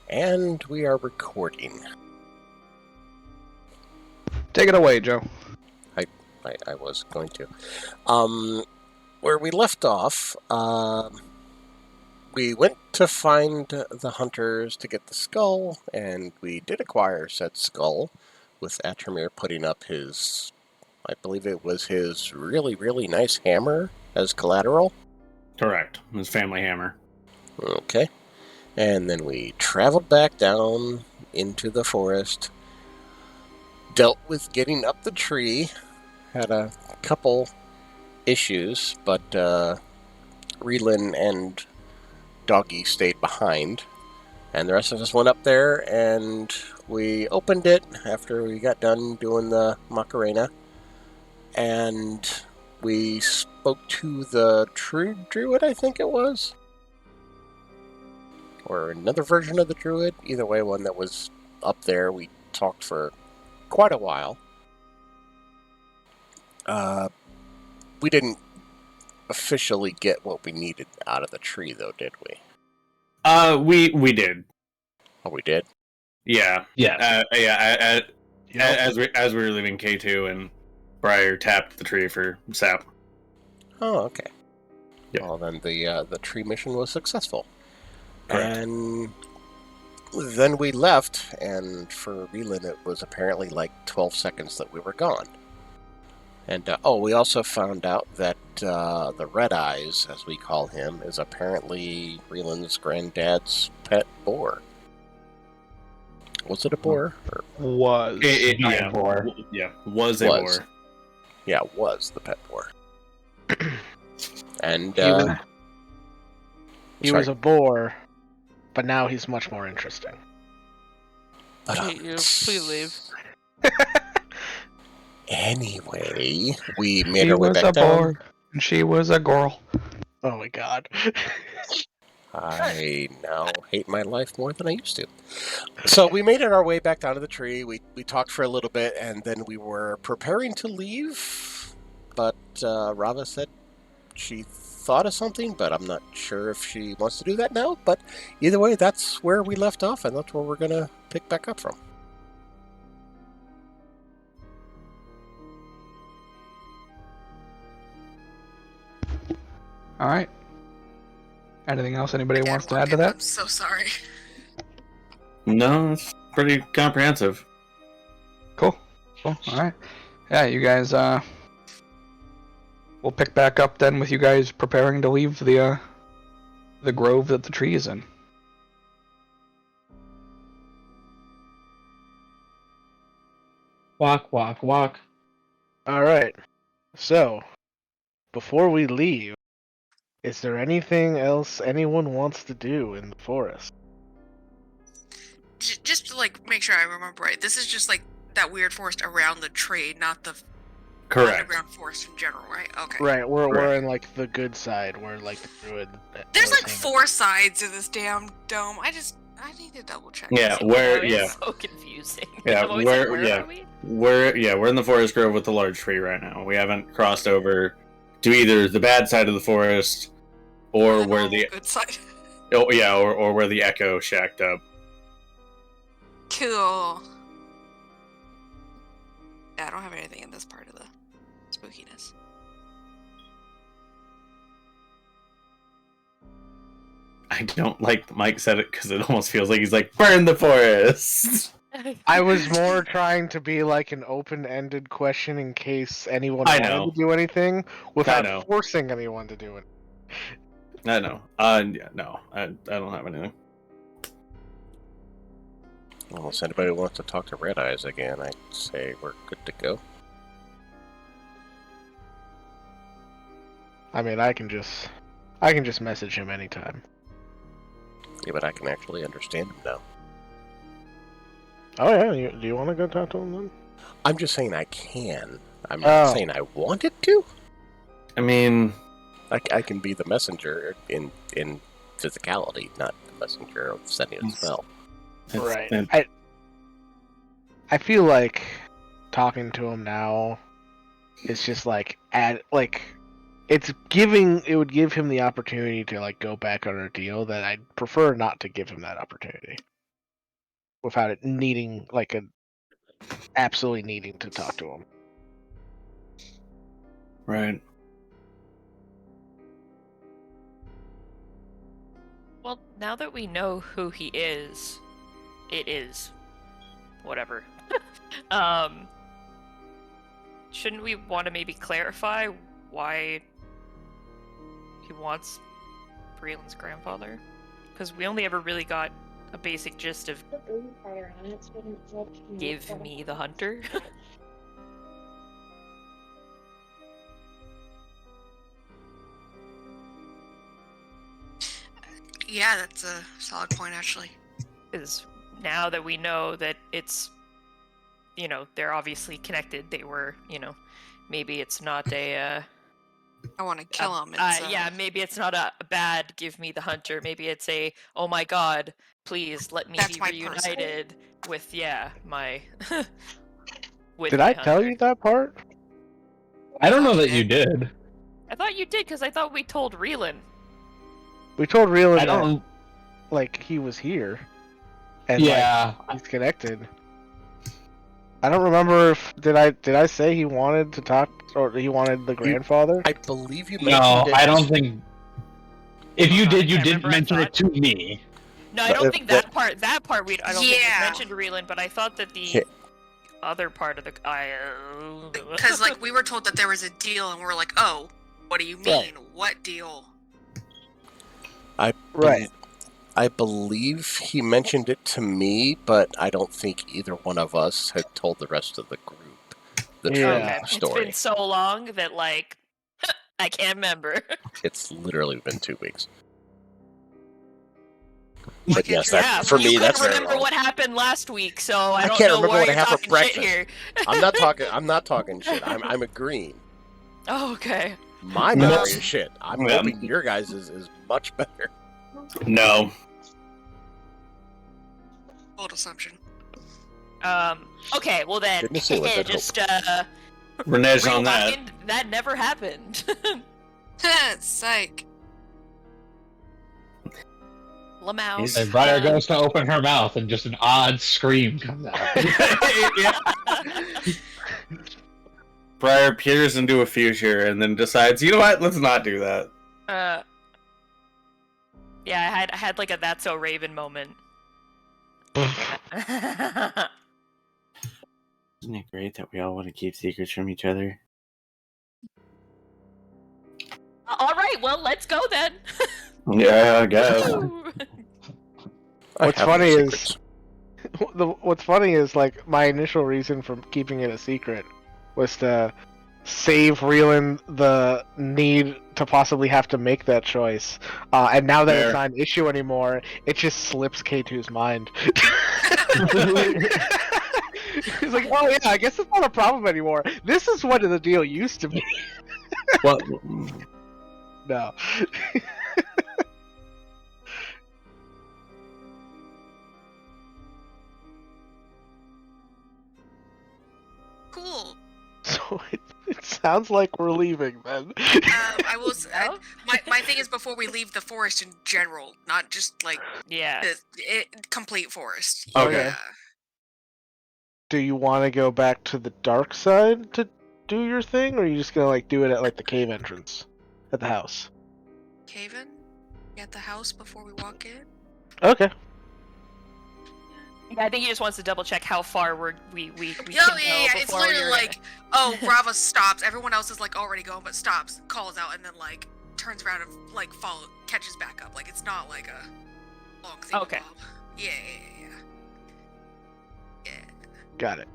And we are recording. Take it away, Joe. I was going to. Where we left off, we went to find the hunters to get the skull, and we did acquire said skull, with Atramir putting up his, I believe it was his really, really nice hammer as collateral. Correct. His family hammer. Okay. And then we traveled back down into the forest, dealt with getting up the tree, had a couple issues, but Relin and Doggy stayed behind, and the rest of us went up there, and we opened it after we got done doing the Macarena, and we spoke to the true druid, I think it was, or another version of the druid. Either way, one that was up there. We talked for quite a while. We didn't officially get what we needed out of the tree, though, did we? We did. Oh, we did? Yeah. Yeah. As we were leaving K2, and Briar tapped the tree for sap. Oh, okay. Yep. Well, then the tree mission was successful. Correct. And then we left, and for Relin, it was apparently like 12 seconds that we were gone. And, we also found out that the Red Eyes, as we call him, is apparently Relin's granddad's pet boar. Was it a boar? Or... Was. Yeah, boar. Yeah, was a boar. Yeah, was the pet boar. And, he was a boar, but now he's much more interesting. Hate you. Please leave. Anyway, we made our way back down. He was a boar, and she was a girl. Oh my god. I now hate my life more than I used to. So we made it our way back down to the tree. We talked for a little bit, and then we were preparing to leave. But Rava said she thought of something, but I'm not sure if she wants to do that now. But either way, that's where we left off, and that's where we're going to pick back up from. All right. Anything else anybody wants to add to that? I'm so sorry. No, it's pretty comprehensive. Cool. All right. Yeah, you guys. We'll pick back up then with you guys preparing to leave the grove that the tree is in. Walk, walk, walk. Alright. So, before we leave, is there anything else anyone wants to do in the forest? Just to make sure I remember right. This is just that weird forest around the tree, not the Correct. underground forest in general, right? Okay. Right, we're in the good side where the druid. There's 4 sides to this damn dome. I need to double check. Yeah, So confusing. Yeah, Where are we? We're in the forest grove with the large tree right now. We haven't crossed over to either the bad side of the forest or where the good side. Oh yeah, or where the echo shacked up. Cool. Yeah, I don't have anything in this part of the spookiness. I don't like that Mike said it because it almost feels like he's like, burn the forest! I was more trying to be an open-ended question in case anyone wanted to do anything without forcing anyone to do it. I know. No, I don't have anything. Unless anybody wants to talk to Red Eyes again, I'd say we're good to go. I mean, I can just message him anytime. Yeah, but I can actually understand him now. Oh yeah, do you want to go talk to him then? I'm just saying I can. I'm not saying I wanted to. I mean, I can be the messenger in physicality, not the messenger of sending a spell. Right. I feel like talking to him now is just it would give him the opportunity to go back on our deal that I'd prefer not to give him that opportunity. without it needing absolutely needing to talk to him. Right. Well, now that we know who he is, it is whatever. Shouldn't we want to maybe clarify why he wants Breeland's grandfather? Because we only ever really got a basic gist of give me the hunter. Yeah, that's a solid point, actually. Because now that we know that it's, they're obviously connected, they were, maybe it's not a... I want to kill him. Yeah, maybe it's not a bad give me the hunter. Maybe it's a, oh my god, please let me That's be my reunited with, my... with Did my I tell hunter. you that part? I don't know that you did. I thought you did, because I thought we told Reelan. We told Reelan I that don't. he was here, and Yeah. he's connected. I don't remember if did I say he wanted to talk or he wanted the grandfather? I believe you mentioned No, it. I don't think. If you did, you can't didn't remember, I mention it to me. No, I don't think that part. That part I don't think we Yeah. mentioned Reelan, but I thought that the Yeah. other part of the Because we were told that there was a deal, and we were like, "Oh, what do you mean? Right. What deal?" Right. I believe he mentioned it to me, but I don't think either one of us had told the rest of the group the true Yeah. It's story. been so long that I can't remember. It's literally been 2 weeks. Why But can't yes, you that for you me couldn't that's very remember long. what happened last week, so I don't can't know remember why what I you're had for talking breakfast. shit here. I'm not talking shit. I'm agreeing. Oh, okay. My No. memory is shit. I'm Yeah. hoping your guys is much better. No. Bold assumption. Okay, well then, Didn't say what that just Renege on that. rewind. That never happened. Psych. Lamouse. And Briar goes to open her mouth, and just an odd scream comes out. Yeah. Briar peers into a future and then decides, you know what? Let's not do that. Yeah, I had like a that's so Raven moment. Isn't it great that we all want to keep secrets from each other? All right, well, let's go then. Yeah, I guess. I What's have funny no is- secrets. What's funny is my initial reason for keeping it a secret was to save Reelan the need to possibly have to make that choice. And now that Fair. it's not an issue anymore, it just slips K2's mind. He's like, oh yeah, I guess it's not a problem anymore. This is what the deal used to be. Well, No. Cool. So it sounds like we're leaving then. I will. No? My thing is before we leave the forest in general, not just Yeah. complete forest. Okay. Yeah. Do you want to go back to the dark side to do your thing, or are you just gonna do it at the cave entrance at the house? Caven? At the house before we walk in? Okay. I think he just wants to double check how far we Oh, can yeah, go yeah. It's before literally you're like, oh, Rava stops. Everyone else is already going, but stops, calls out, and then turns around and catches back up. It's not like a long thing. Okay. Yeah. Got it.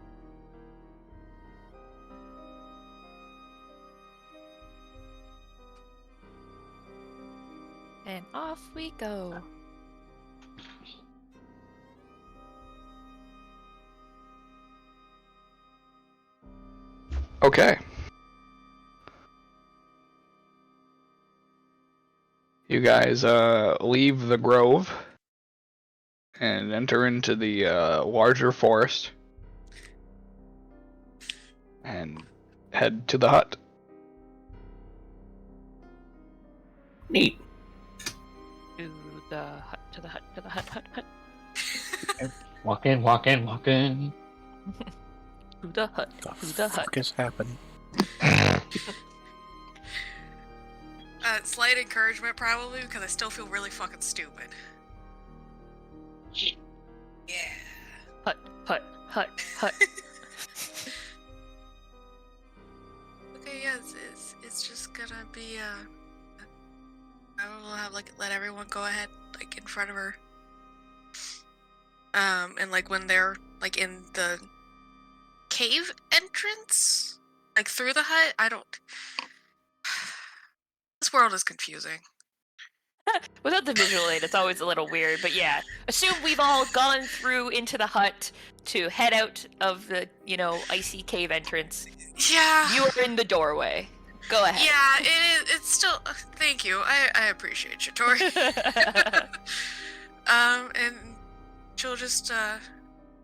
And off we go. Okay. You guys leave the grove and enter into the larger forest and head to the hut. neat. To the hut, to the hut, to the hut, hut, hut. Walk in, walk in, walk in. Who the hut? Who the hut? What is happening? Slight encouragement probably because I still feel really fucking stupid. Yeah. Hut, hut, hut, hut. Okay, yeah, it's just gonna be I will have let everyone go ahead in front of her. And when they're in the cave entrance, through the hut, I don't. This world is confusing. Without the visual aid, it's always a little weird, but yeah. Assume we've all gone through into the hut to head out of the, icy cave entrance. Yeah. You are in the doorway. Go ahead. Yeah, it is. It's still. Thank you. I appreciate you, Tori. And she'll just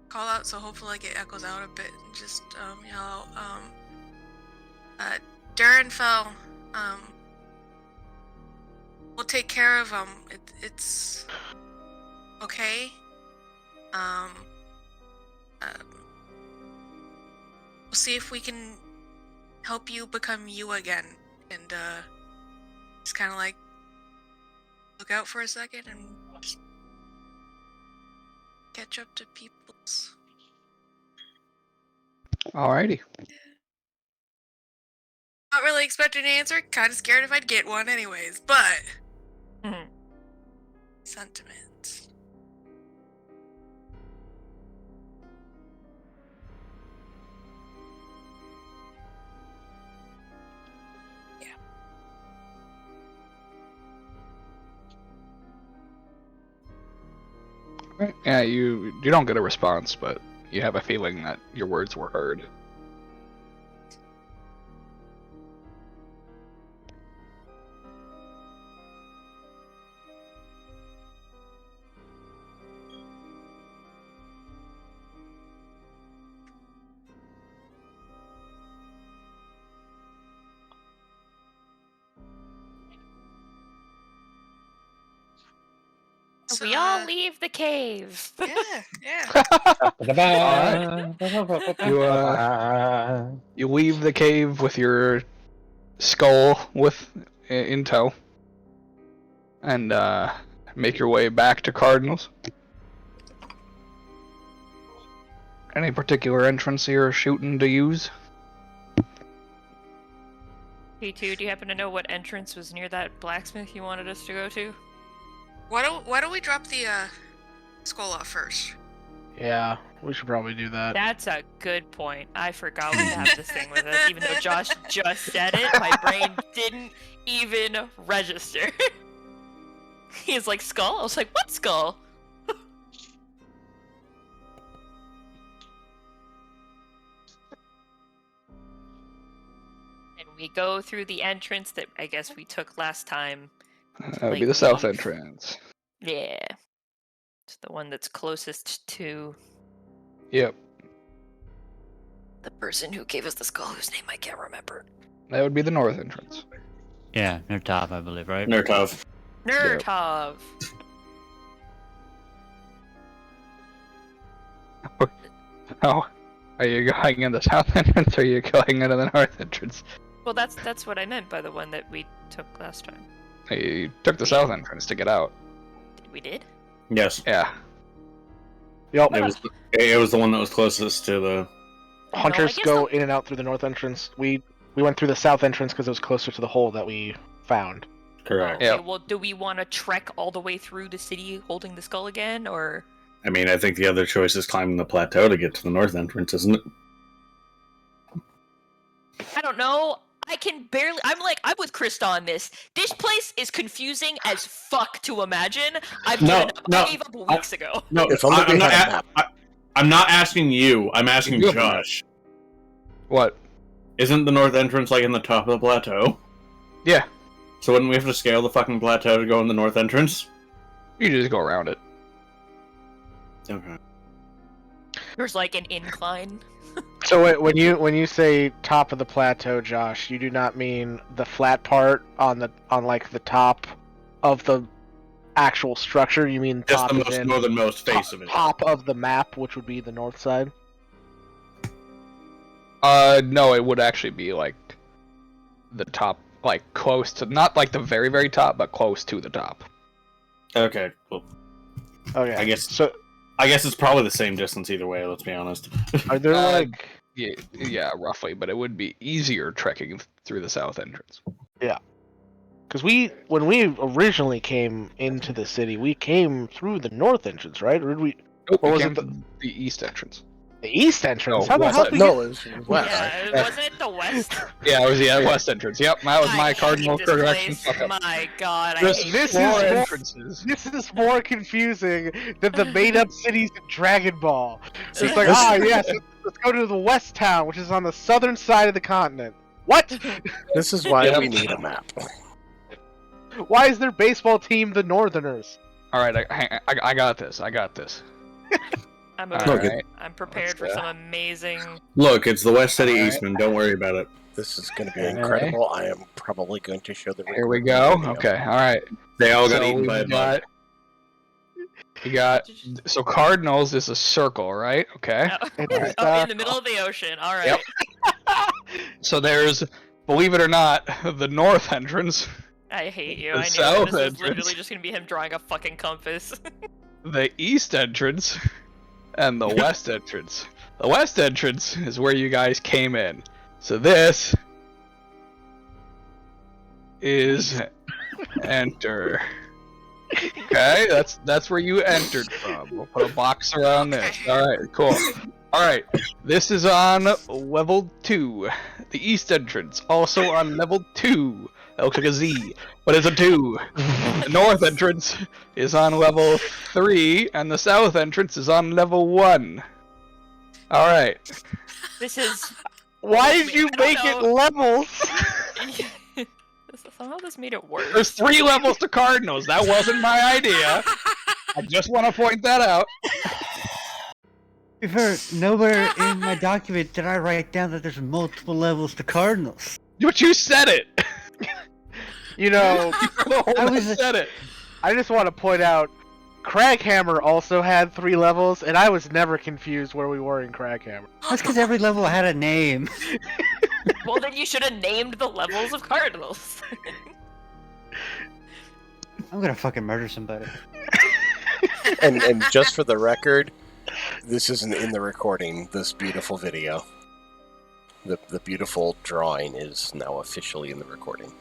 call out, so hopefully it echoes out a bit, and just yell out, Durinfell, we'll take care of him. It's okay. We'll see if we can help you become you again, and just kind of look out for a second and just catch up to people's. Alrighty. Not really expecting an answer. Kind of scared if I'd get one, anyways. But sentiment. Yeah. Right. Yeah, you don't get a response, but you have a feeling that your words were heard. So, we all leave the cave. Yeah. You leave the cave with your skull in tow, and make your way back to Cardinals. Any particular entrance you're shooting to use? P2, do you happen to know what entrance was near that blacksmith you wanted us to go to? Why don't we drop the skull off first? Yeah, we should probably do that. That's a good point. I forgot we have this thing with us, even though Josh just said it. My brain didn't even register. He's like, skull? I was like, what skull? And we go through the entrance that I guess we took last time. That would be the south entrance. Yeah. It's the one that's closest to Yep. the person who gave us the skull, whose name I can't remember. That would be the north entrance. Yeah, Nurtov, I believe, right? Nurtov. Nurtov. Oh, are you going in the south entrance or are you going into the north entrance? Well, that's what I meant by the one that we took last time. You took the south entrance to get out. We did? Yes. Yeah. Yep. It was the one that was closest to the. Hunters go in and out through the north entrance. We went through the south entrance because it was closer to the hole that we found. Correct. Okay, Yep. well, do we want to trek all the way through the city holding the skull again, or? I mean, I think the other choice is climbing the plateau to get to the north entrance, isn't it? I don't know. I can barely. I'm with Krista on this. This place is confusing as fuck to imagine. I gave up weeks ago. No, If only we had a map. I'm not asking you. I'm asking You have a map. Josh. What? Isn't the north entrance in the top of the plateau? Yeah. So wouldn't we have to scale the fucking plateau to go in the north entrance? You just go around it. Okay. There's an incline. So when you say top of the plateau, Josh, you do not mean the flat part on the top of the actual structure, you mean Just top the as most in northernmost face of it. top of the map, which would be the north side? No, it would actually be like the top, like close to, not like the very, very top, but close to the top. Okay, well, Okay. I guess So it's probably the same distance either way. Let's be honest. are there like Yeah, roughly, but it would be easier trekking through the south entrance. because when we originally came into the city, we came through the north entrance, right? Or did we Nope, Or we was came it the- from the east entrance. the east entrance? No, How the west hell did we No, it was west. Yeah, wasn't it the west? Yeah, it was the west entrance. Yep, that was my I cardinal hate this correction. place. My God, I There's hate this four is more- entrances. This is more confusing than the made-up cities in Dragon Ball. It's like, This- yes, let's go to the West Town, which is on the southern side of the continent. What? This is why Yep. we need a map. Why is their baseball team the Northerners? All right, I got this. I got this. I'm, All okay. right. I'm prepared for some amazing. Look, it's the West City Alright. Eastman. Don't worry about it. This is going to be Okay. incredible. I am probably going to show the. Here we recording go. video. Okay, all right. They all got So eaten by a we bug. got. So cardinals is a circle, right? Okay. Oh, in the middle of the ocean. All right. Yep. So there's, believe it or not, the north entrance, I hate you. The I knew south this was entrance. literally just gonna be him drawing a fucking compass. the east entrance, and the west entrance. The west entrance is where you guys came in. So this is enter. Okay, that's where you entered from. We'll put a box around this. Alright, cool. Alright, this is on level 2. The east entrance, also on level 2. That looks like a Z, but it's a 2. The north entrance is on level 3, and the south entrance is on level 1. Alright. This is. Why did you I don't make it know. levels? Somehow this made it worse. There's 3 levels to Cardinals. That wasn't my idea. I just want to point that out. Nowhere in my document did I write down that there's multiple levels to Cardinals. But you said it. You know, You're the one that said it. I just want to point out, Craghammer also had 3 levels, and I was never confused where we were in Craghammer. That's because every level had a name. Well, then you should have named the levels of cardinals. I'm gonna fucking murder somebody. And just for the record, this isn't in the recording. This beautiful video, the beautiful drawing, is now officially in the recording.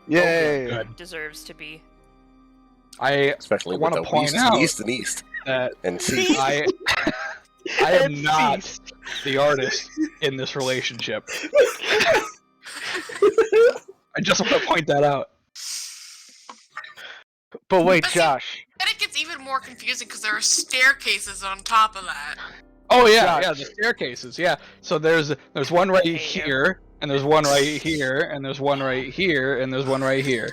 Yay! Good. Deserves to be. I Especially with wanna the point east out and east and east that and see. I am And not ceased. the artist in this relationship. I just want to point that out. But wait, But see- Josh. Then it gets even more confusing because there are staircases on top of that. Oh yeah, Josh. the staircases. Yeah. So there's one right hate you. here, and there's one right here, and there's one right here, and there's one right here.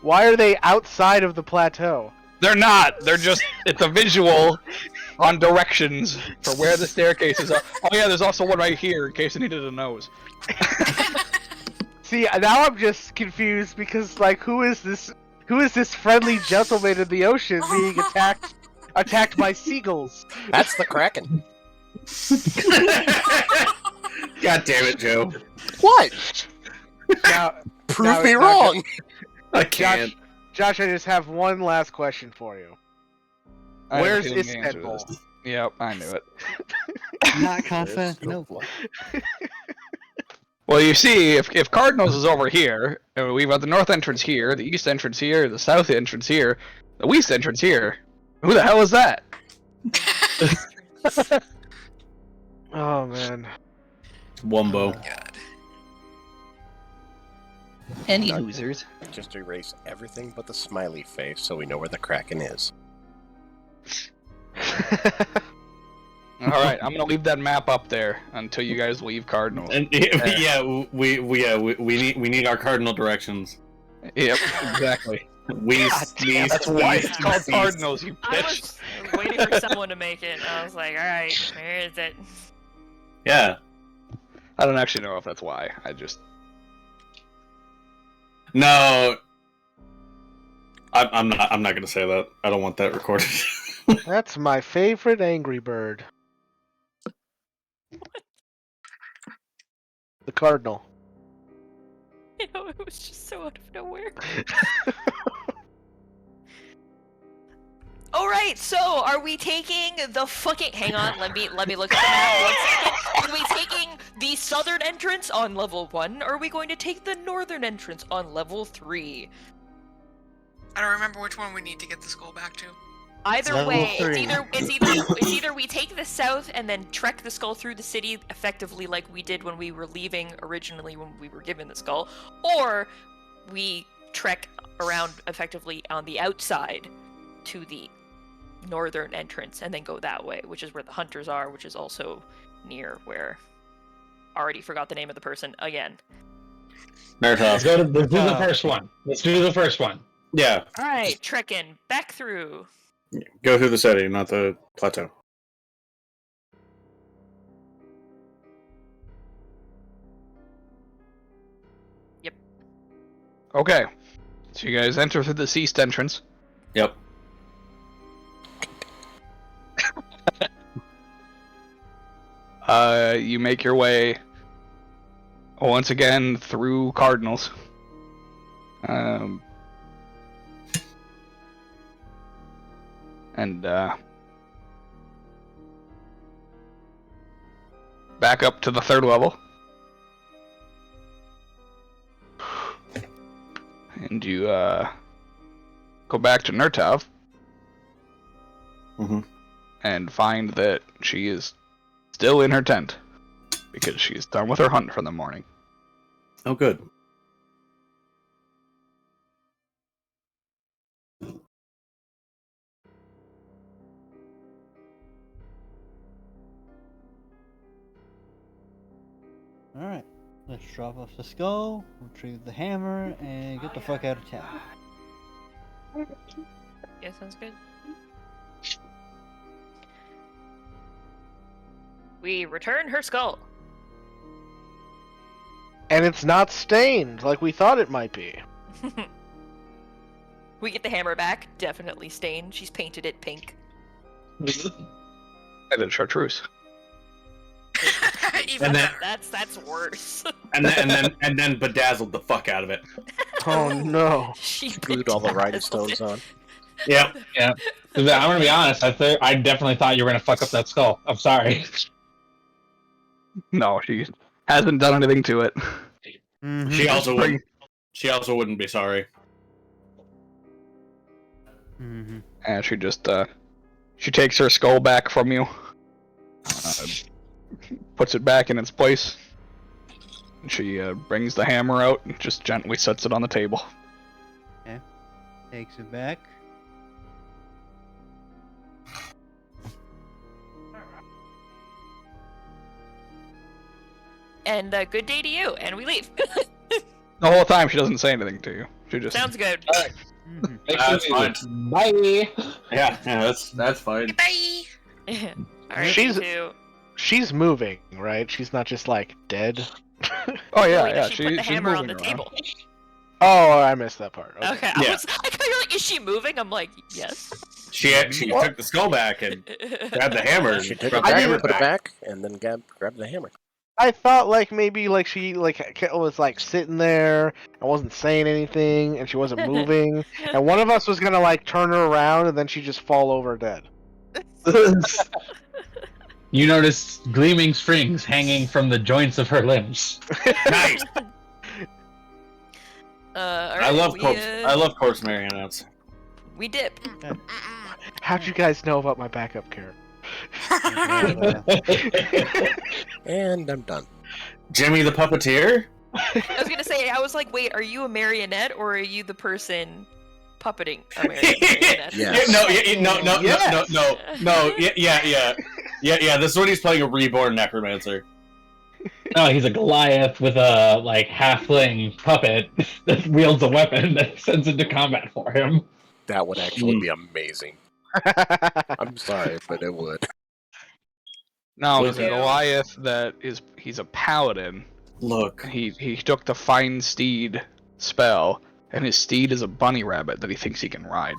Why are they outside of the plateau? They're not. They're just. It's a visual on directions for where the staircases are. Oh yeah, there's also one right here in case you needed a nose. See, now I'm just confused because, like, who is this friendly gentleman in the ocean being attacked by seagulls? That's the Kraken. God damn it, Joe! What? Now, Prove Now me it's not wrong. I can't. Josh, I just have one last question for you. I have a Where's feeling the answer to Istanbul? this. Yep, I knew it. Not Constantinople. Well, you see, if Cardinals is over here, and we've got the north entrance here, the east entrance here, the south entrance here, the west entrance here. Who the hell is that? Oh man. Wumbo. Any losers? Just erase everything but the smiley face so we know where the Kraken is. All right, I'm gonna leave that map up there until you guys leave Cardinals. And yeah, we need our cardinal directions. Yep, exactly. That's why it's called Cardinals, you I bitch. was waiting for someone to make it. And I was like, all right, where is it? Yeah. I don't actually know if that's why. I just. No. I'm not. I'm not gonna say that. I don't want that recorded. That's my favorite Angry Bird. The Cardinal. You know, it was just so out of nowhere. All right, so are we taking the fucking? Hang on, let me look at the map. 1 second. Are we taking the southern entrance on level 1, or are we going to take the northern entrance on level 3? I don't remember which one we need to get the skull back to. Either Level way, three. it's either we take the south and then trek the skull through the city effectively like we did when we were leaving originally when we were given the skull, or we trek around effectively on the outside to the northern entrance and then go that way, which is where the hunters are, which is also near where already forgot the name of the person again. Nerdhoff. Let's do the first one. Let's do the first one. Yeah. Alright, trekking back through. Go through the city, not the plateau. Okay. So you guys enter through the east entrance. Yep. You make your way once again through Cardinals. And back up to the 3rd level. And you go back to Nurtav. Mm-hmm. And find that she is still in her tent because she's done with her hunt for the morning. Oh, good. Alright, let's drop off the skull, retrieve the hammer, and get the fuck out of town. Yeah, sounds good. We return her skull. And it's not stained like we thought it might be. We get the hammer back, definitely stained. She's painted it pink. And then chartreuse. Even And then- better. That's worse. And then bedazzled the fuck out of it. Oh no. She Glued all the bedazzled rhinestones it. on. Yep. I'm gonna be honest. I definitely thought you were gonna fuck up that skull. I'm sorry. No, she hasn't done anything to it. Mhm. She also wouldn't be sorry. Mhm. And she just she takes her skull back from you, puts it back in its place. And she brings the hammer out and just gently sets it on the table. Takes it back. And good day to you, and we leave. The whole time she doesn't say anything to you. She just Sounds good. Mhm. That's fine. Bye. Yeah, that's fine. Bye. Alright, She's- so She's moving, right? She's not just like dead. Oh yeah, wait, yeah. she put the She's hammer on moving the around. table. Oh, I missed that part. Okay. Okay, Yeah. I thought you were like, is she moving? I'm like, yes. She What? took the skull back and grabbed the hammer. She and took it grabbed I the back, hammer didn't- put it back, and then grabbed the hammer. I thought like maybe like she like was like sitting there and wasn't saying anything and she wasn't moving and one of us was gonna like turn her around and then she just fall over dead. You notice gleaming strings hanging from the joints of her limbs. Nice. I love corpse. I love corpse marionettes. We dip. How'd you guys know about my backup character? And I'm done. Jimmy the puppeteer. I was gonna say, I was like, wait, are you a marionette or are you the person puppeting a marionette? Yes. No, Yes. no. Yeah. This one he's playing a reborn necromancer. No, he's a Goliath with a like halfling puppet that wields a weapon that sends into combat for him. That would actually be amazing. I'm sorry, but it would. No, he's a Yeah. Goliath he's a paladin. Look. He took the Fine Steed spell and his steed is a bunny rabbit that he thinks he can ride.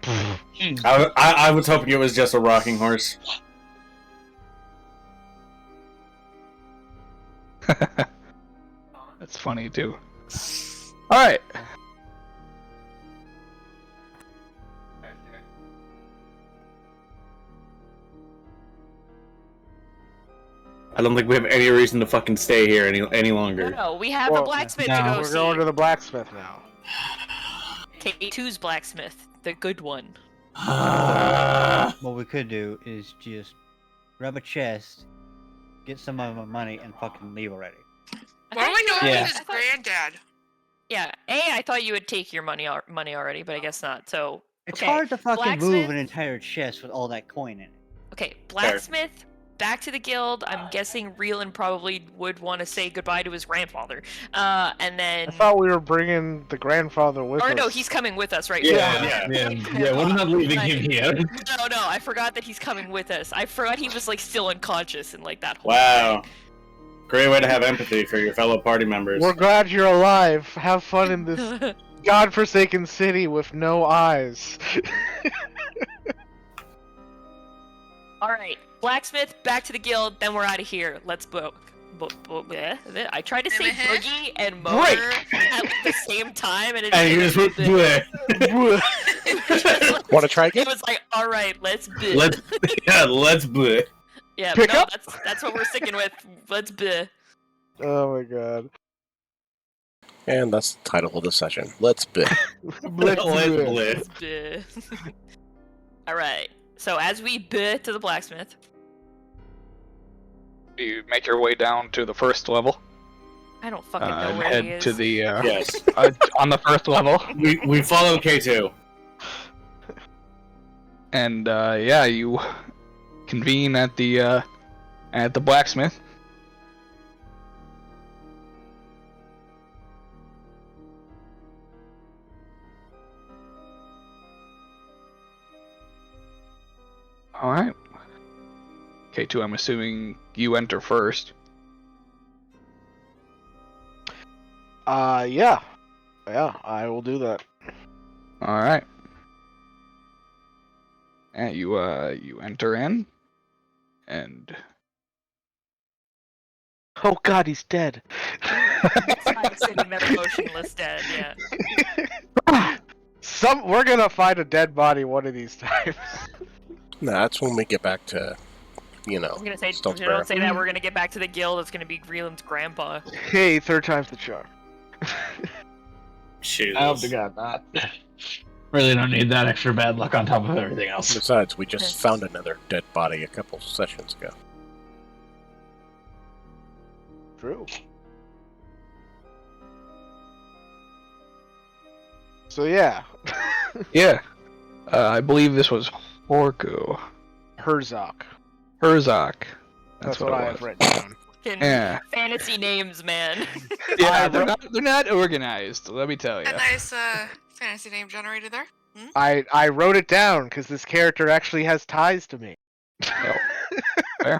I was hoping it was just a rocking horse. That's funny too. All right. I don't think we have any reason to fucking stay here any longer. No, we have Well, a blacksmith no. to go We're see. going to the blacksmith now. K2's blacksmith, the good one. What we could do is just grab a chest, get some of my money, and fucking leave already. Why do I know Yeah. it was his granddad? Yeah, I thought you would take your money already, but I guess not. So It's okay, hard to fucking move blacksmith- an entire chest with all that coin in it. Okay, blacksmith, back to the guild. I'm guessing Reelan probably would want to say goodbye to his grandfather. And then... I thought we were bringing the grandfather with us. Or no, he's coming with us, right? Yeah. We're not leaving him here. No, I forgot that he's coming with us. I forgot he was like still unconscious and like that whole Wow. thing. Great way to have empathy for your fellow party members. We're glad you're alive. Have fun in this godforsaken city with no eyes. Alright, blacksmith, back to the guild, then we're out of here. Let's I tried to say boogie and motor at like, the same time, and it And you just went, bleh. Want to try It again? was like, alright, let's bleh. let's bleh. Yeah, Pick no, up? that's what we're sticking with. Let's bleh. Oh my god. And that's the title of the session. Let's be. Let's bleh. Let's bleh. Alright, so as we bleh to the blacksmith, You make your way down to the first level. I don't fucking know And where he head is. to the Yes. on the first level. We follow K2. And yeah, you convene at the blacksmith. All right. K2, I'm assuming you enter first. Yeah. Yeah, I will do that. All right. And you enter in, and Oh god, he's dead. I'm sitting there motionless dead, yeah. We're gonna find a dead body one of these times. No, that's when we get back to, I'm gonna say, Stone's don't Barrow. say that, we're gonna get back to the guild, it's gonna be Greeland's grandpa. Hey, third time's the charm. Shoot. I hope to God not. Really don't need that extra bad luck on top of everything else. Besides, we just found another dead body a couple sessions ago. True. So yeah, yeah, I believe this was Horku. Herzog. Herzog. That's what what it I was. have written down. Fucking Yeah. fantasy names, man. Yeah, they're not organized. Let me tell you. A nice fantasy name generator there. I wrote it down because this character actually has ties to me. Yep. Fair.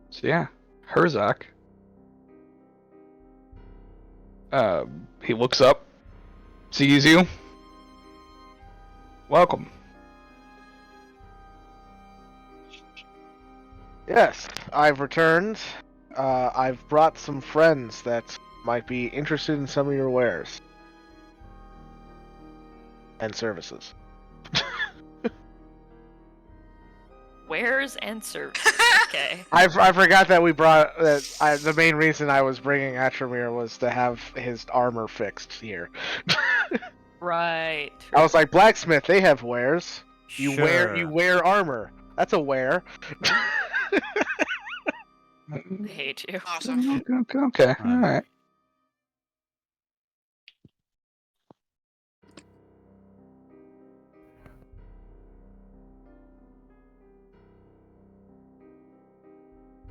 So yeah, Herzog. He looks up, sees you. Welcome. Yes, I've returned. I've brought some friends that might be interested in some of your wares and services. Wares and service. Okay. I forgot that we brought that. The main reason I was bringing Atramir was to have his armor fixed here. Right. I was like, blacksmith, they have wares. You Sure. wear armor. That's a wear. I hate you. Awesome. Okay. All right.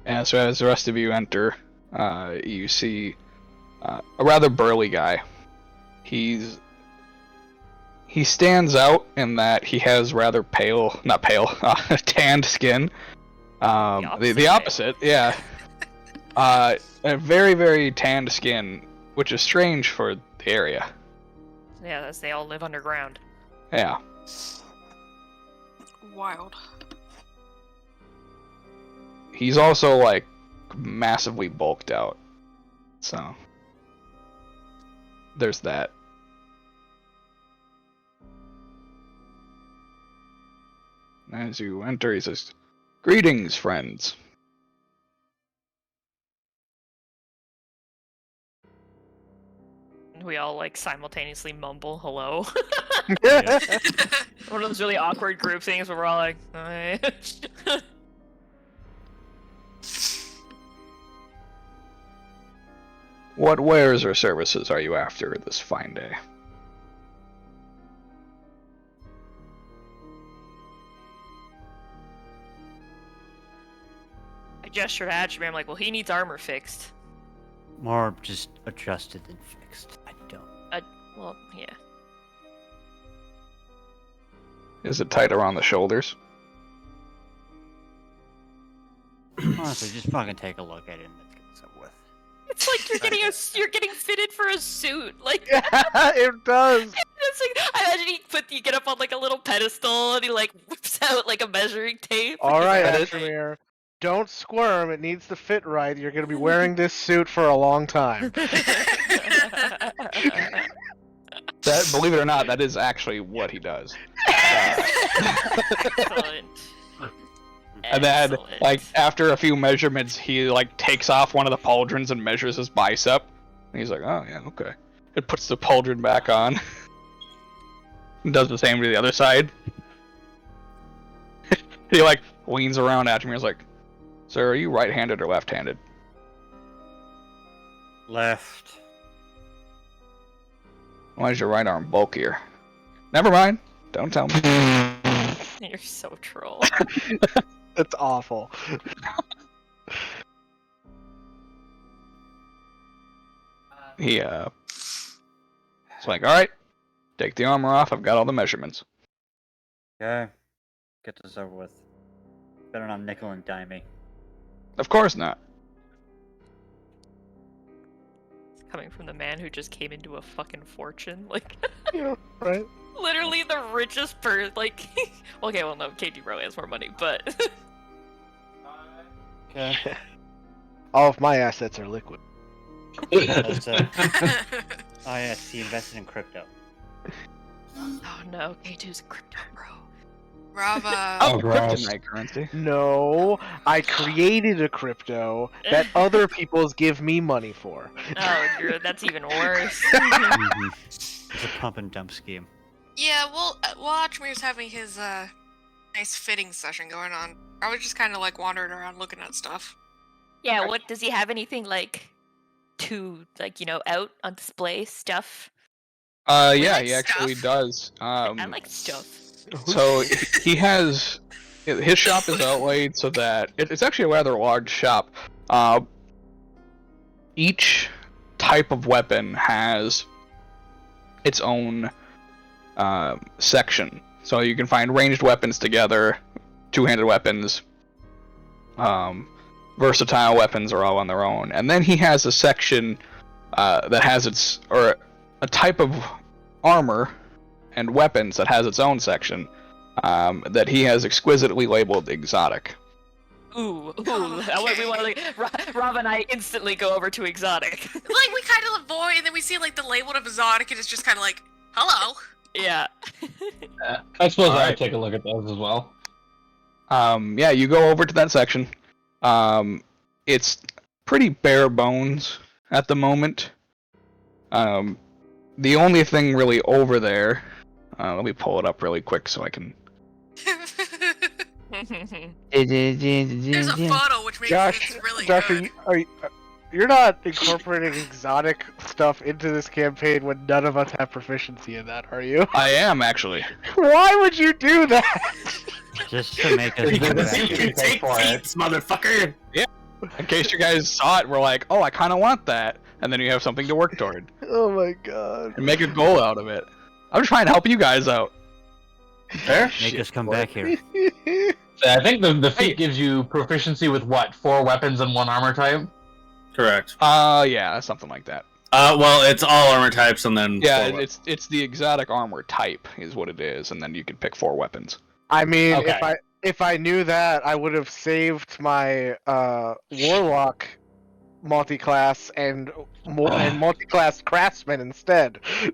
And so as the rest of you enter, you see a rather burly guy. He stands out in that he has rather tanned skin. The opposite. opposite, yeah. A very, very tanned skin, which is strange for the area. Yeah, as they all live underground. Yeah. Wild. He's also, like, massively bulked out. So, there's that. As you enter, he says, "Greetings, friends." We all like simultaneously mumble hello. Yeah. One of those really awkward group things where we're all like, "Hi." What wares or services are you after this fine day? I gesture to Hatchman, I'm like, well, he needs armor fixed. More just adjusted than fixed. I don't. Well, yeah. Is it tight around the shoulders? Honestly, just fucking take a look at it and let's get this over with. It's like you're getting fitted for a suit. Like It does. it's like, I imagine you get up on like a little pedestal and he like whips out like a measuring tape. All right, That is- Ashmere. Don't squirm. It needs to fit right. You're going to be wearing this suit for a long time. That, believe it or not, that is actually what he does. Excellent. And then, Excellent. like, after a few measurements, he, like, takes off one of the pauldrons and measures his bicep. And he's like, oh, yeah, okay. It puts the pauldron back on. And does the same to the other side. He, like, leans around at me and is like, sir, are you right-handed or left-handed? Left. Why is your right arm bulkier? Never mind. Don't tell me. You're so troll. It's awful. He, it's like, alright, take the armor off, I've got all the measurements. Okay. Get this over with. Better not nickel and dime me. Of course not. Coming from the man who just came into a fucking fortune. Like, Yeah, right? literally the richest person. Like, okay, well, no, KD probably has more money, but. Okay. All of my assets are liquid. That's, oh yes, he invested in crypto. Oh no, K2's a crypto bro. Brava. Oh, gross. kryptonite currency. No, I created a crypto that other people's give me money for. Oh, that's even worse. Mhm. It's a pump and dump scheme. Yeah, well, while Achmir's having his nice fitting session going on, I was just kind of like wandering around looking at stuff. Yeah, what does he have anything like out on display stuff? Yeah, like he actually stuff. does. I like stuff. So he has his shop is outlaid so that it's actually a rather large shop. Each type of weapon has its own section. So you can find ranged weapons together, two-handed weapons, versatile weapons are all on their own. And then he has a section that has a type of armor and weapons that has its own section that he has exquisitely labeled exotic. Ooh. We want to Rob and I instantly go over to exotic. Like, we kind of avoid, and then we see, like, the label of exotic, and it's just kind of like, hello. Yeah. I suppose Alright. I'd take a look at those as well. Yeah, you go over to that section. It's pretty bare bones at the moment. The only thing really over there, let me pull it up really quick so I can. There's a photo, which makes Josh, it really Josh, good. you're not incorporating exotic stuff into this campaign when none of us have proficiency in that, are you? I am actually. Why would you do that? Just to make us Because you better. can take feats, motherfucker. In case you guys saw it, we're like, oh, I kind of want that, and then you have something to work toward Oh my god. and make a goal out of it. I'm just trying to help you guys out. Fair? Make us come back here. So I think the feat gives you proficiency with what? 4 weapons and 1 armor type? Correct. Yeah, something like that. Well, it's all armor types and then Yeah, 4 it's the exotic armor type is what it is, and then you can pick 4 weapons. I mean, Okay. if I knew that, I would have saved my warlock multi-class and multi-class craftsman instead. I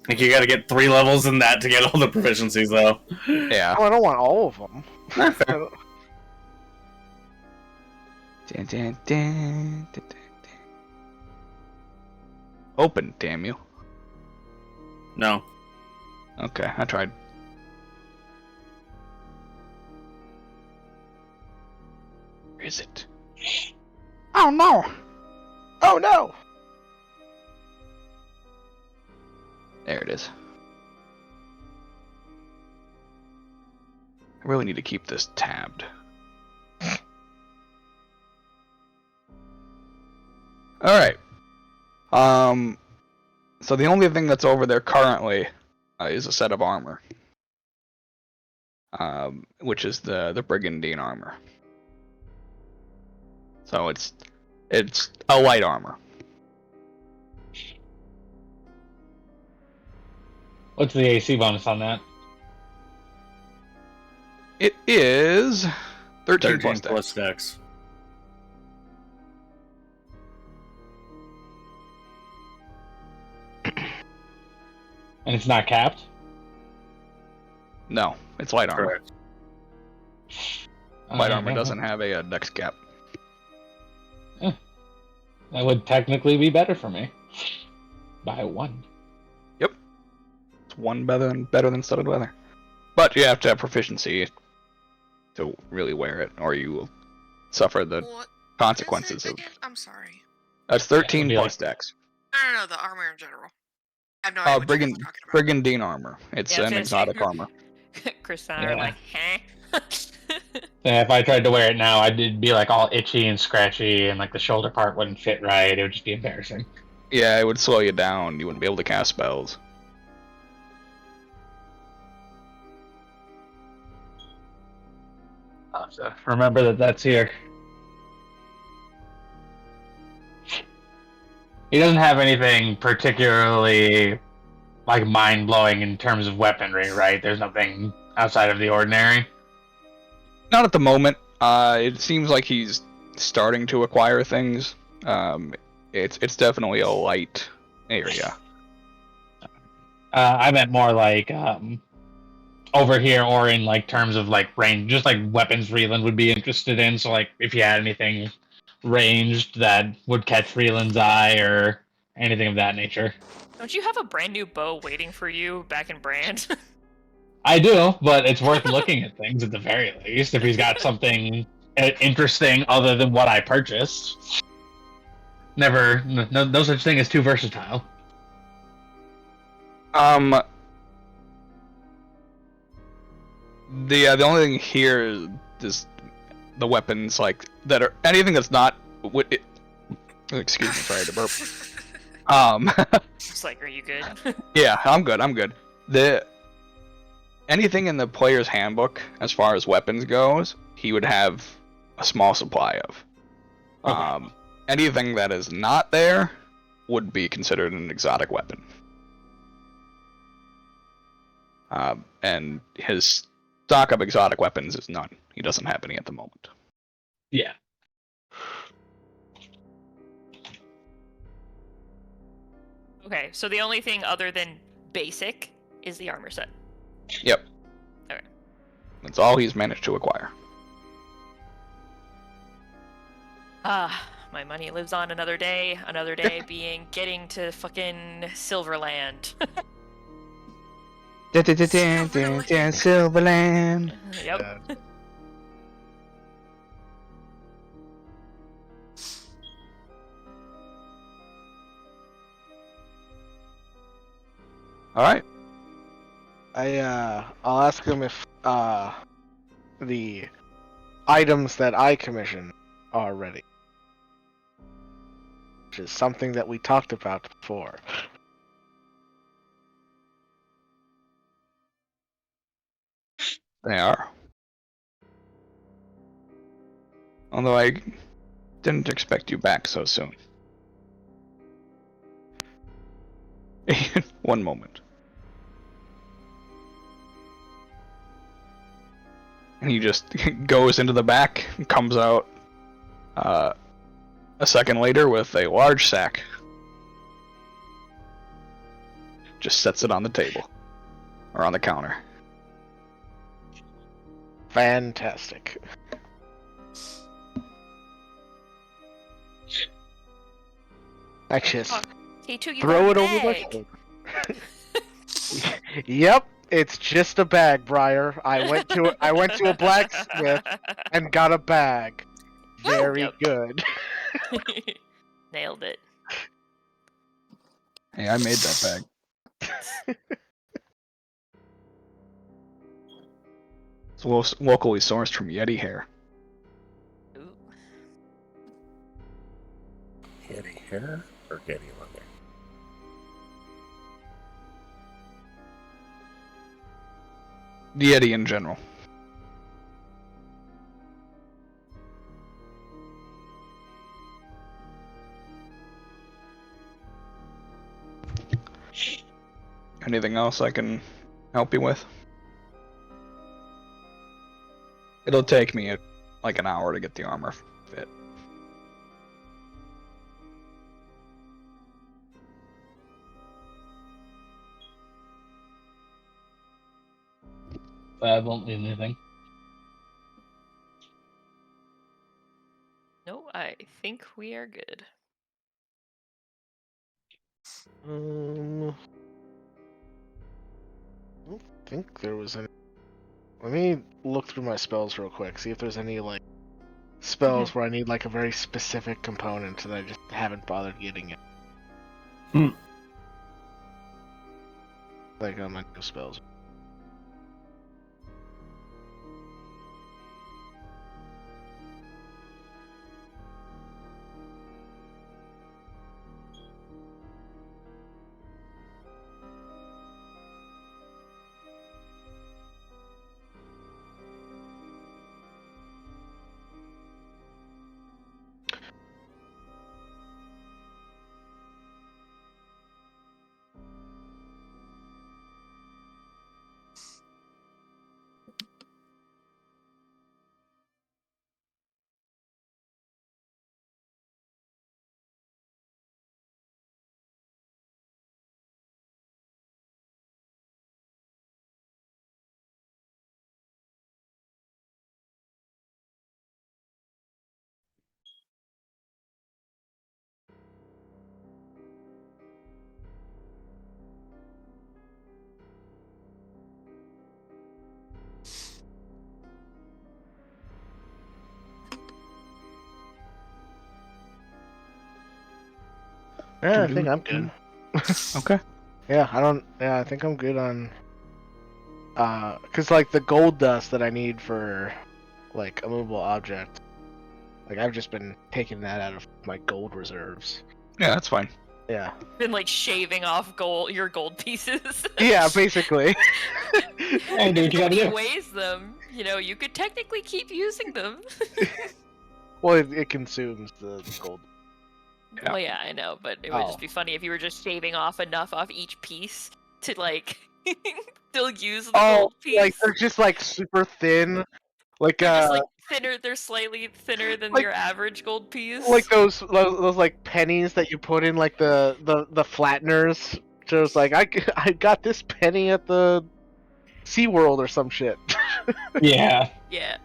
think you got to get 3 levels in that to get all the proficiencies, though. Yeah. Oh, I don't want all of them. Not fair. Dun, dun, dun, dun, dun, dun. Open, damn you. No. Okay, I tried. Where is it? Oh no! Oh no! There it is. I really need to keep this tabbed. Alright. So the only thing that's over there currently is a set of armor. Which is the Brigandine armor. So it's a light armor. What's the AC bonus on that? It is 13 plus plus dex. dex. And it's not capped? No, it's light armor. Correct. Light armor doesn't have a dex cap. That would technically be better for me. By 1. Yep. It's 1 better than studded leather. But you have to have proficiency to really wear it, or you will suffer the What consequences is it of. again? I'm sorry. That's 13 be plus like- dex. No, the armor in general. I have no idea what you're talking about. Brigandine armor. It's Yeah, I was an gonna say- exotic armor. Chris and I are Yeah. like, huh? Yeah, if I tried to wear it now, I'd be like all itchy and scratchy, and like the shoulder part wouldn't fit right. It would just be embarrassing. Yeah, it would slow you down. You wouldn't be able to cast spells. So remember that that's here. He doesn't have anything particularly like mind blowing in terms of weaponry, right? There's nothing outside of the ordinary. Not at the moment. It seems like he's starting to acquire things. It's definitely a light area. I meant more like over here, or in like terms of like range, just like weapons Freeland would be interested in. So like if you had anything ranged that would catch Freeland's eye or anything of that nature. Don't you have a brand new bow waiting for you back in Brand? I do, but it's worth looking at things at the very least if he's got something interesting other than what I purchased. No such thing as too versatile. The only thing here is the weapons like that are anything that's not. Excuse me, sorry to burp. It's like, are you good? Yeah, I'm good. Anything in the player's handbook as far as weapons goes, he would have a small supply of. Okay. Anything that is not there would be considered an exotic weapon. And his stock of exotic weapons is none. He doesn't have any at the moment. Yeah. Okay, so the only thing other than basic is the armor set. Yep. Okay. That's all he's managed to acquire. Ah, my money lives on another day being getting to fucking Silverland. Silverland. Yep. All right. I'll ask him if the items that I commission are ready, which is something that we talked about before. They are. Although Didn't expect you back so soon. One moment. And he just goes into the back and comes out a second later with a large sack. Just sets it on the table. Or on the counter. Fantastic. I just He took you throw it a over my bag. shoulder. Yep, it's just a bag, Briar. I went to a blacksmith and got a bag. Very Yep. good. Nailed it. Hey, I made that bag. It's locally sourced from Yeti hair. Ooh. Getty hair or Getty leather? Yeti in general. Anything else I can help you with? It'll take me like an hour to get the armor fit. That won't need anything. No, I think we are good. I don't think there was any. Let me look through my spells real quick, see if there's any like spells where I need like a very specific component that I just haven't bothered getting it. Like on my new spells. Yeah, I think I'm good. Okay. Yeah, I think I'm good on. Cause like the gold dust that I need for, like, a movable object, like I've just been taking that out of my gold reserves. Yeah, that's fine. Yeah. Been like shaving off your gold pieces. Yeah, basically. Hey, do what you gotta Nobody do. weighs them. You know, you could technically keep using them. Well, it consumes the gold. Yeah. Well, yeah, I know, but it would Oh. just be funny if you were just shaving off enough off each piece to like still use the Oh, gold piece. like they're just like super thin, like They're just like thinner. They're slightly thinner than like- your average gold piece. like those like pennies that you put in like the flatteners. So it's like I got this penny at the SeaWorld or some shit. Yeah. Yeah.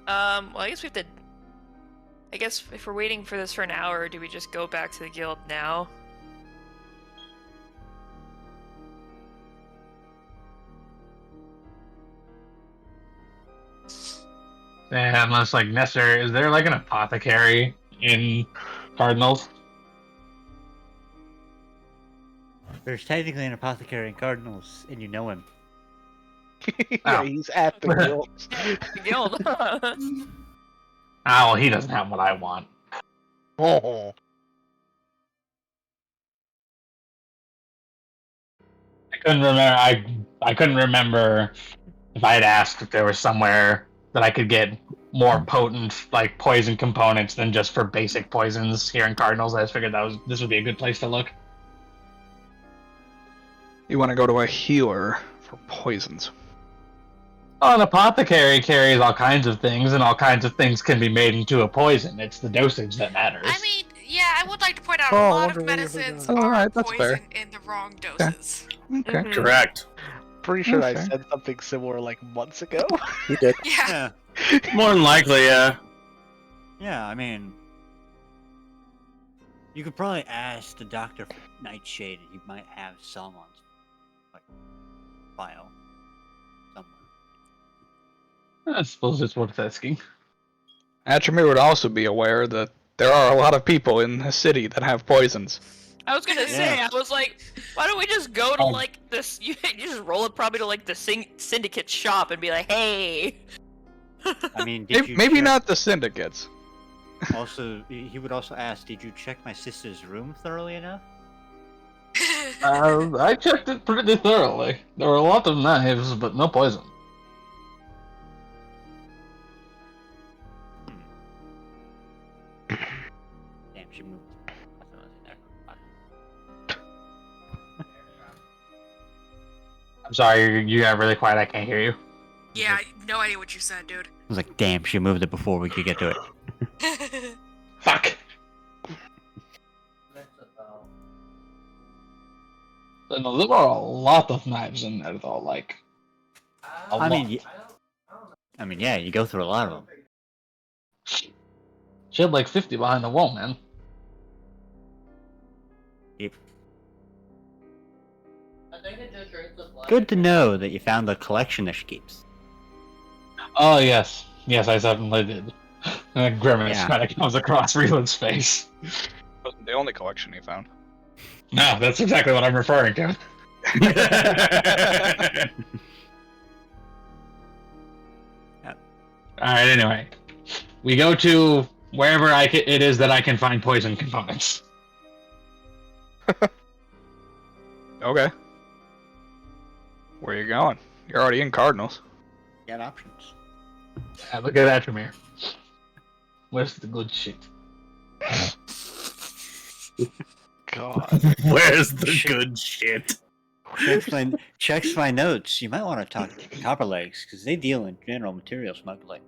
Well, I guess we have to. I guess if we're waiting for this for an hour, do we just go back to the guild now? And unless like necessary, is there like an apothecary in Cardinals? There's technically an apothecary in Cardinals, and you know him. Yeah, Oh. he's at the guild. The guild. Oh, well, he doesn't have what I want. Oh. I couldn't remember. I couldn't remember if I had asked if there was somewhere that I could get more potent like poison components than just for basic poisons here in Cardinals. I just figured this would be a good place to look. You want to go to a healer for poisons. Well, an apothecary carries all kinds of things, and all kinds of things can be made into a poison. It's the dosage that matters. I mean, yeah, I would like to point out Oh, a I lot wonder of where you're medicines going. are Alright, that's poison fair. in the wrong doses. Okay. Mhm. Correct. Pretty sure I Okay. said something similar like months ago. You did. Yeah. Yeah. More than likely, yeah. Yeah, I mean, you could probably ask the doctor for Nightshade. He might have some on like file somewhere. I suppose it's worth asking. Atramir would also be aware that there are a lot of people in the city that have poisons. I was gonna say, I was like, why don't we just go to Um, like this? You just roll it probably to like the syndicate shop and be like, hey. I mean, did you Maybe check- not the syndicates. Also, he would also ask, did you check my sister's room thoroughly enough? I checked it pretty thoroughly. There were a lot of knives, but no poison. Damn, she moved. I'm sorry, you got really quiet. I can't hear you. Yeah, no idea what you said, dude. I was like, damn, she moved it before we could get to it. Fuck. So, no, there were a lot of knives in there, though. Like, a I mean, lot. yeah, you go through a lot of them. She had like 50 behind the wall, man. Yep. Good to know that you found the collection that she keeps. Oh yes, yes, I certainly did. And a grimace Yeah. kind of comes across Reland's face. Wasn't the only collection he found. No, that's exactly what I'm referring to. All right. Anyway, we go to wherever it is that I can find poison components. Okay. Where you going? You're already in Cardinals. Got options. Look at that, Tremere. Where's the good shit? God. Where's the good shit? Checks my notes. You might want to talk to Copperlegs because they deal in general material smuggling.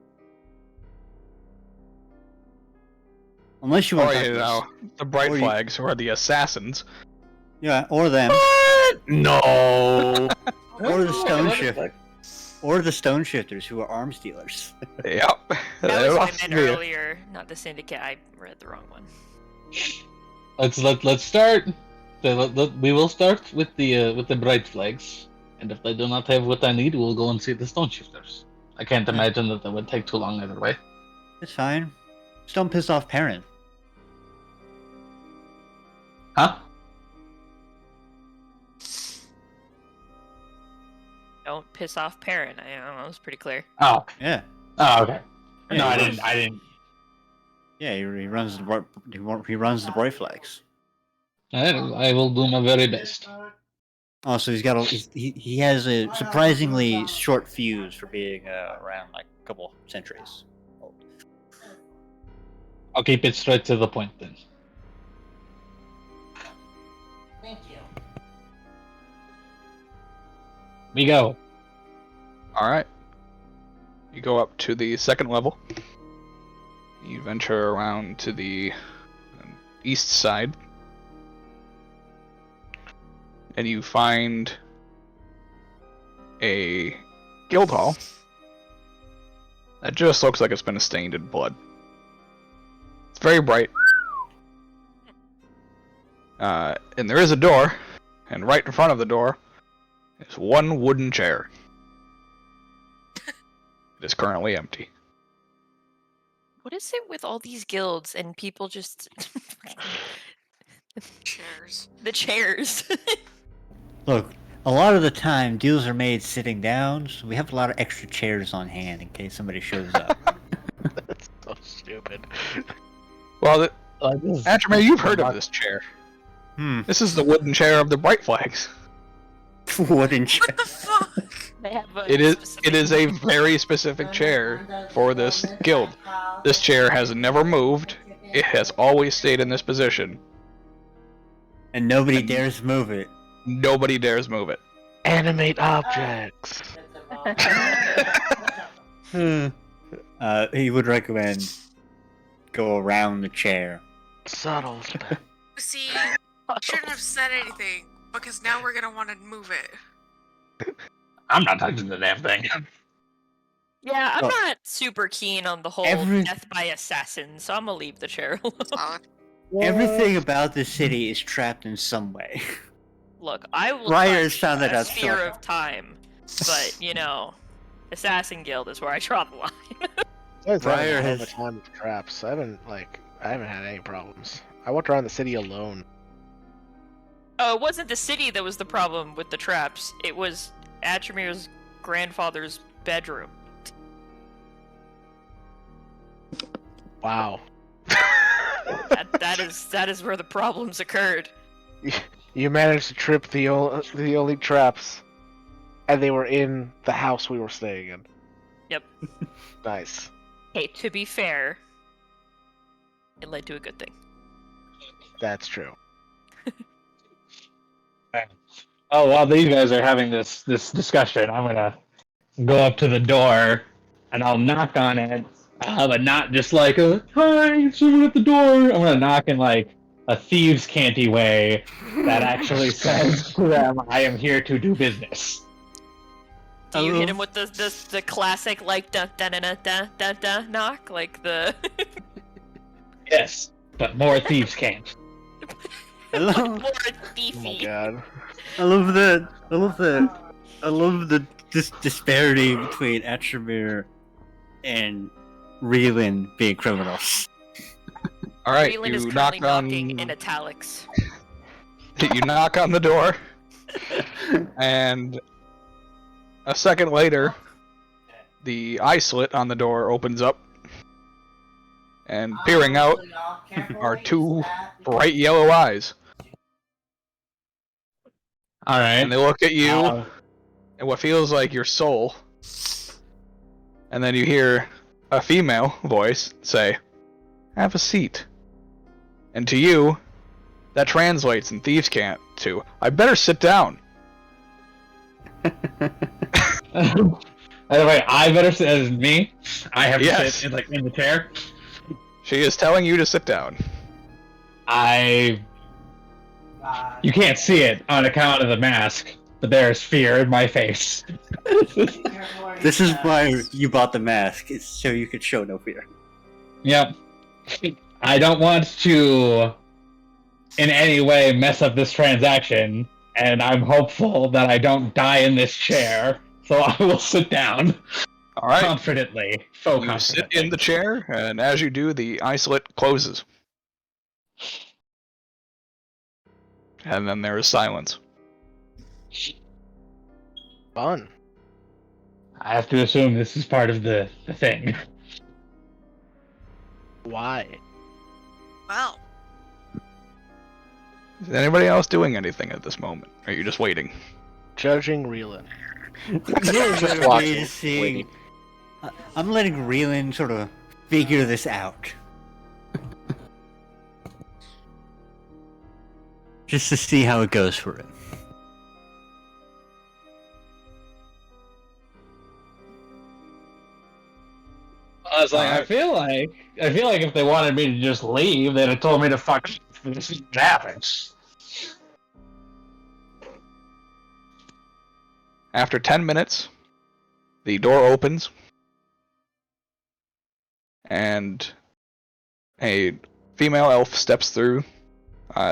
Unless you want Or, to talk you to know, the Bright or you- Flags, who are the assassins. yeah, or them, What? No. or the Stone Shifters, or the Stone Shifters who are arms dealers. Yep. That They was what must I meant be. earlier, not the syndicate. I read the wrong one. Let's start. We will start with the bright flags, and if they do not have what I need, we'll go and see the stone shifters. I can't imagine that would take too long either way. It's fine. Just don't piss off Perrin. Huh? Don't piss off Perrin. I don't know. It was pretty clear. Oh. Yeah. Oh, okay. Yeah, No, he I runs- didn't. I didn't. Yeah, he runs he runs the Bright Flags. I will do my very best. Also, he has a surprisingly short fuse for being around like a couple centuries old. I'll keep it straight to the point then. Thank you. We go. Alright. You go up to the second level. You venture around to the east side. And you find a guild hall that just looks like it's been stained in blood. It's very bright. And there is a door, and right in front of the door is one wooden chair. It is currently empty. What is it with all these guilds and people just Chairs. the chairs? Look, a lot of the time deals are made sitting down, so we have a lot of extra chairs on hand in case somebody shows up. That's so stupid. Well, Atramir, you've heard of this chair. Hmm. This is the wooden chair of the Bright Flags. Wooden chair. What the fuck? They have a It is specific- a very specific chair for this guild. This chair has never moved. It has always stayed in this position. And nobody dares move it. Nobody dares move it. Animate objects. He would recommend go around the chair. Subtle. See, shouldn't have said anything because now we're gonna want to move it. I'm not touching the damn thing. Yeah, I'm Look, not super keen on the whole every- death by assassin, so I'm gonna leave the chair alone. Solid. Everything about the city is trapped in some way. Look, I will Ryer touch has found that a out sphere so of time, but Assassin Guild is where I draw the line. Briar Briar has- has time with traps. I haven't had any problems. I walked around the city alone. Oh, it wasn't the city that was the problem with the traps. It was Atramir's grandfather's bedroom. Wow. That is where the problems occurred. You managed to trip the only traps, and they were in the house we were staying in. Yep. Nice. Hey, to be fair, it led to a good thing. That's true. Oh, while these guys are having this discussion, I'm gonna go up to the door and I'll knock on it, but not just like a hi, someone at the door. I'm gonna knock in like a thieves' canty way that actually says to them, "I am here to do business." Do you hit him with the classic like da da da da da da da knock like the? Yes, but more thieves can't. I love, More Oh my thiefy. god. I love that. I love the disparity between Atramir and Reelan being criminals. All right, Reelan is you currently knock on. knocking in italics. You knock on the door, and a second later, the eye slit on the door opens up, and peering out are two bright yellow eyes. All right. And they look at you and what feels like your soul. And then you hear a female voice say, "Have a seat." And to you, that translates in Thieves' Cant to, "I better sit down." By the way, I better sit as me. I have to Yes. sit in the chair. She is telling you to sit down. You can't see it on account of the mask, but there's fear in my face. This is why you bought the mask. It's so you could show no fear. Yep. I don't want to in any way mess up this transaction, and I'm hopeful that I don't die in this chair, so I will sit down All right. confidently. So You sit confidently. in the chair, and as you do, the eye slit closes. And then there is silence. Fun. I have to assume this is part of the thing. Why? Well, Is anybody else doing anything at this moment? Or are you just waiting? Judging Reelan. Just watching, seeing. waiting. I'm letting Reelan sort of figure this out. Just to see how it goes for him. I was like, I feel like if they wanted me to just leave, they'd have told me to fuck off. This is what happens. After 10 minutes, the door opens, and a female elf steps through.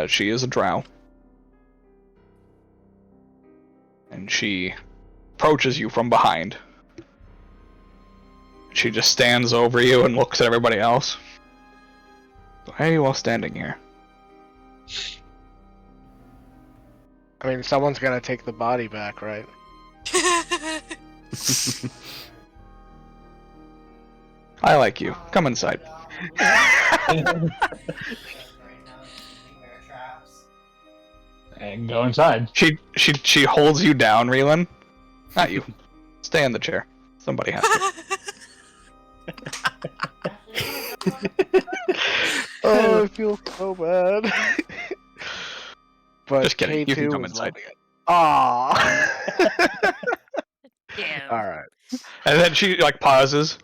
She is a drow. And she approaches you from behind. She just stands over you and looks at everybody else. Why are you all standing here? I mean, someone's gonna take the body back, right? I like you. Come inside. And go inside. She holds you down, Reelan. Not you. Stay in the chair. Somebody has to. Oh, I feel so bad. But Just kidding. K2 You can come was inside. Aww. Damn. All right. And then she like pauses.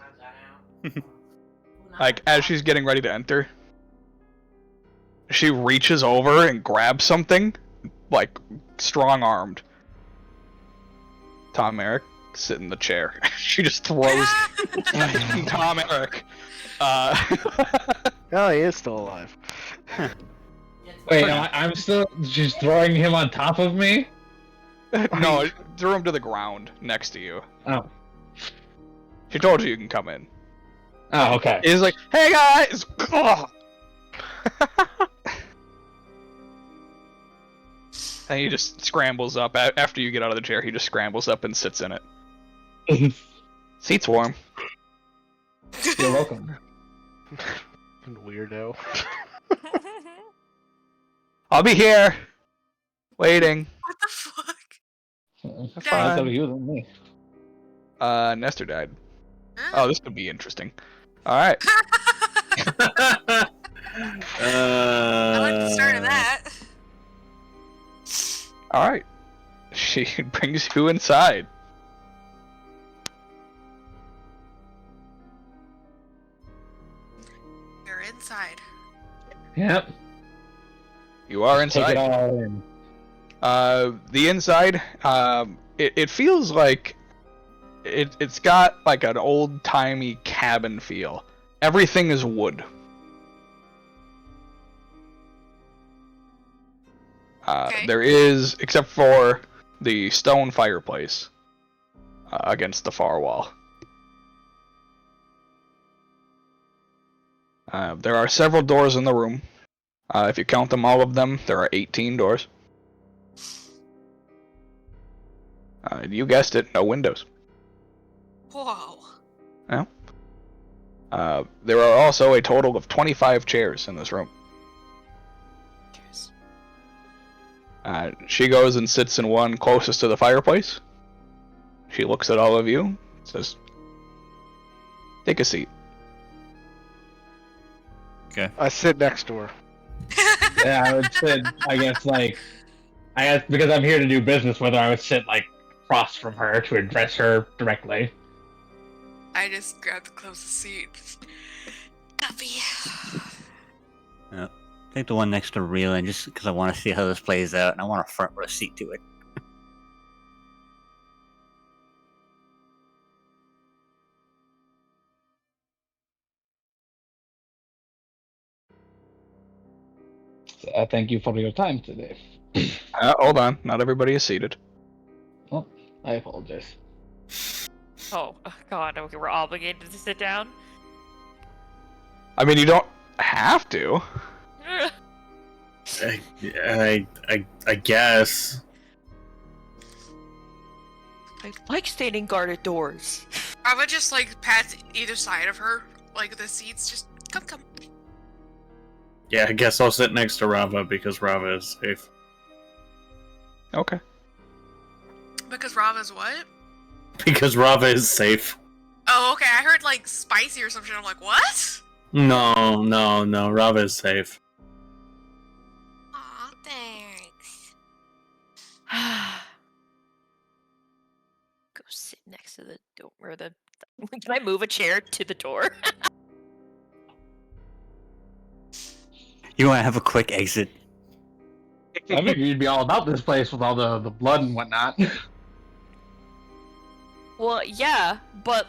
Like as she's getting ready to enter, she reaches over and grabs something, like strong-armed. Tom Eric, sit in the chair. She just throws Tom Eric. Oh, he is still alive. Wait, I'm still just throwing him on top of me? No, threw him to the ground next to you. Oh. She told you can come in. Oh, okay. He's like, hey guys! And he just scrambles up. After you get out of the chair, he just scrambles up and sits in it. Seat's warm. You're welcome. Weirdo. I'll be here, waiting. What the fuck? I Fine. thought he was on me. Nestor died. Oh, this could be interesting. Alright. I like the start of that. Alright. She brings you inside. You're inside. Yep. You are Take it inside. all in. The inside, it feels like it's got like an old-timey cabin feel. Everything is wood. Okay. There is, except for the stone fireplace against the far wall. There are several doors in the room. If you count them, all of them, there are 18 doors. You guessed it, no windows. Whoa. There are also a total of 25 chairs in this room. She goes and sits in one closest to the fireplace. She looks at all of you, says, "Take a seat." Okay. I sit next to her. Yeah, I would sit, I guess, because I'm here to do business with her, I would sit, across from her to address her directly. I just grabbed the closest seat. Copy. Yeah. Take the one next to Reelan just because I want to see how this plays out and I want a front row seat to it. Thank you for your time today. Hold on, not everybody is seated. Oh, I apologize. Oh, God. Okay, we're obligated to sit down. I mean, you don't have to. I guess. I like standing guarded doors. I would just pat either side of her, the seats. Just come. Yeah, I guess I'll sit next to Rava because Rava is safe. Okay. Because Rava's what? Because Rava is safe. Oh, okay. I heard spicy or some shit. I'm like, what? No. Rava is safe. Aw, thanks. Go sit next to the door. Or the. Can I move a chair to the door? You want to have a quick exit? I figured you'd be all about this place with all the blood and whatnot. Well, yeah, but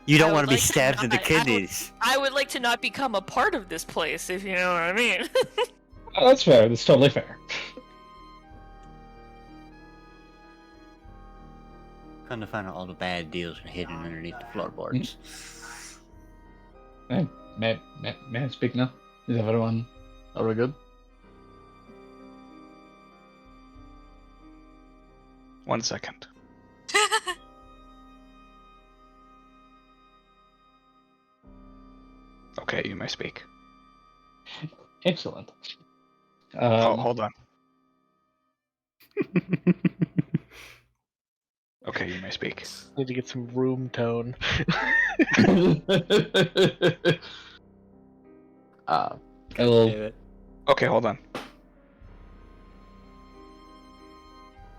You don't I want to would be stabbed in the not- kidneys. I would like to not become a part of this place, if you know what I mean. Oh, that's fair. That's totally fair. Kind of find out all the bad deals are hidden underneath the floorboards. May I speak now? Is everyone we good? One second. Okay, you may speak. Excellent. Hold on. Okay, you may speak. Need to get some room tone. I will. David. Okay, hold on.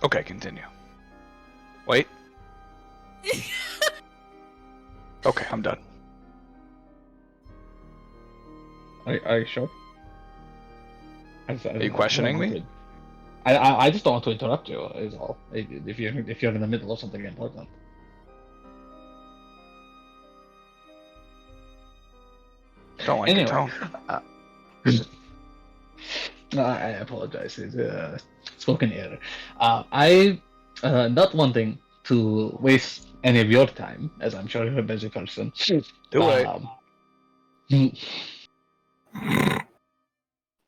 Okay, continue. Wait. Okay, I'm done. Are you sure? Are you questioning me? I just don't want to interrupt you. Is all. If you're in the middle of something important. Don't like your tone. I apologize. It's spoken error. I not wanting to waste any of your time, as I'm sure you're a busy person. Do it.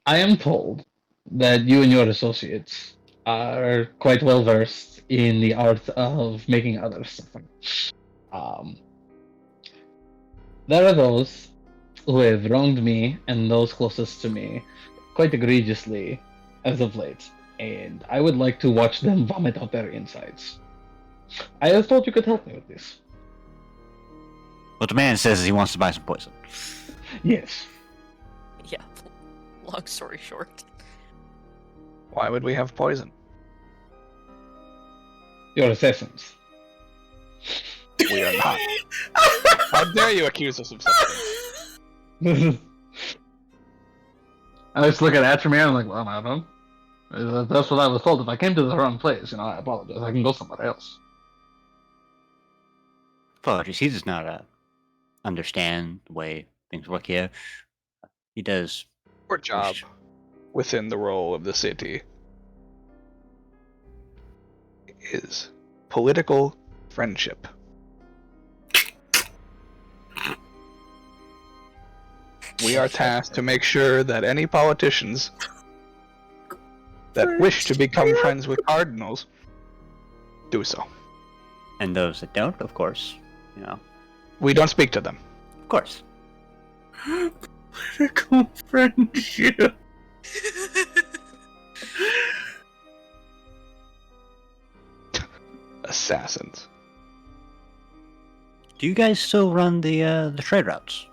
I am told that you and your associates are quite well versed in the art of making others suffer. There are those who have wronged me and those closest to me quite egregiously as of late, and I would like to watch them vomit out their insides. I have thought you could help me with this. What the man says is he wants to buy some poison. Yes. Yeah. Long story short. Why would we have poison? Your assassins. We are not. How dare you accuse us of something? I just look at Atramir and I'm like, well, I don't know. That's what I was told. If I came to the wrong place, I apologize. I can go somewhere else. Apologies, he does not understand the way things work here. He does. Our job within the role of the city is political friendship. We are tasked to make sure that any politicians that wish to become friends with cardinals do so. And those that don't, of course, We don't speak to them. of course. Political friendship. Assassins. Do you guys still run the trade routes?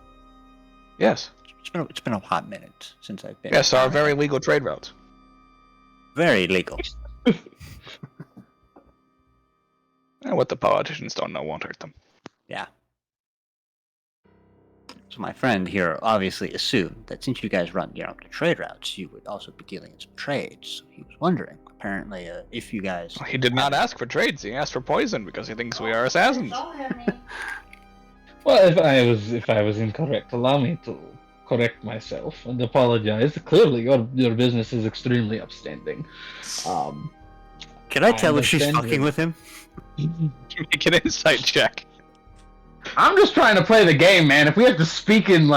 Yes. It's been a hot minute since I've been. Yes, our very legal trade routes. Very legal. And what the politicians don't know won't hurt them. Yeah. So my friend here obviously assumed that since you guys run, the trade routes, you would also be dealing in some trades. So he was wondering, apparently, if you guys. He did not ask for trades. He asked for poison because he thinks we are assassins. Well, if I was incorrect, allow me to correct myself and apologize. Clearly, your business is extremely upstanding. Can I tell if she's fucking with him? Make an insight check. I'm just trying to play the game, man. If we have to speak in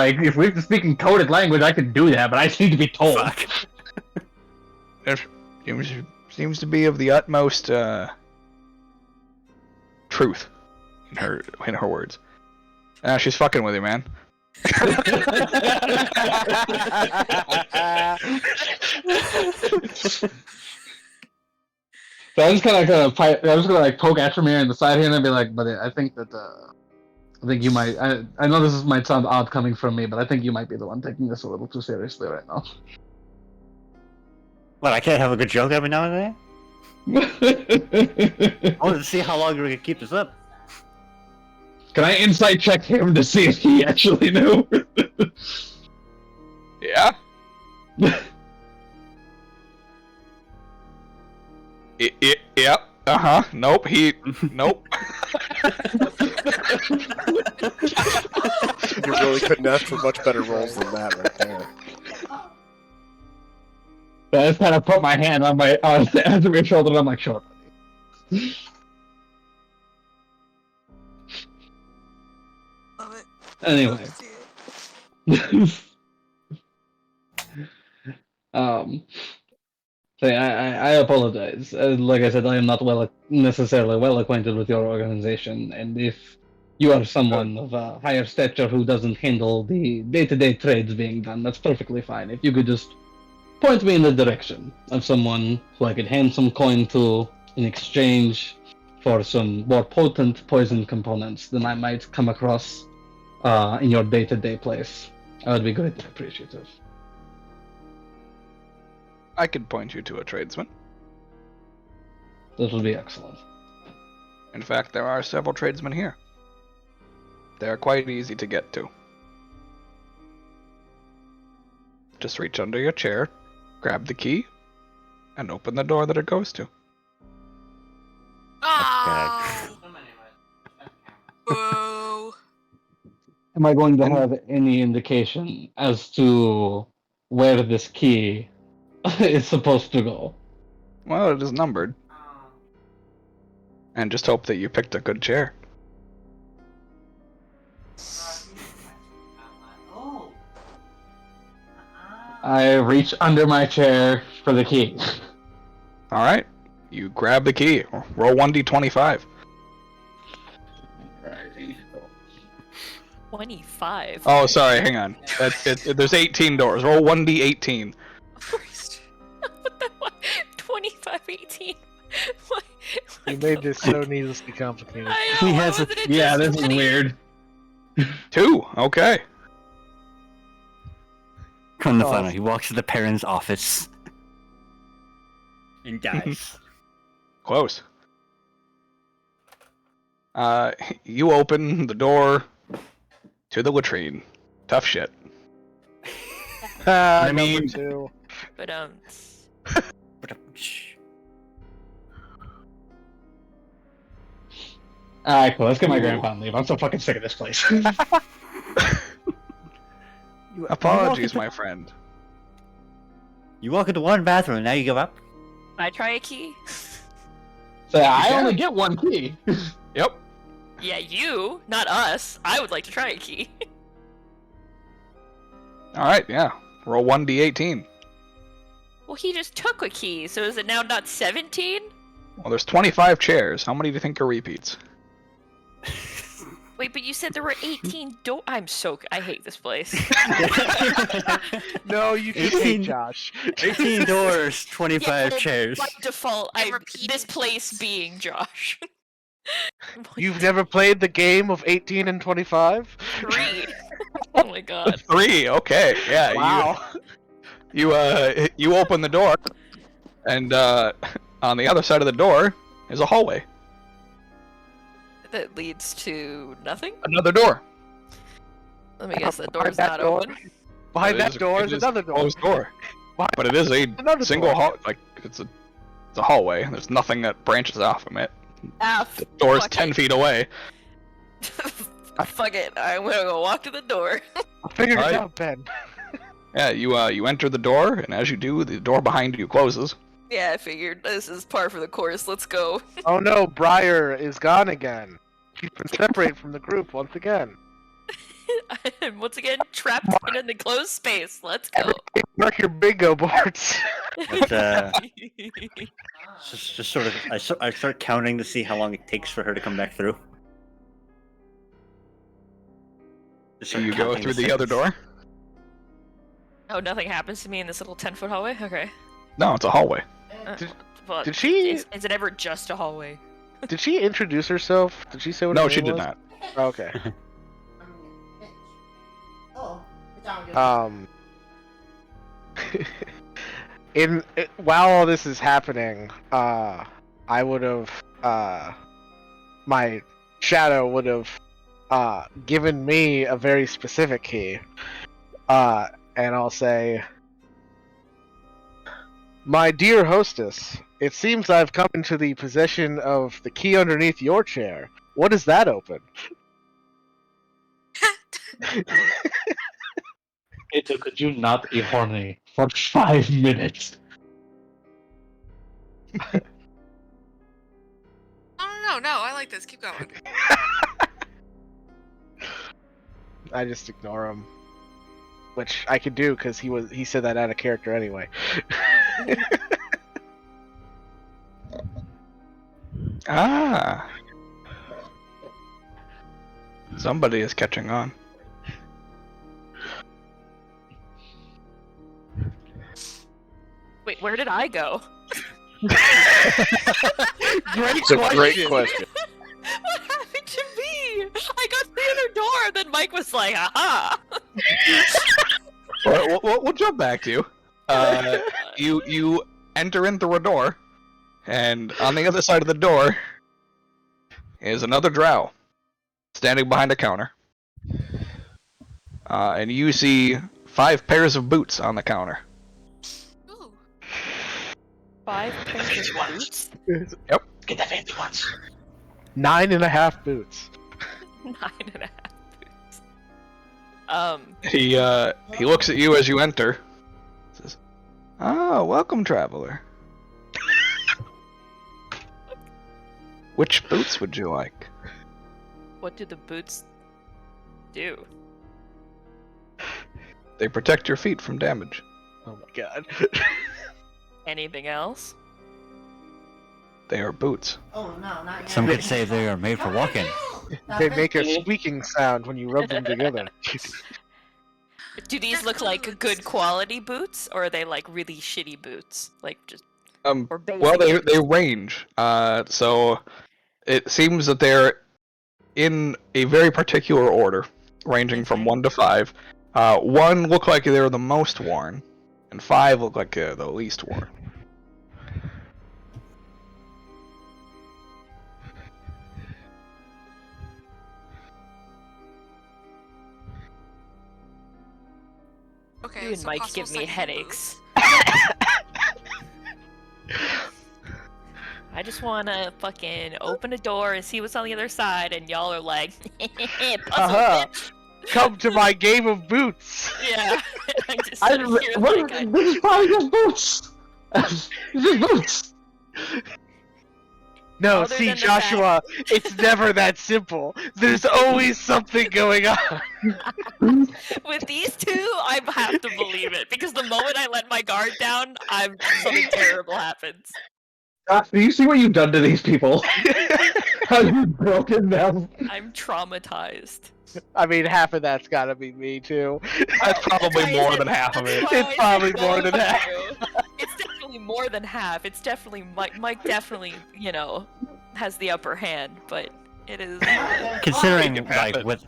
coded language, I can do that, but I just need to be told. Fuck. There seems to be of the utmost truth in her words. She's fucking with you, man. So I'm just gonna poke Atramir in the side here and be like, but I think that I think you might. I know this might sound odd coming from me, but I think you might be the one taking this a little too seriously right now. What? I can't have a good joke every now and then. I wanted to see how long we could keep this up. Can I insight check him to see if he actually knew? Yeah. Yep. Nope. Nope. You really couldn't ask for much better rolls than that right there. I just kind of put my hand on Atramir's shoulder and I'm like, sure. Love it. Anyway. So I apologize. Like I said, I am not necessarily well acquainted with your organization, and if you are someone of a higher stature who doesn't handle the day-to-day trades being done, that's perfectly fine. If you could just point me in the direction of someone who I could hand some coin to in exchange for some more potent poison components than I might come across in your day-to-day place. I would be greatly appreciative. I could point you to a tradesman. This will be excellent. In fact, there are several tradesmen here. They are quite easy to get to. Just reach under your chair, grab the key, and open the door that it goes to. Oh! Boo! Am I going to have any indication as to where this key is supposed to go? Well, it is numbered. And just hope that you picked a good chair. I reach under my chair for the key. Alright, you grab the key. Roll 1d25. 25. Oh, sorry, hang on. There's 18 doors. Roll 1d18. Christ. What the what? 25, 18. What? You made this so needlessly complicated. I know, He why has a- wasn't it Yeah, just this is 20? weird. 2, okay. Come to Oh. find out, he walks to the parents' office and dies. Close. You open the door to the latrine. Tough shit. I mean- two. But Alright, cool. Let's get my grandpa and leave. I'm so fucking sick of this place. Apologies, my friend. You walk into one bathroom and now you give up? can I try a key? So I Yeah. only get one key. Yep. Yeah, you, not us. I would like to try a key. Alright, yeah. Roll 1d18. Well, he just took a key, so is it now not 17? Well, there's 25 chairs. How many do you think are repeats? Wait, but you said there were 18 I hate this place. No, you just 18 hate Josh. 18 doors, 25 Yeah, chairs. By default, And repeating this place keys. being Josh. You've never played the game of 18 and 25? 3. Oh my god. 3, okay. Yeah, Wow. you open the door, and on the other side of the door is a hallway. That leads to nothing? Another door. Let me guess, that Behind door's that not door? open. Behind It that is- door it is is another door. Closed door. Behind But it is a another single door. hall. Like it's a hallway. There's nothing that branches off from it. Ah, The door is fuck 10 it. feet away. Fuck it, I'm gonna go walk to the door. I figured it Alright. out, Ben. Yeah, you enter the door, and as you do, the door behind you closes. Yeah, I figured this is par for the course. Let's go. Oh no, Briar is gone again. She's been separated from the group once again. I'm once again trapped in an enclosed space. Let's go. Mark your bingo boards. But, just sort of, I start counting to see how long it takes for her to come back through. Just So start you go counting through the other seconds. door. Oh, nothing happens to me in this little 10-foot hallway? Okay. No, it's a hallway. Well, Did she? is it ever just a hallway? Did she introduce herself? Did she say what? No, her she name did was? not. Oh, okay. While all this is happening, I would have my shadow would have given me a very specific key, and I'll say, "My dear hostess, it seems I've come into the possession of the key underneath your chair. What does that open?" Ito, could you not be horny for 5 minutes? No, I like this. Keep going. I just ignore him, which I could do because he said that out of character anyway. Ah. Somebody is catching on. Wait, where did I go? It's a great question. What happened to me? I got to the other door, and then Mike was like, aha! We'll jump back to you. You enter in through a door, and on the other side of the door is another drow standing behind a counter. And you see 5 pairs of boots on the counter. Ooh. 5 pairs of boots? Yep. Get the fancy ones. 9.5 boots. 9.5 boots. He looks at you as you enter. Says, "Ah, welcome, traveler. Which boots would you like?" What do the boots do? They protect your feet from damage. Oh my god. Anything else? They are boots. Oh no, not yet. Some could say they are made for walking. They make a squeaking sound when you rub them together. Do these look like good quality boots, or are they like really shitty boots? Like just or basic Well, they boots? range. So it seems that they're in a very particular order, ranging from 1 to 5. 1 look like they're the most worn, and 5 look like the least worn. Okay, You and so Mike possible give me second headaches. I just wanna fucking open a door and see what's on the other side, and y'all are like, puzzle Uh-huh. bitch. Come to my game of boots. Yeah. I just sit here like This is probably just boots. Just boots. No, Other see, than the Joshua, it's never that simple. There's always something going on. with these two, I have to believe it, because the moment I let my guard down, something terrible happens. Do you see what you've done to these people? How you've broken them? I'm traumatized. I mean, half of that's gotta be me, too. That's probably why I more said- than half of it. that's why It's I said probably more both than of half. you. It's definitely more than half. It's definitely Mike definitely, has the upper hand, but it is. Considering, Make it like, happen. with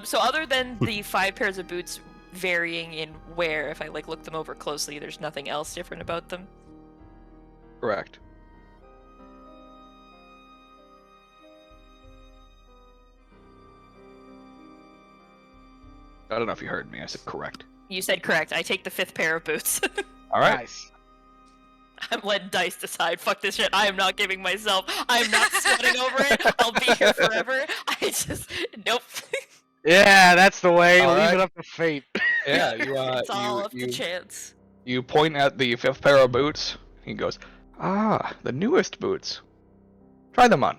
So other than the 5 pairs of boots varying in wear, if I look them over closely, there's nothing else different about them. Correct. I don't know if you heard me. I said correct. You said correct. I take the 5th pair of boots. All right. Nice. I'm letting dice decide. Fuck this shit. I am not giving myself. I am not sweating over it. I'll be here forever. Nope. Yeah, that's the way. All Leave right. it up to fate. Yeah, It's all up to chance. you point at the 5th pair of boots. He goes, "Ah, the newest boots. Try them on."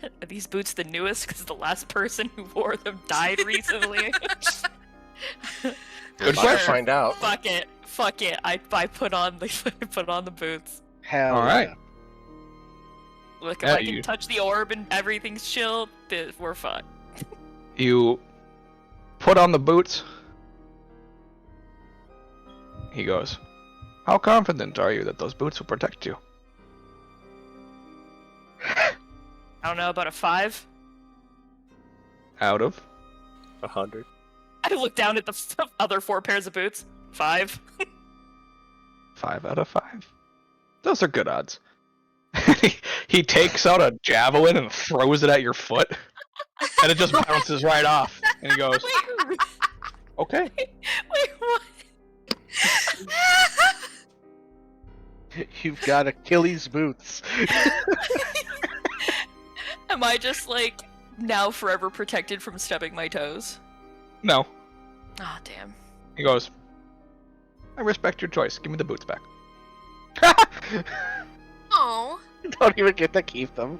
Are these boots the newest? Because the last person who wore them died recently. We're about to find out. Fuck it. Fuck it. I put on the boots. Hell All right. yeah. Look, if Yeah, I can you- touch the orb and everything's chill, we're fine. You put on the boots. He goes, "How confident are you that those boots will protect you?" I don't know, about a 5? Out of 100. I look down at the other 4 pairs of boots. 5. 5 out of 5. Those are good odds. He takes out a javelin and throws it at your foot, and it just bounces right off. And he goes, Wait, "Okay." wait, what? You've got Achilles boots. Am I just now forever protected from stubbing my toes? No. Ah, damn. He goes, "I respect your choice. Give me the boots back." Oh, Don't even get to keep them.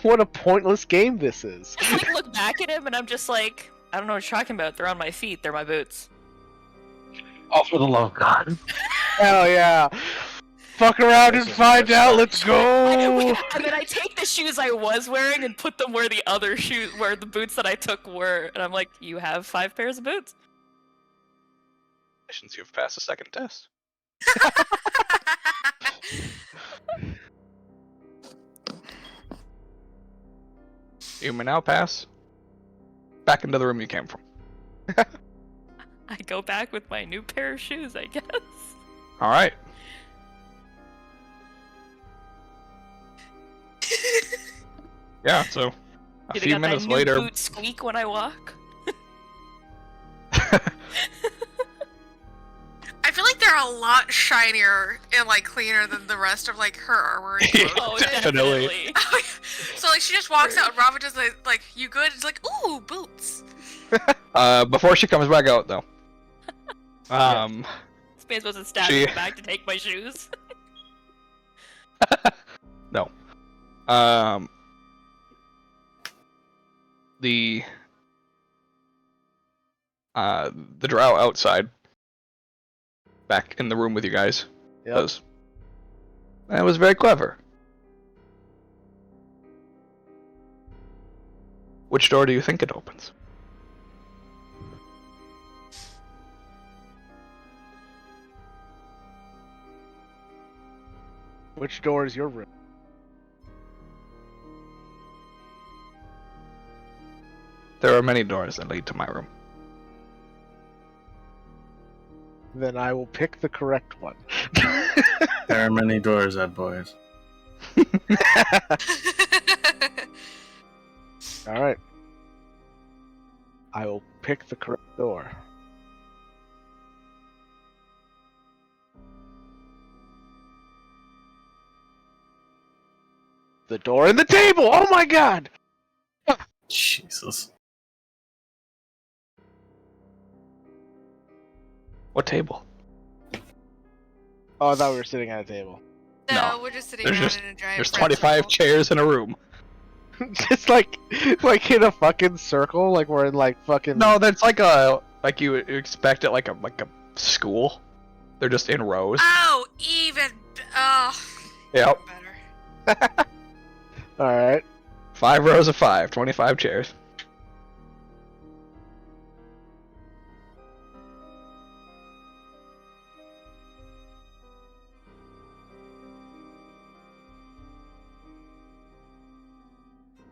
What a pointless game this is. I look back at him and I'm just like, I don't know what you're talking about. They're on my feet. They're my boots. Oh, for the love of God. Hell yeah. Fuck around This and is where find it out. Let's starts. go. And then I take the shoes I was wearing and put them where the other shoes, where the boots that I took were, and I'm like, you have 5 pairs of boots. Since you've passed the second test. You may now pass back into the room you came from. I go back with my new pair of shoes, I guess. All right. Yeah, so a Did few got minutes that new later. boot squeak when I walk? I feel like they're a lot shinier and like cleaner than the rest of like her armor. And Yeah. clothes. Oh, Definitely. definitely. So like she just walks out and Robin just like you good? It's like ooh boots. Before she comes back out, though. This man's supposed to stab She- me back to take my shoes. No. The drow outside, back in the room with you guys, Yep. does. That was very clever. Which door do you think it opens? Which door is your room? There are many doors that lead to my room. Then I will pick the correct one. There are many doors, Ed boys. All right. I will pick the correct door. The door in the table! Oh my god! Jesus. What table? Oh, I thought we were sitting at a table. No, We're just sitting there's around just- in a giant. There's friend 25 circle. chairs in a room. Just like in a fucking circle, like we're in like fucking. No, that's like you would expect at like a school. They're just in rows. Oh, even. Oh. Yep. Better. All right. 5 rows of 5, 25 chairs.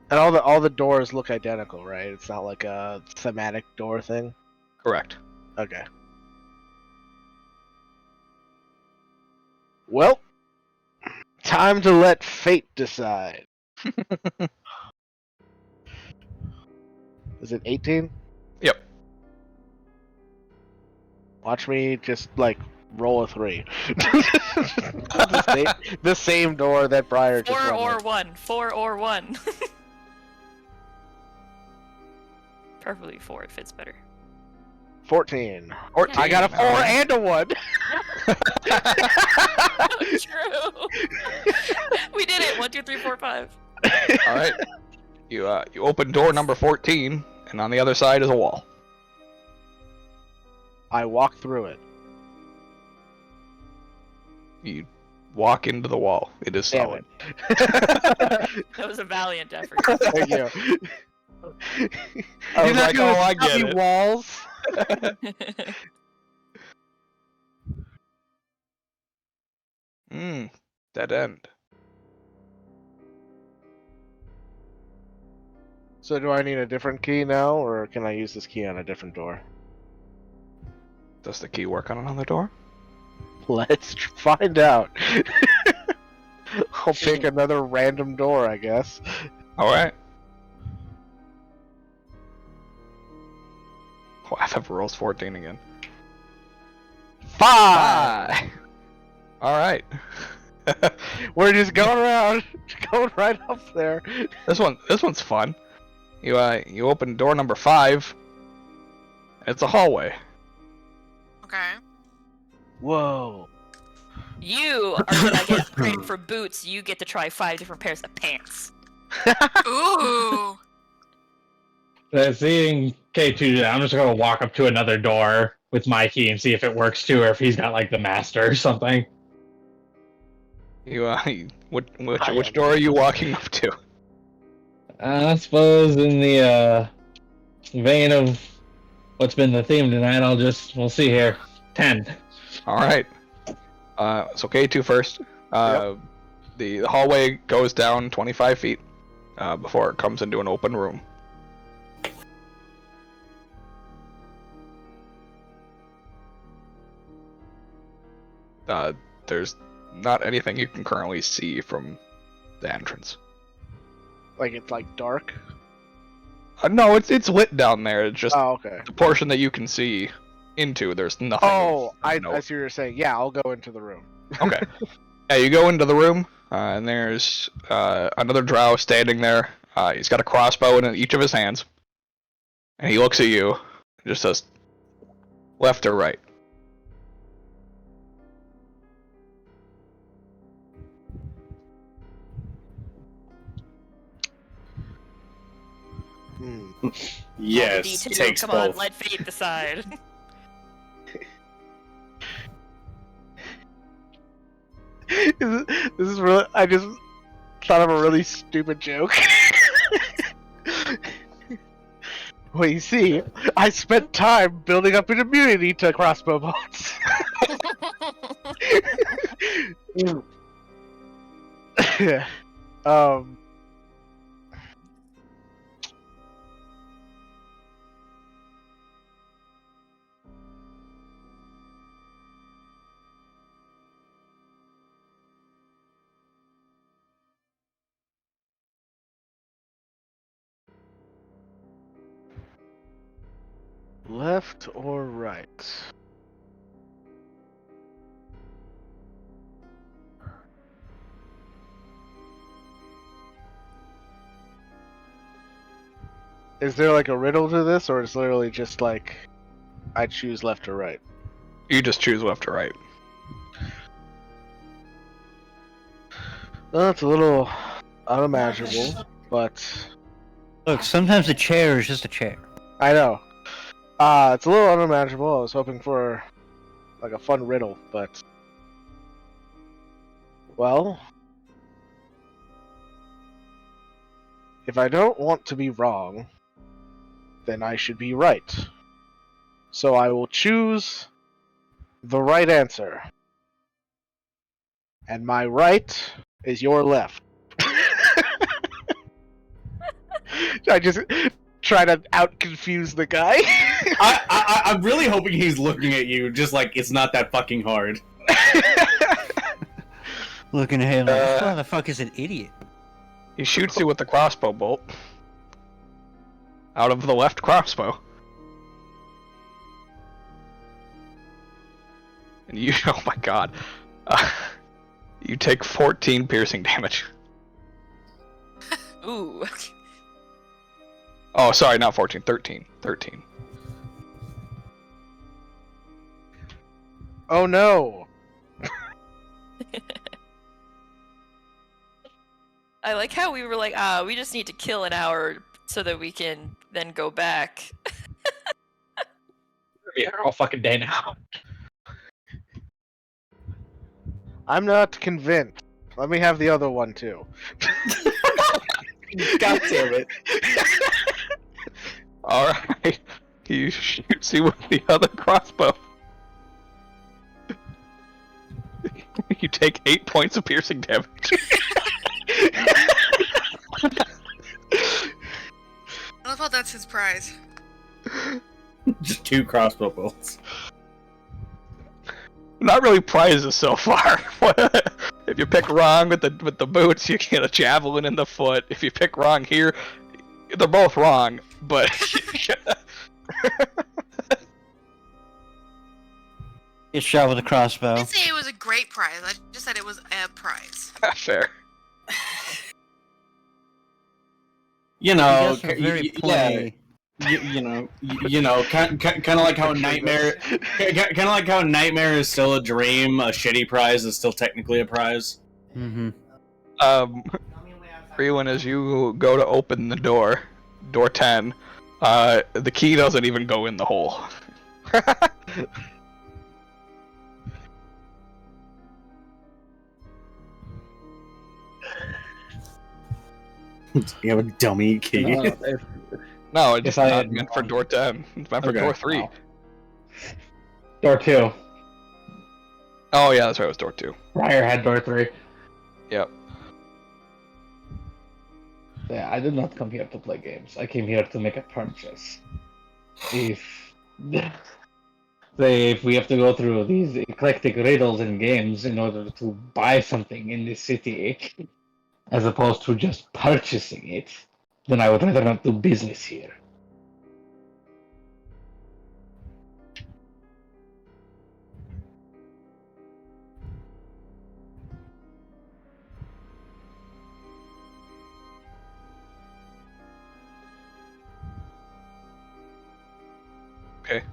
And all the doors look identical, right? It's not like a thematic door thing. Correct. Okay. Well, time to let fate decide. Is it 18? Yep. Watch me just like roll a 3. the same door that Briar just 4 went or with. 1. 4 or 1. Preferably 4, it fits better. 14. 14. I got a 4 Alright. and a 1. True. We did it. 1, 2, 3, 4, 5. All right. You open door number 14, and on the other side is a wall. I walk through it. You walk into the wall. It is Damn solid. That was a valiant effort. Thank you. I was You're not like, gonna oh, I stop get me it. walls. Dead end. So do I need a different key now, or can I use this key on a different door? Does the key work on another door? Let's find out. I'll pick another random door, I guess. All right. Oh, I thought rolls 14 again. 5! All right. We're just going around, going right up there. This one's fun. You open door number 5. It's a hallway. Okay. Whoa. You are gonna get upgraded for boots. You get to try 5 different pairs of pants. Ooh. Seeing K2, I'm just gonna walk up to another door with my key and see if it works too, or if he's got like the master or something. Which door are you walking up to? I suppose in the vein of what's been the theme tonight, we'll see here. 10. All right. So K2 first. The hallway goes down 25 feet before it comes into an open room. There's not anything you can currently see from the entrance. Like it's like dark. No, it's lit down there. It's just Oh, okay. the portion that you can see into. There's nothing. Oh, I No. see what you're saying. Yeah, I'll go into the room. Okay. Yeah, you go into the room, and there's another drow standing there. He's got a crossbow in each of his hands, and he looks at you and just says, "Left or right?" Yes, D2, takes come both. on, let fate decide. This is really. I just thought of a really stupid joke. Well, you see, I spent time building up an immunity to crossbow bolts. um. Left or right? Is there like a riddle to this, or is literally just like I choose left or right? You just choose left or right. Well, it's a little unimaginable, but Look, sometimes a chair is just a chair. I know. It's a little unimaginable. I was hoping for like a fun riddle, but well, if I don't want to be wrong, then I should be right. So I will choose the right answer. And my right is your left. I just try to out-confuse the guy. I'm really hoping he's looking at you just like it's not that fucking hard. Looking at him like, this motherfucker's is an idiot. He shoots you with the crossbow bolt out of the left crossbow. And you, oh my god. You take 14 piercing damage. Ooh. Oh, sorry, not 14, 13. 13. Oh no! I like how we were like, we just need to kill an hour so that we can then go back. We're here all fucking day now. I'm not convinced. Let me have the other one too. God damn it. Alright. He shoots you with the other crossbow. You take 8 points of piercing damage. I love how that's his prize. Just 2 crossbow bolts. Not really prizes so far. If you pick wrong with the boots, you get a javelin in the foot. If you pick wrong here, they're both wrong, but Get shot with a I crossbow. didn't say it was a great prize. I just said it was a prize. fair. You know, You guys are very play. you know, kind of like how Nightmare, kind of like how Nightmare is still a dream. A shitty prize is still technically a prize. Mm-hmm. Freeland, as you go to open the door 10, the key doesn't even go in the hole. You have a dummy key. No, it's If I not had meant for known. door 10. It's meant for Okay. door 3. Wow. Door 2. Oh, yeah, that's right. It was door 2. Briar had door 3. Yep. Yeah, I did not come here to play games. I came here to make a purchase. If if we have to go through these eclectic riddles and games in order to buy something in this city, as opposed to just purchasing it, then I would rather not do business here. Okay.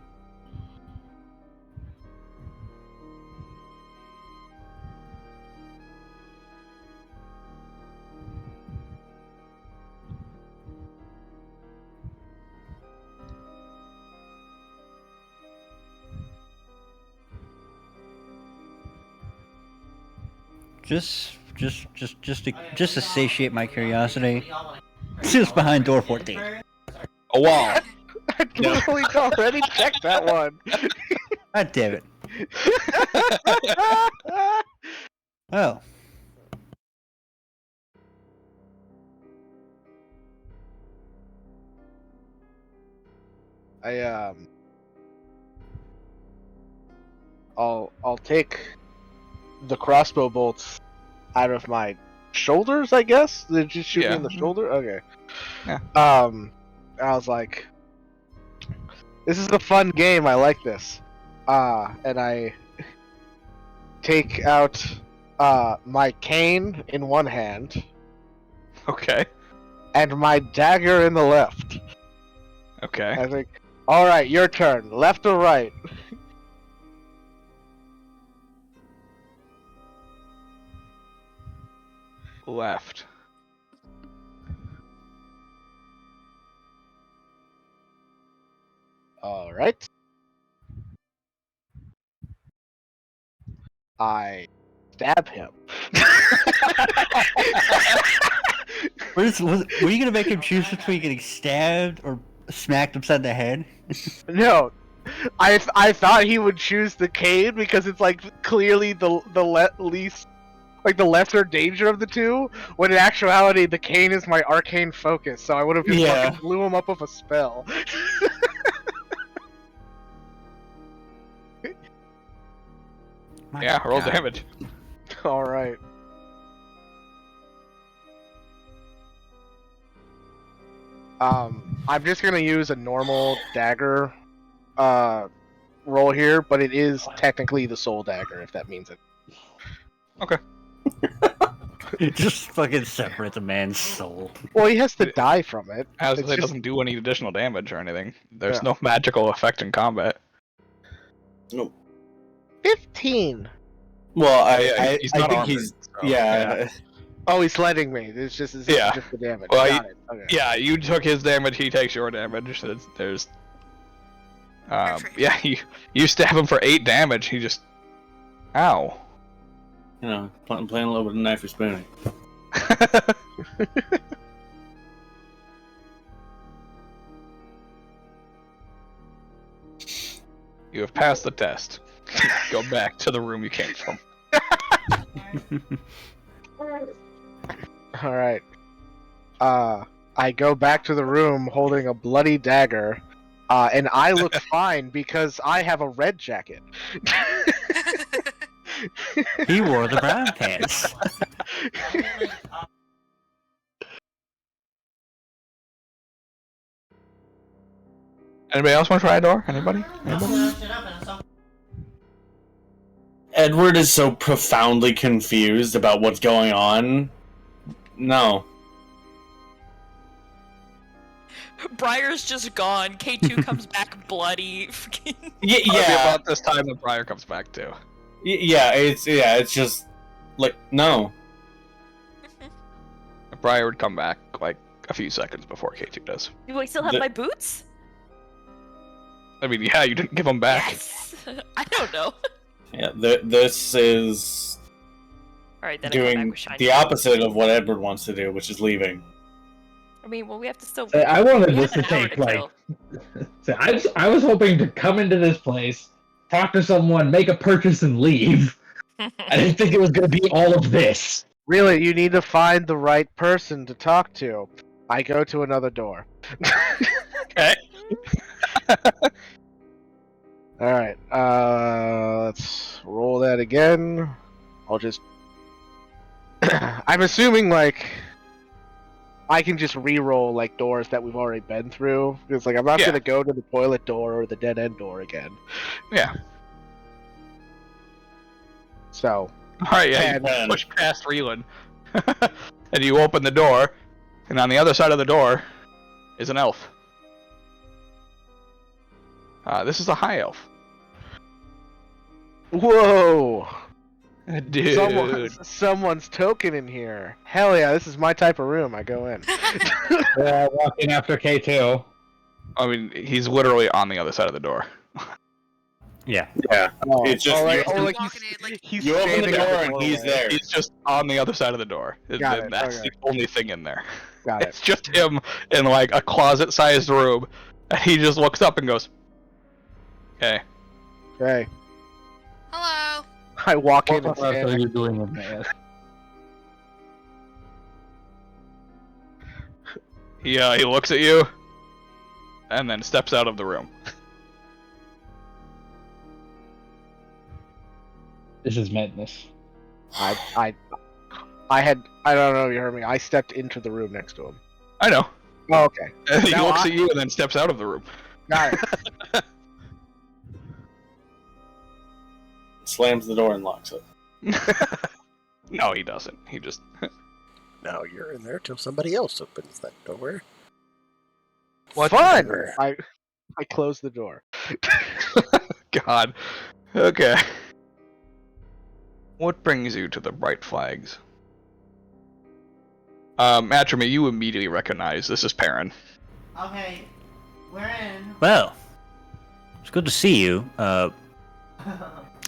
Just to satiate my curiosity. Just behind door 14. A wall. I literally already checked that one. God damn it. Oh. I'll take the crossbow bolts out of my shoulders, I guess. They just shoot me in the shoulder? Okay. Yeah. I was like, this is a fun game, I like this. And I take out my cane in one hand Okay. and my dagger in the left. Okay. I think, alright, your turn. Left or right? Left. Alright. I stab him. Were you gonna make him choose between getting stabbed or smacked upside the head? No, I thought he would choose the cane because it's like clearly the least, like the lesser danger of the two. When in actuality, the cane is my arcane focus, so I would have just fucking blew him up with a spell. Yeah, roll damage. All right. I'm just gonna use a normal dagger roll here, but it is technically the soul dagger, if that means it. Okay. Just fucking separate the man's soul. Well, he has to die from it. As It's it just- doesn't do any additional damage or anything. There's Yeah. no magical effect in combat. 15. Well, he's I not think armored, he's so, yeah. Oh, he's letting me. It's just Yeah. just the damage. Well, Got it. Okay. Yeah, you took his damage, he takes your damage. There's yeah, you stab him for 8 damage, he just ow. You know, playing a little bit of knife or spooning. You have passed the test. Go back to the room you came from. All right. I go back to the room holding a bloody dagger, and I look fine because I have a red jacket. He wore the brown pants. Anybody else want to try a door? Anybody? Edward is so profoundly confused about what's going on. No. Briar's just gone. K2 comes back bloody. Yeah, Probably about this time the Briar comes back too. It's just like no. Briar would come back like a few seconds before K2 does. Do I still have my boots? I mean, yeah, you didn't give them back. Yes. I don't know. Yeah, this is All right, then I come back doing with shiny. the opposite of what Edward wants to do, which is leaving. mean, well, we have to still. So I wanted we this have to an hour take to like. kill. So I was hoping to come into this place, talk to someone, make a purchase, and leave. I didn't think it was going to be all of this. Really, you need to find the right person to talk to. I go to another door. Okay. Alright, let's roll that again. I'll just... I'm assuming, like... I can just re-roll, like, doors that we've already been through. Because, like, I'm not Yeah. gonna go to the toilet door or the dead-end door again. Yeah. So... Alright, yeah, you 10. push past Reelan. And you open the door, and on the other side of the door is an elf. This is a high elf. Whoa! Dude. Someone's token in here. Hell yeah, this is my type of room. I go in. Yeah, walk in after K2. I mean, he's literally on the other side of the door. Yeah. Yeah. Oh, It's just like, you, like Walking in, like, he's you open the standing at door and doorway. he's there. He's just on the other side of the door. Got it, That's okay. the only thing in there. Got It's it. just him in like a closet-sized room, and he just looks up and goes, "Okay." Okay. Hello. I walk in and What are stand. you doing in there? He looks at you, and then steps out of the room. This is madness. I don't know if you heard me. I stepped into the room next to him. I know. Oh, okay. And he Now looks I- at you and then steps out of the room. Got it. slams the door and locks it. No, he doesn't. He just. Now you're in there till somebody else opens that door. What? Fun! I close the door. God. Okay. What brings you to the Bright Flags? Matrimony, you immediately recognize this is Perrin. Okay, we're in. Well, it's good to see you.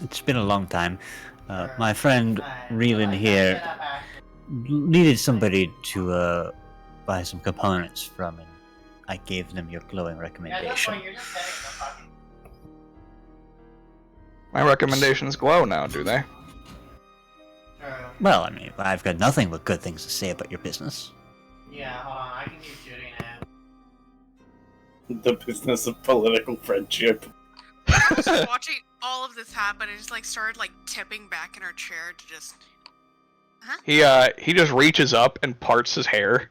It's been a long time. My friend Reelan here needed somebody to buy some components from, and I gave them your glowing recommendation. My recommendations glow now, do they? Well, I mean, I've got nothing but good things to say about your business. Yeah, hold on, I can keep shooting it. The business of political friendship. I was just watching all of this happen and just like started like tipping back in her chair to just. He just reaches up and parts his hair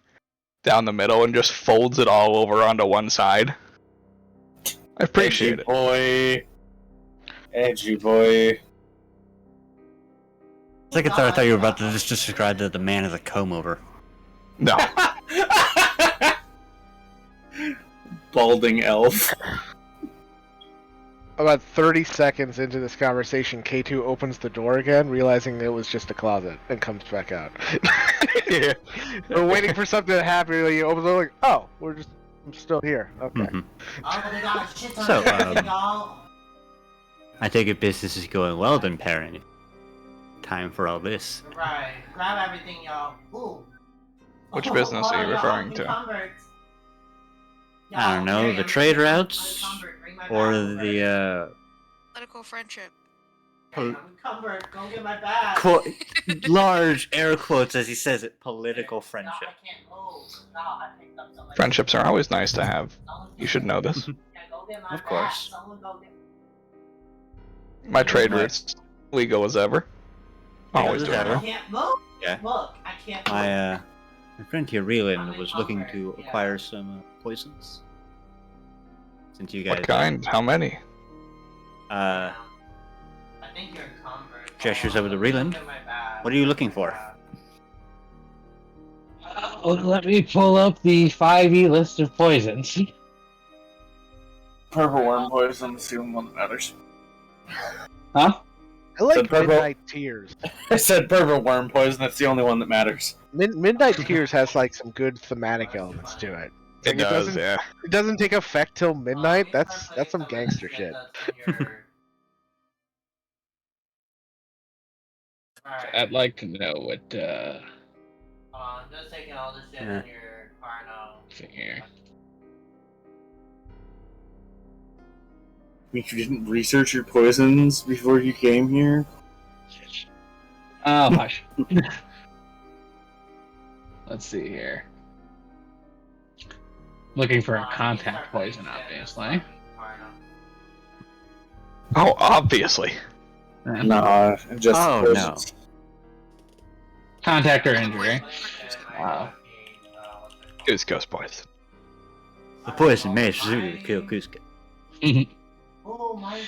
down the middle and just folds it all over onto one side. I appreciate it. Boy. Edgy boy. Second thought, I thought you were about to just describe the man as a comb over. No. Balding elf. About 30 seconds into this conversation, K2 opens the door again, realizing it was just a closet, and comes back out. Yeah. We're waiting for something to happen, and he opens the door like, oh, I'm still here. Okay. Mhm. Oh, they got a shit ton So, of everything, y'all. I take it business is going well then, Perrin. Time for all this. Right, grab everything, y'all. Ooh. Which Oh, business are you y'all, referring to? encumbered. I don't know, Y'all, the bring trade everything. routes, Unencumbered, bring my or bag over. the Political friendship. Hey, I'm encumbered, go get my bag. large air quotes as he says it, political No, friendship. I can't move. No, I picked up something. Friendships are always nice to have. You should know this. Yeah, go get my Of course. bag. Someone go get. My trade routes legal as ever. Always as doing ever. I well. can't move. Yeah. Look, I can't move. My friend here, Reelan, was looking to acquire some poisons. Since you guys. What kind? How many? I think you're encumbered. Gestures Hold over on, to let me Reeland. go get my bag. What are you looking for? Let me pull up the 5e list of poisons. Purple worm poison is the only one that matters. Huh? I like The purple- Midnight Tears. I said purple worm poison, that's the only one that matters. Midnight Tears has like some good thematic elements to it. It does, yeah. It doesn't take effect till midnight. Let me That's translate some some gangster shit shit. that's in your- Alright. I'd like to know what, I'm just taking all this shit Yeah. in your Let's see here. You didn't research your poisons before you came here? Oh, hush. Let's see here. Looking for a contact poison, obviously. Oh, obviously. No, just Oh, poisons. Contact or injury. Goose Ghost Boys. The poison may specifically kill Kuzka. Oh, my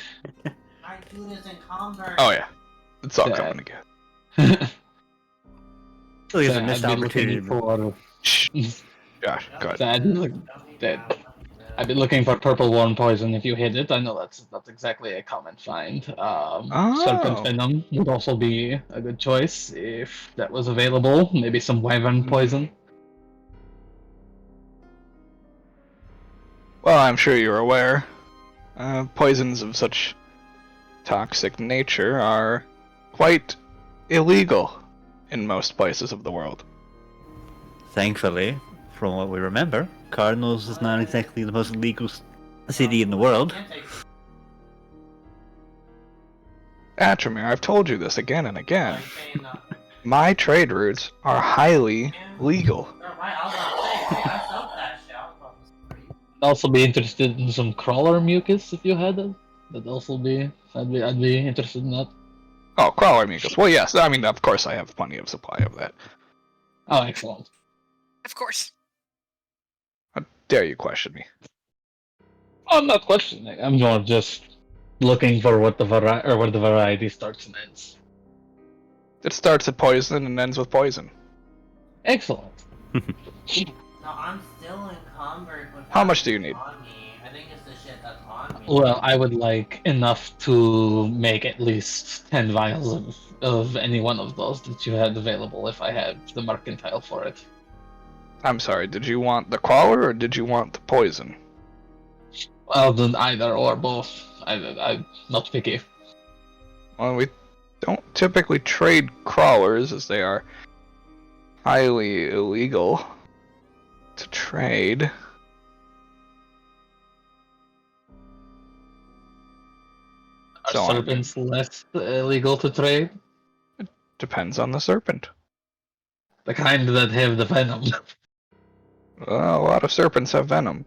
dude is in convert. Oh yeah, it's all Yeah. coming together. So he's So a missed I'd be looking opportunity. for. Josh, go ahead. So I'd be looking for purple worm poison if you hit it. I know that's exactly a common find. Serpent venom would also be a good choice if that was available. Maybe some wyvern poison. Well, I'm sure you're aware. Poisons of such toxic nature are quite illegal in most places of the world. Thankfully, from what we remember, Cardinals is not exactly the most legal city in the world. Atramir, I've told you this again and again. My trade routes are highly legal. Also be interested in some crawler mucus if you had it. That'd also be. I'd be interested in that. Oh, crawler mucus. Well, yes. I mean, of course, I have plenty of supply of that. Oh, excellent. Of course. How dare you question me? I'm not questioning. I'm more just looking for what the variety starts and ends. It starts with poison and ends with poison. Excellent. No, I'm still in convert with. How much do you need? On me. I think it's the shit that's on me. Well, I would like enough to make at least 10 vials of any one of those that you had available if I had the mercantile for it. I'm sorry, did you want the crawler or did you want the poison? Well, then either or both. I'm not picky. Well, we don't typically trade crawlers as they are highly illegal to trade. Are serpents less illegal to trade? Depends on the serpent. The kind that have the venom. Well, a lot of serpents have venom.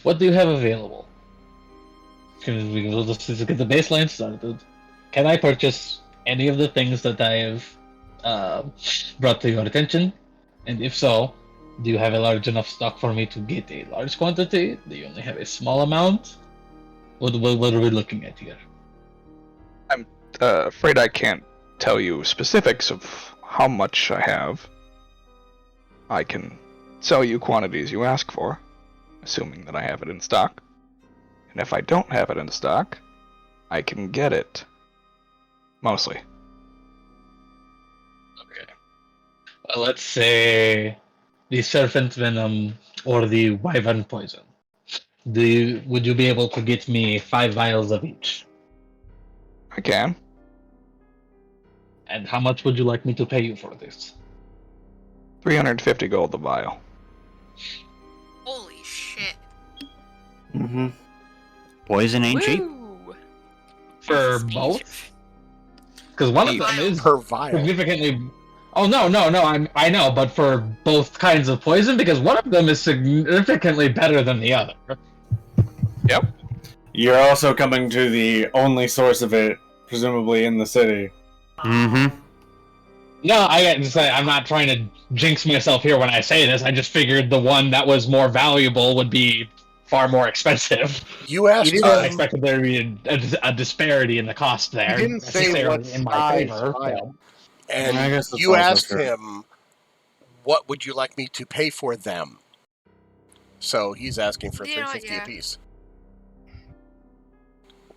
What do you have available? Let's get the baseline started. Can I purchase any of the things that I have brought to your attention? And if so, do you have a large enough stock for me to get a large quantity? Do you only have a small amount? What are we looking at here? I'm afraid I can't tell you specifics of how much I have. I can sell you quantities you ask for, assuming that I have it in stock. And if I don't have it in stock, I can get it. Mostly. Okay. Well, let's say the serpent venom or the wyvern poison. Would you be able to get me 5 vials of each? I can. And how much would you like me to pay you for this? 350 gold a vial. Holy shit. Mm-hmm. Poison ain't cheap. Woo! For Speech. both? Because one of them is Per vial. significantly. Oh no! I know, but for both kinds of poison, because one of them is significantly better than the other. Yep. You're also coming to the only source of it, presumably in the city. Mm-hmm. No, I got to say, I'm not trying to jinx myself here when I say this. I just figured the one that was more valuable would be far more expensive. You asked I expected there to be a disparity in the cost there. He didn't say necessarily what in my size favor. vial. and I guess that's you also asked true. him, "What would you like me to pay for them?" So he's asking for You know what, 350 yeah. apiece.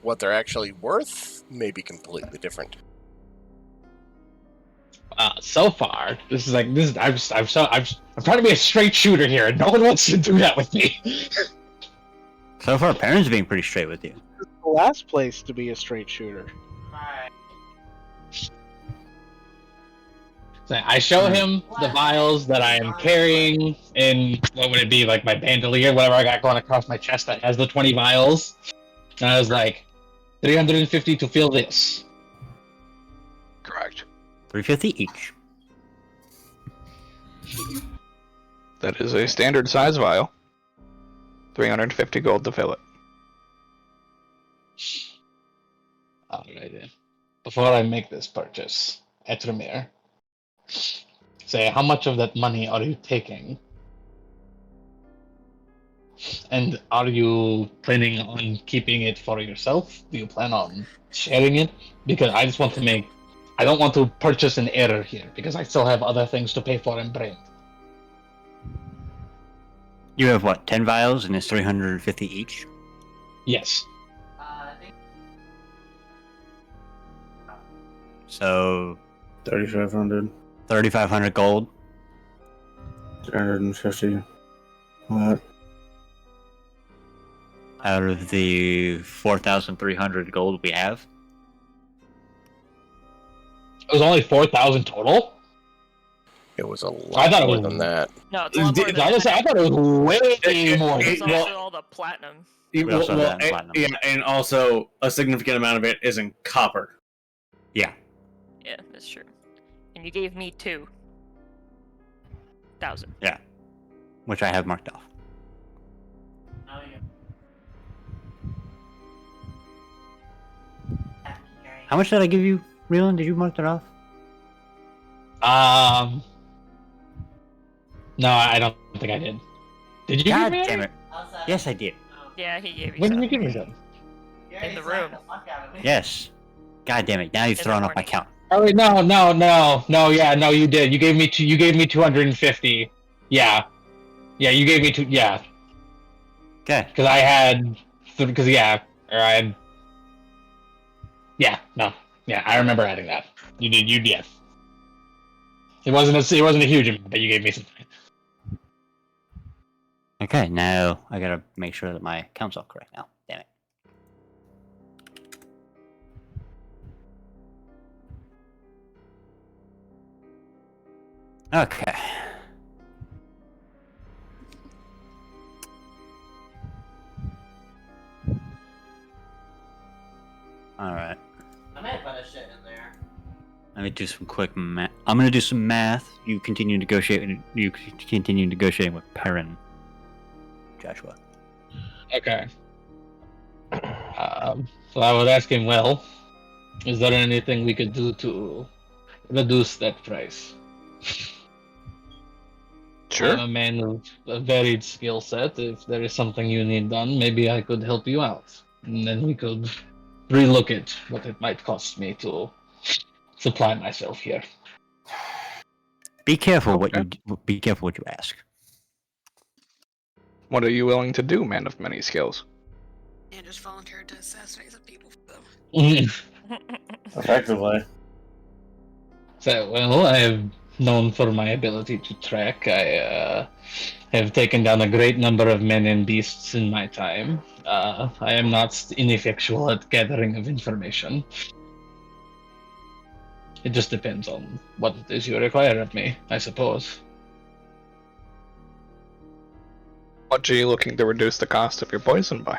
What they're actually worth may be completely different. So far, this is like this. I'm trying to be a straight shooter here, and no one wants to do that with me. So far, Perrin's being pretty straight with you. The last place to be a straight shooter. So I show him the vials that I am carrying in, what would it be, like my bandolier, whatever I got going across my chest that has the 20 vials. And I was like, 350 to fill this. Correct. 350 each. That is a standard size vial. 350 gold to fill it. Alright then. Before I make this purchase, Etremir, say, how much of that money are you taking? And are you planning on keeping it for yourself? Do you plan on sharing it? Because I just want to make... I don't want to purchase an error here, because I still have other things to pay for in Brain. You have what, 10 vials and it's 350 each? Yes. So 3,500. 3,500 gold. 350. What? Out of the 4,300 gold we have. It was only 4,000 total? It was a lot I thought it more was- than that. No, it's a lot more than I thought it was way more. There's Well- also all the platinum. We also have that in and, platinum. yeah, and also a significant amount of it is in copper. Yeah. Yeah, that's true. And you gave me 2,000. Which I have marked off. How much did I give you, Reelan? Did you mark that off? No, I don't think I did. Did you God give me damn any? it. Yes, I did. Yeah, he gave you When did some. you give me some? In the room. Yes. God damn it. Now you've In the thrown off my morning. count. Oh wait, no, yeah, no, you did. You gave me 250. Yeah, you gave me two. Yeah, Okay. because I had, because yeah, or I had. Yeah, no, yeah, I remember adding that. You did, yes. It wasn't a huge amount, but you gave me some. Okay, now I gotta make sure that my count's all correct now. Damn it. Okay. Alright. I might put a shit in there. Let me do some quick math. I'm gonna do some math. You continue negotiating. You continue negotiating with Perrin, Joshua. Okay. So I was asking, well, is there anything we could do to reduce that price? Sure. I'm a man of a varied skill set. If there is something you need done, maybe I could help you out. And then we could relook at what it might cost me to supply myself here. Be careful what you ask. What are you willing to do, man of many skills? And just volunteered to assassinate some people for them. Effectively. So, well, I have known for my ability to track. I have taken down a great number of men and beasts in my time. I am not ineffectual at gathering of information. It just depends on what it is you require of me, I suppose. What are you looking to reduce the cost of your poison by?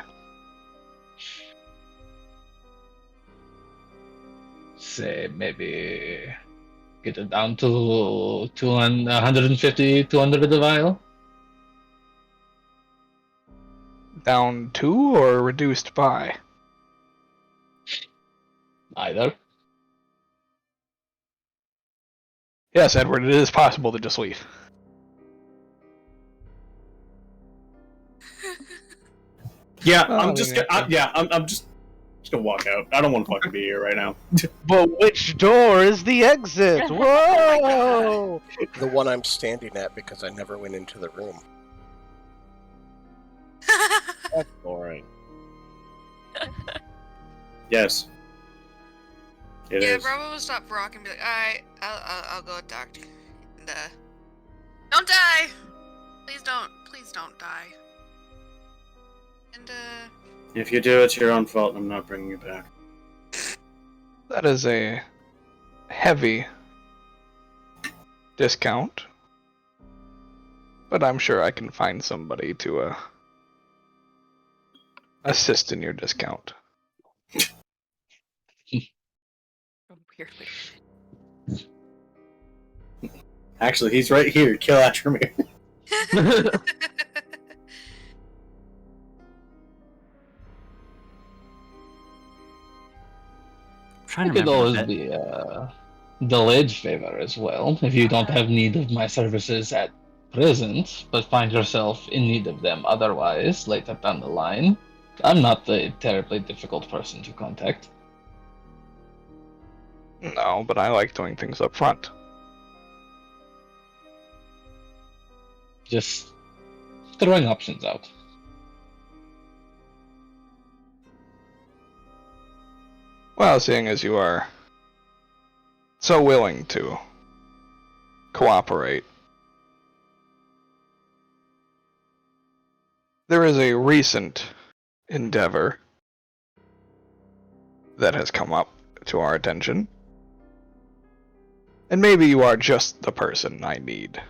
Say, maybe get it down to 150, 200 a vial? Down to or reduced by? Either. Yes, Edward, it is possible to just leave. Yeah, Oh, I'm just. yeah. I'm just gonna walk out. I don't want to fucking be here right now. But which door is the exit? Whoa! The one I'm standing at because I never went into the room. That's boring. Yes. It Yeah, is. Bravo will stop Brock and be like, alright, I'll go talk to you. And, don't die! Please don't die. And, If you do, it's your own fault. I'm not bringing you back. That is a heavy discount, but I'm sure I can find somebody to assist in your discount. Weird. Actually, he's right here. Kill Atramir. Trying It to could remember always that. be a delayed favor as well, if you don't have need of my services at present, but find yourself in need of them otherwise later down the line. I'm not a terribly difficult person to contact. No, but I like doing things up front. Just throwing options out. Well, seeing as you are so willing to cooperate, there is a recent endeavor that has come up to our attention, and maybe you are just the person I need.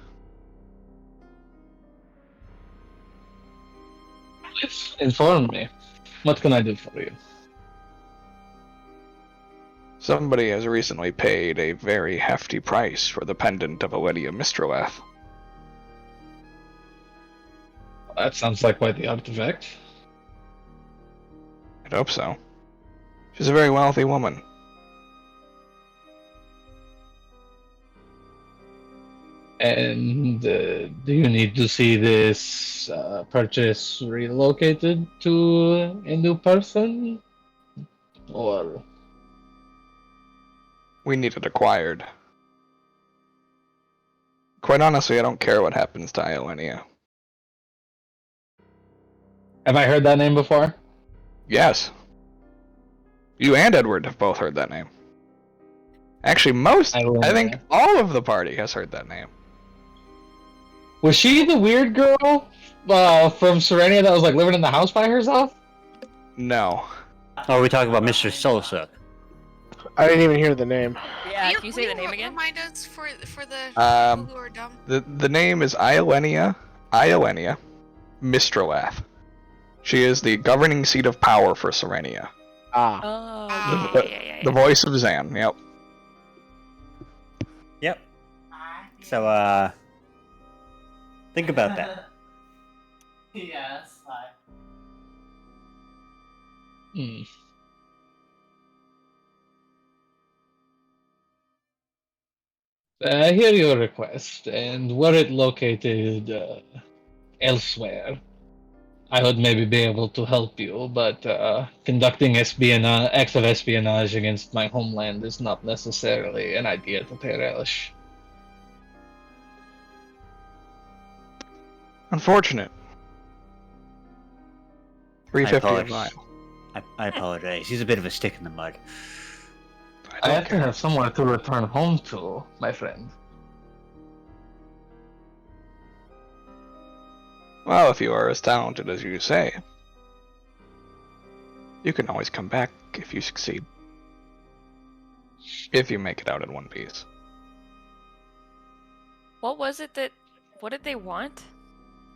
Please inform me. What can I do for you? Somebody has recently paid a very hefty price for the pendant of Aledia Mistralath. That sounds like quite the artifact. I'd hope so. She's a very wealthy woman. And do you need to see this purchase relocated to a new person? Or We need it acquired. Quite honestly, I don't care what happens to Iolenia. have I heard that name before? Yes. You and Edward have both heard that name. Actually, I think all of the party has heard that name. Was she the weird girl from Serenia that was like living in the house by herself? No. Oh, are we talking about Mr. Sosa? I didn't even hear the name. Yeah, can you say the name again? Remind us for the people who are dumb. The name is Iolenia Mistralath. She is the governing seat of power for Serenia. Ah. Oh, yeah. The voice of Zan, yep. Yep. So, think about that. Yes. Hmm. I hear your request, and were it located elsewhere, I would maybe be able to help you, but conducting acts of espionage against my homeland is not necessarily an idea to pay relish. Unfortunate. 350 of mine. I apologize. He's a bit of a stick in the mud. I have to have somewhere to return home to, my friend. Well, if you are as talented as you say, you can always come back if you succeed. If you make it out in one piece. What was it that? What did they want?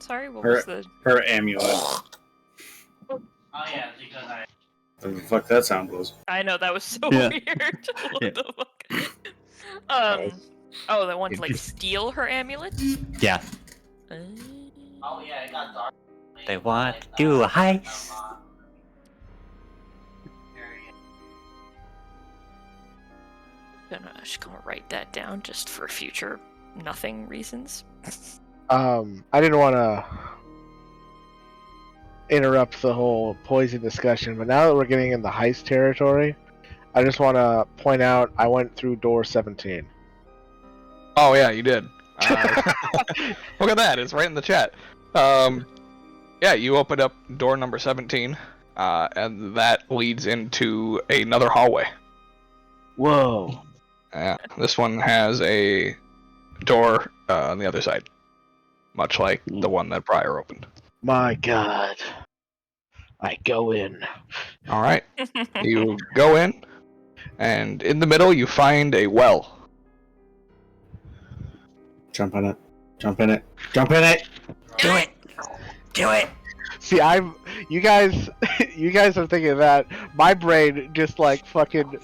Sorry, what Her- was the? Her amulet. Oh yeah, because I. What the fuck that sound was? I know that was so Yeah. weird. What Yeah. the fuck? Oh, they want to like steal her amulet. Yeah. Oh yeah, it got dark. They want to do a heist. Just gonna write that down just for future nothing reasons. I didn't want to interrupt the whole poison discussion, but now that we're getting in the heist territory, I just want to point out I went through door 17. Oh yeah, you did. Look at that, it's right in the chat. Yeah, you opened up door number 17, and that leads into another hallway. Whoa. Yeah, this one has a door on the other side, much like the one that Briar opened. My god. I go in. All right, you go in, and in the middle you find a well. Jump in it. Jump in it. Jump in it. Do it. Do it. See, you guys are thinking that. My brain just like fucking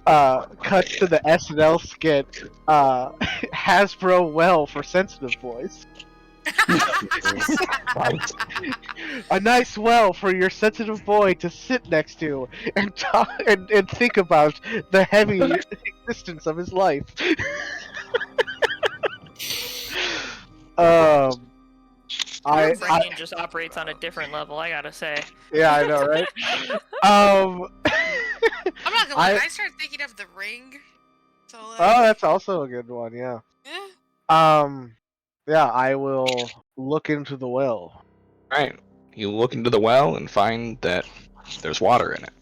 cuts to the SNL skit, Hasbro well for sensitive boys. A nice well for your sensitive boy to sit next to and talk and think about the heavy existence of his life. Your brain just operates on a different level, I gotta say. Yeah, I know, right? I'm not gonna lie, I started thinking of The Ring. So like... Oh, that's also a good one, yeah. Yeah, I will look into the well. Alright. You look into the well and find that there's water in it.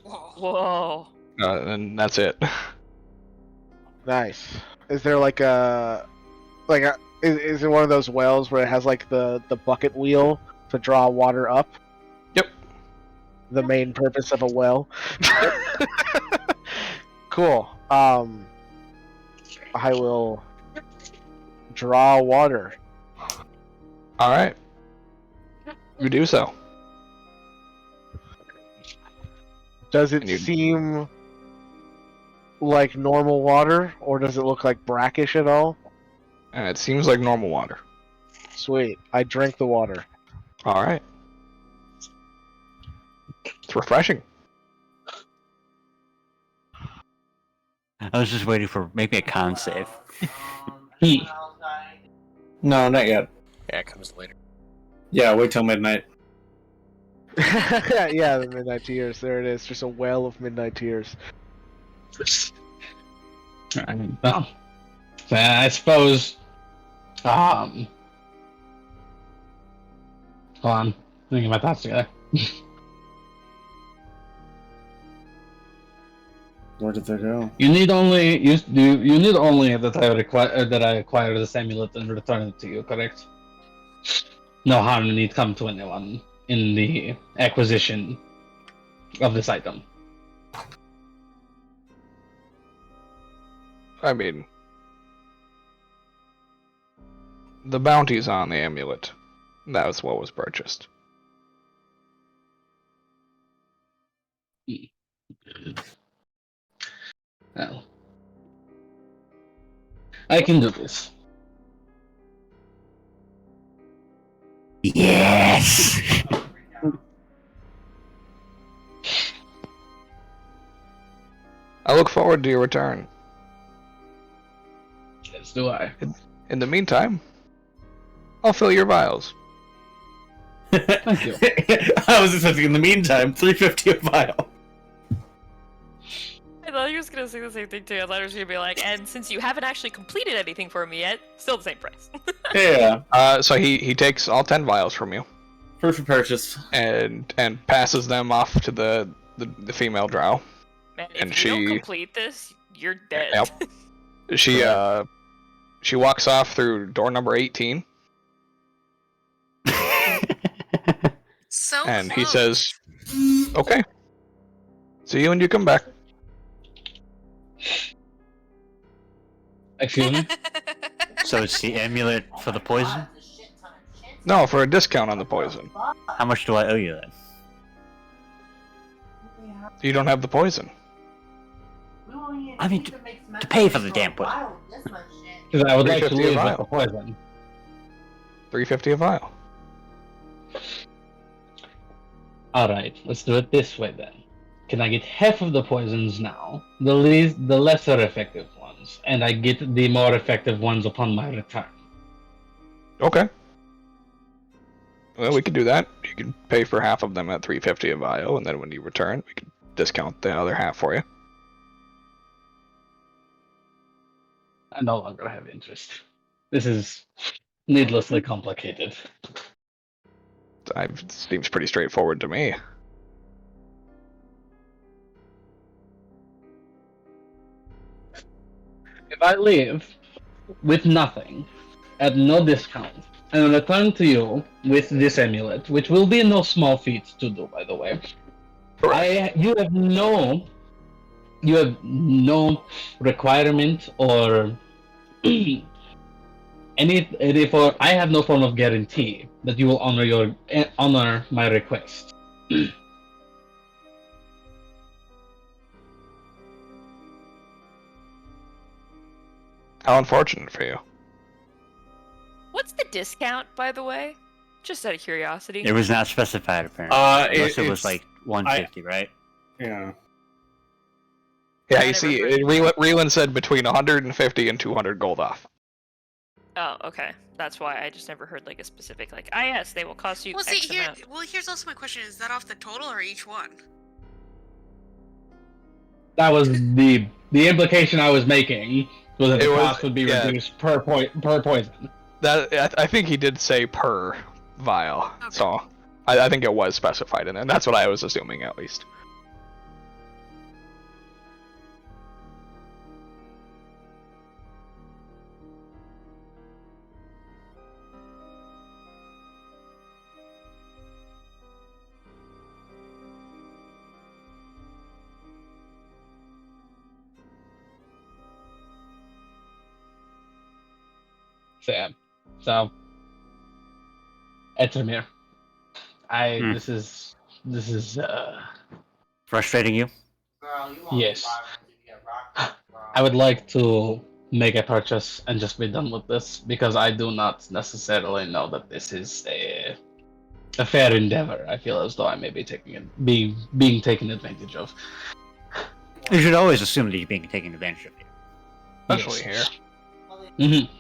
Whoa. And that's it. Nice. Is there is it one of those wells where it has like the bucket wheel to draw water up? Yep. The main purpose of a well. Cool. I will draw water. Alright. You do so. Does it seem like normal water, or does it look like brackish at all? It seems like normal water. Sweet. I drink the water. Alright. It's refreshing. I was just waiting for maybe a con save. No, not yet. Yeah, it comes later. Yeah, wait till midnight. Yeah, the midnight tears. There it is. Just a well of midnight tears. Well, I suppose. Hold on, thinking my thoughts together. Where did they go? You need only you need only that I acquire this amulet and return it to you, correct? No harm need come to anyone in the acquisition of this item. I mean, the bounty's on the amulet. That was what was purchased. Well, I can do this. Yes! I look forward to your return. As do I. In the meantime, I'll fill your vials. Thank you. I was expecting in the meantime, 350 a vial. I thought he was gonna say the same thing too. I thought he was gonna be like, and since you haven't actually completed anything for me yet, still the same price. Yeah. So he takes all 10 vials from you. Proof of purchase. And passes them off to the female drow. Man, And if you don't complete this, you're dead. Yep. She walks off through door number 18. So And close. he says, "Okay. See you when you come back." Excuse me? So it's the amulet for the poison? No, for a discount on the poison. How much do I owe you then? You don't have the poison. I mean, to pay for the damn poison. Because I would like to 350 a leave vial. with the poison. $3.50 a vial. Alright, let's do it this way then. Can I get half of the poisons now, the lesser effective ones, and I get the more effective ones upon my return? Okay. Well, we can do that. You can pay for half of them at $3.50 a vial, and then when you return, we can discount the other half for you. I no longer have interest. This is needlessly complicated. It seems pretty straightforward to me. If I leave with nothing, at no discount, and return to you with this amulet, which will be no small feat to do, by the way, you have no requirement or I have no form of guarantee that you will honor my request. How unfortunate for you. What's the discount, by the way? Just out of curiosity. It was not specified apparently. Unless it was like 150, right? Yeah. Yeah, I you never see, heard- Reelan said between 150 and 200 gold off. Oh, okay. That's why I just never heard like a specific like. Ah, yes, they will cost you Well, X see, amount. here's also my question: is that off the total or each one? That was the implication I was making, was that the It was- cost would be yeah. reduced per poison. That I think he did say per vial, Okay. so I think it was specified in it. That's what I was assuming, at least. Sam. So, Etamir, this is Frustrating you? Girl, you want Yes. Byron to be a rock, girl. I would like to make a purchase and just be done with this, because I do not necessarily know that this is a fair endeavor. I feel as though I may be being taken advantage of. You should always assume that you're being taken advantage of. Especially here. Mm-hmm.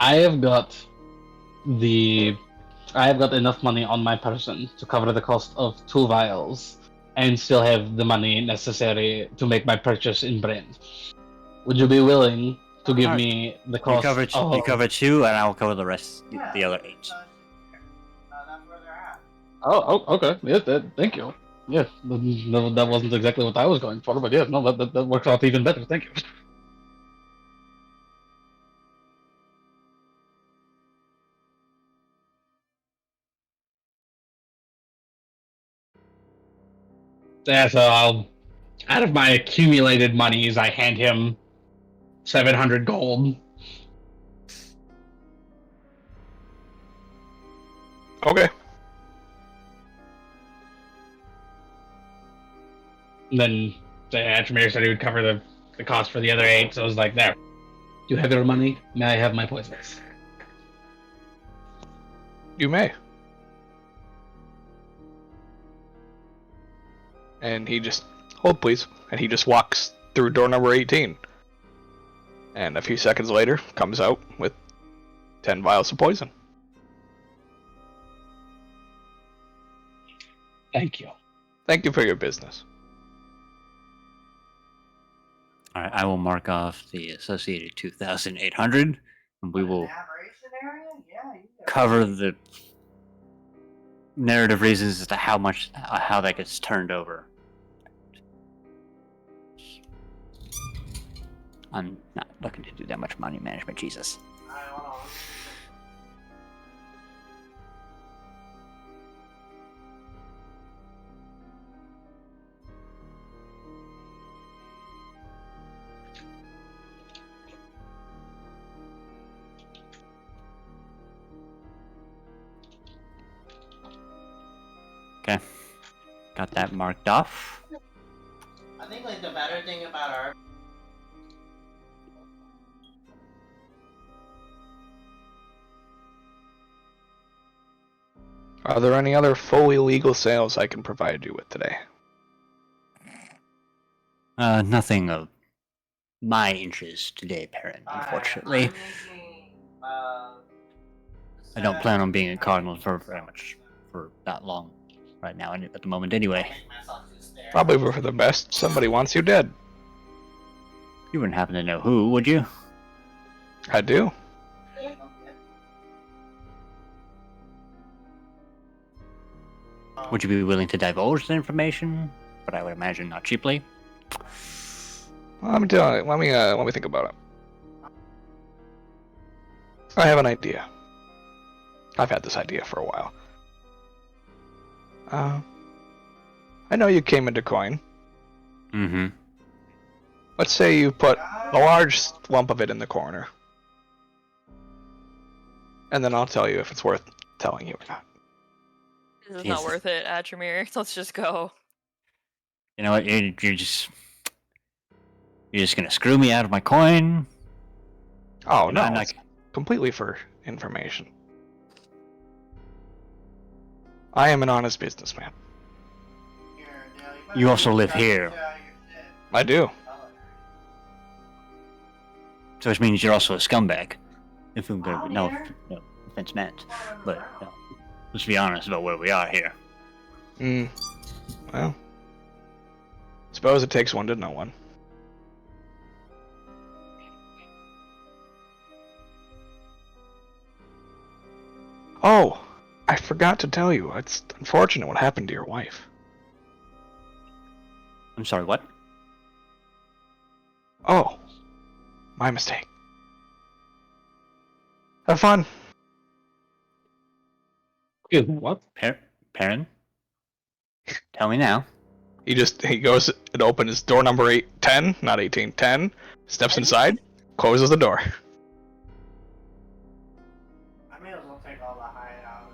I have got enough money on my person to cover the cost of 2 vials, and still have the money necessary to make my purchase in Brand. Would you be willing to give me the cost? You cover 2, and I'll cover the rest, the other 8. That's where they're at. Oh, okay. Yeah, thank you. Yeah, no, that wasn't exactly what I was going for, but yeah, no, that works out even better. Thank you. Yeah, so out of my accumulated monies, I hand him 700 gold. Okay. And then Atramir said he would cover the cost for the other 8, so I was like, there. You have your money, may I have my poisons? You may. And he just, hold please. And he just walks through door number 18. And a few seconds later, comes out with 10 vials of poison. Thank you. Thank you for your business. Alright, I will mark off the associated 2,800, and we will Aberration area? Yeah, you got cover the narrative reasons as to how that gets turned over. I'm not looking to do that much money management, Jesus. Alright, hold on. Okay. Got that marked off. I think like the better thing about our Are there any other fully legal sales I can provide you with today? Nothing of my interest today, Parent, unfortunately. I'm making, I don't plan on being a cardinal for very much for that long right now at the moment anyway. Make myself too stare. Probably for the best. Somebody wants you dead. You wouldn't happen to know who, would you? I do. Would you be willing to divulge the information? But I would imagine not cheaply. Let me think about it. I have an idea. I've had this idea for a while. I know you came into coin. Mm-hmm. Let's say you put a large lump of it in the corner. And then I'll tell you if it's worth telling you or not. This is not Jeez. worth it, Atramir. Let's just go. You know what? You're just gonna screw me out of my coin? Oh, And no, I'm not- it's completely for information. I am an honest businessman. You also live here, I do. so which means you're also a scumbag. If we're gonna, no offense meant, but let's be honest about where we are here. Well, suppose it takes one to know one. Oh, I forgot to tell you. It's unfortunate what happened to your wife. I'm sorry, what? Oh, my mistake. Have fun. Excuse me, what? Perrin? Tell me now. He goes and opens door number 10, not 18, 10, steps inside, closes the door. I may as well take all the hide out of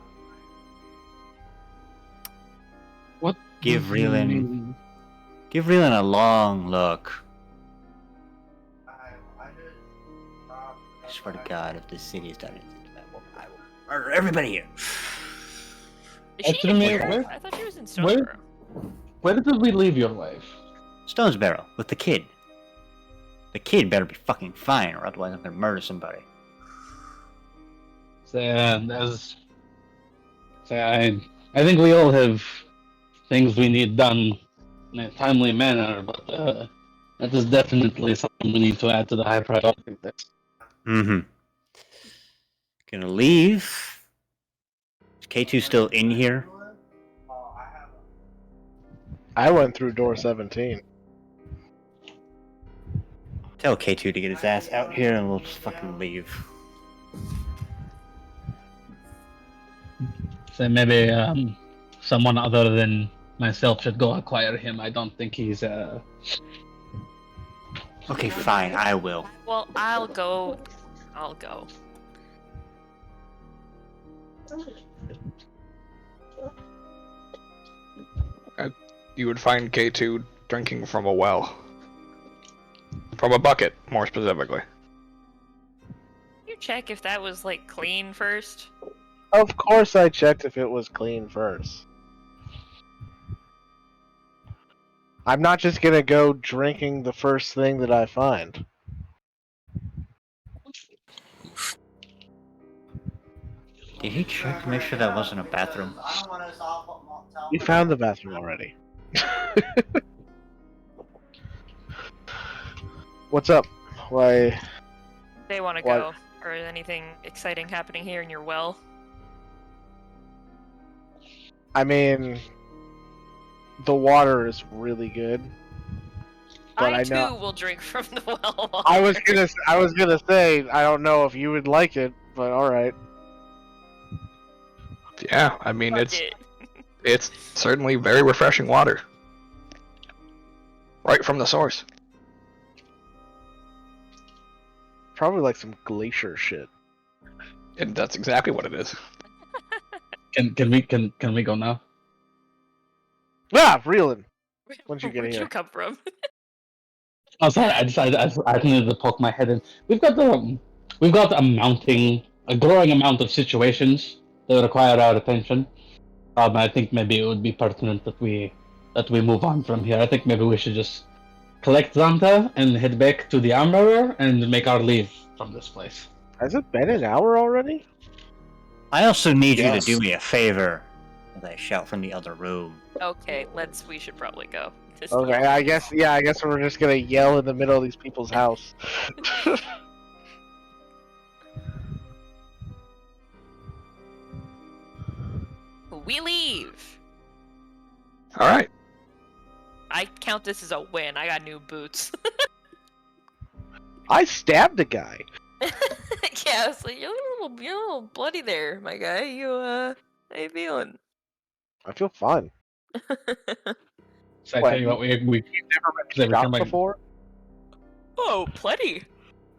What? Give Reelan a long look. I just I swear to God, if this city is done anything to that woman, I will murder everybody here. Is she Atramir, here? where- I thought she was in where- Stonesboro. Where did we leave your wife? Stonesboro with the kid. The kid better be fucking fine, or otherwise I'm gonna murder somebody. I think we all have things we need done in a timely manner, but that is definitely something we need to add to the high priority list. Mm-hmm. Gonna leave. Is K2 still in here? I went through door 17. Tell K2 to get his ass out here and we'll just fucking leave. So maybe someone other than myself should go acquire him. I don't think he's Okay, fine, I will. Well, I'll go. I'll go. You would find K2 drinking from a well. From a bucket, more specifically. You check if that was like clean first. Of course I checked if it was clean first. I'm not just gonna go drinking the first thing that I find. Did he check to make sure that wasn't a bathroom? I don't want us all tell We found the bathroom already. What's up? Why? They want to What? go. Or anything exciting happening here in your well? I mean, the water is really good. But I too know. will drink from the well. I was gonna say I don't know if you would like it, but all right. Yeah, I mean, Fuck it. it's certainly very refreshing water. Right from the source. Probably like some glacier shit. And that's exactly what it is. Can we go now? Ah, reeling. Once you get Where'd here. you come from? Oh, sorry. I needed to poke my head in. We've got a growing amount of situations that require our attention. I think maybe it would be pertinent that we move on from here. I think maybe we should just collect Zanta and head back to the armorer and make our leave from this place. Has it been an hour already? I also need you Yes. to do me a favor. As I shout from the other room. Okay, we should probably go. Okay, I guess we're just gonna yell in the middle of these people's house. We leave. All right. I count this as a win. I got new boots. I stabbed a guy. Yeah, I was like, you're a little bloody there, my guy. How you feeling? I feel fine. So I What, tell you what, we You've never they been shot become like- before? Oh, plenty.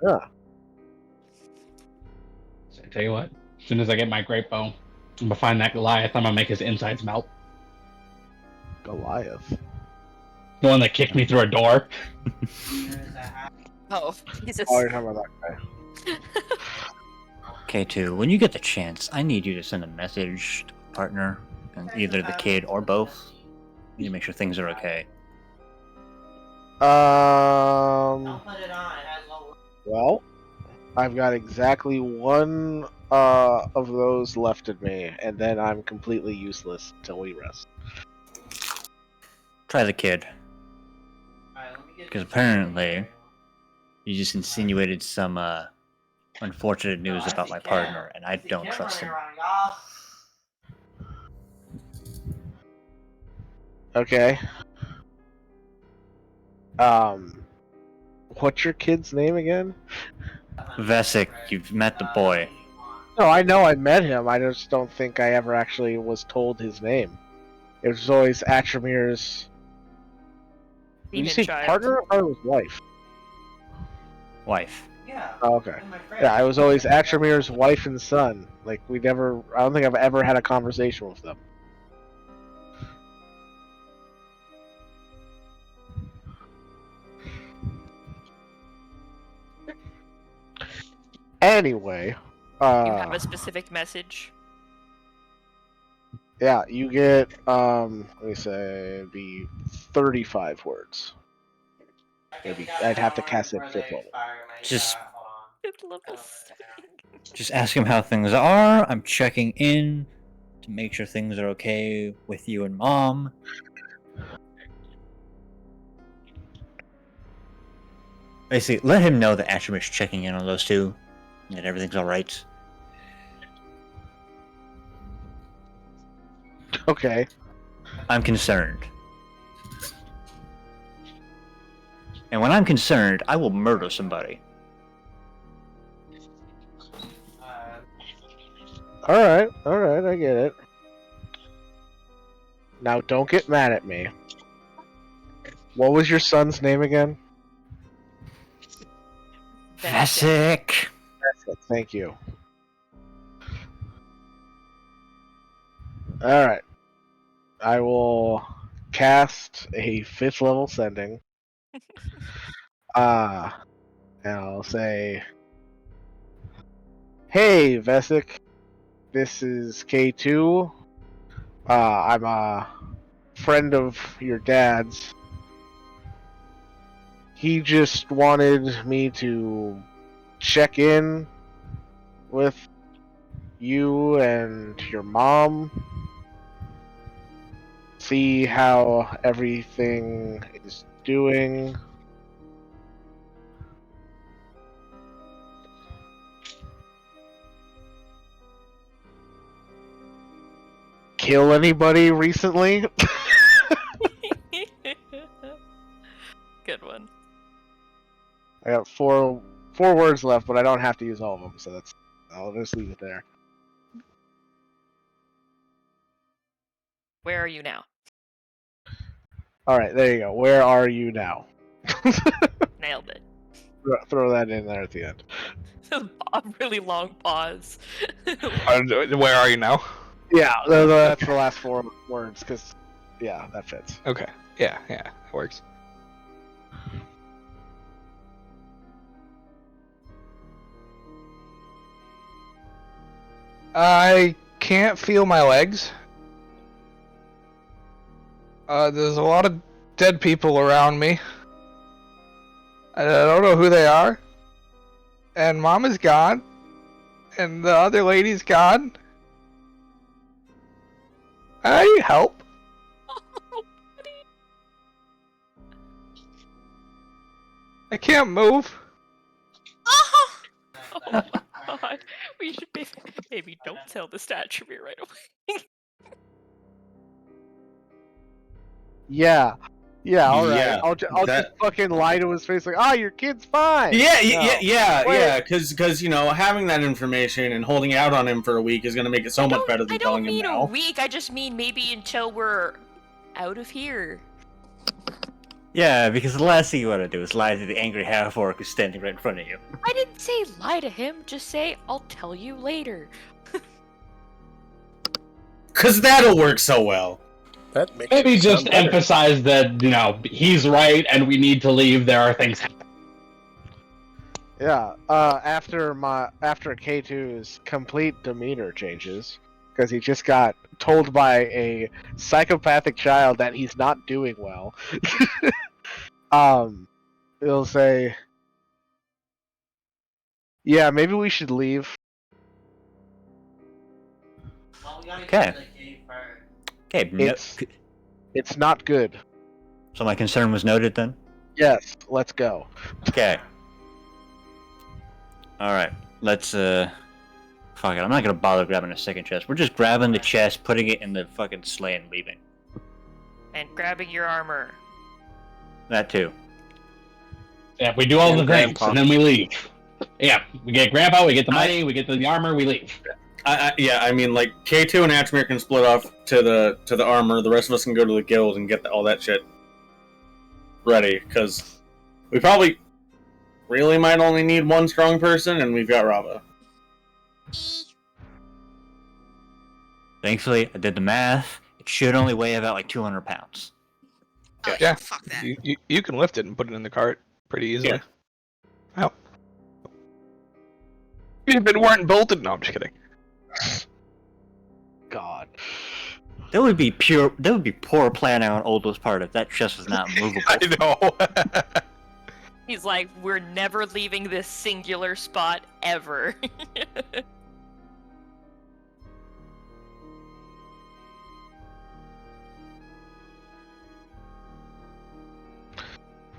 Yeah. So I tell you what, as soon as I get my great bow, I'm gonna find that Goliath. I'm gonna make his insides melt. Goliath. The one that kicked me through a door. Oh, Jesus. Oh, you're talking about that guy. K2, when you get the chance, I need you to send a message to a partner, and either the kid or both. You need to make sure things are okay. Don't put it on. It has no. Well, I've got exactly one of those left in me, and then I'm completely useless until we rest. Try the kid, Alright, let me get because apparently you just insinuated some unfortunate news about my partner, and I don't trust him. Okay. What's your kid's name again? Vesic, you've met the boy. No, I know I met him. I just don't think I ever actually was told his name. It was always Atramir's. Did you Demon say child. partner or his wife? Wife. Yeah. Oh, okay. Yeah, I was always Atramir's wife and son. Like, we never. I don't think I've ever had a conversation with them. Anyway, You have a specific message. yeah, you get let me say, it'd be 35 words. Maybe I'd have to cast it fifth level. Just- Fifth level. Just ask him how things are. I'm checking in to make sure things are okay with you and Mom. Basically, let him know that Atramir's checking in on those two, and that everything's alright. Okay. I'm concerned. And when I'm concerned, I will murder somebody. Alright, I get it. Now, don't get mad at me. What was your son's name again? Vesic! Thank you. Alright. I will cast a 5th level sending. And I'll say, hey, Vesic. This is K2. I'm a friend of your dad's. He just wanted me to check in with you and your mom. See how everything is doing. Kill anybody recently? Good one. I got four words left, but I don't have to use all of them, so I'll just leave it there. Where are you now? Alright, there you go. Where are you now? Nailed it. Throw that in there at the end. A really long pause. Where are you now? Yeah, that's the last 4 words, because, yeah, that fits. Okay. Yeah, that works. I can't feel my legs. There's a lot of dead people around me. And I don't know who they are. And Mom is gone. And the other lady's gone. I need help. I can't move. Oh my god. We should maybe don't tell the statue right away. Yeah, alright. Yeah, I'll just fucking lie to his face like, your kid's fine! Yeah, because, you know, having that information and holding out on him for a week is going to make it so much better than telling him I don't now. mean a week, I just mean maybe until we're out of here. Yeah, because the last thing you want to do is lie to the angry half-orc who's standing right in front of you. I didn't say lie to him, just say, I'll tell you later. Because that'll work so well. That makes Maybe it just sound better. emphasize that, he's right and we need to leave. There are things happening. Yeah. After K2's complete demeanor changes, because he just got told by a psychopathic child that he's not doing well. He'll say, "Yeah, maybe we should leave." Well, we gotta Okay. get to the cave first. Okay, It's not good. so my concern was noted then? Yes, let's go. Okay. Alright, let's, fuck it, I'm not gonna bother grabbing a second chest. We're just grabbing the chest, putting it in the fucking sleigh and leaving. And grabbing your armor. That too. Yeah, we do all And the things, Grandpa. and then we leave. Yeah, we get Grandpa, we get the money, we get the armor, we leave. I mean, like, K2 and Atchmere can split off to the armor. The rest of us can go to the guild and get all that shit ready. Because we probably really might only need one strong person, and we've got Rava. Thankfully, I did the math. It should only weigh about like 200 pounds. Oh, Yeah. fuck that. You can lift it and put it in the cart pretty easily. Yeah. Oh. If it weren't bolted, no, I'm just kidding. God. That would be poor planning on Oldo's part if that chest was not movable. I know. He's like, we're never leaving this singular spot ever.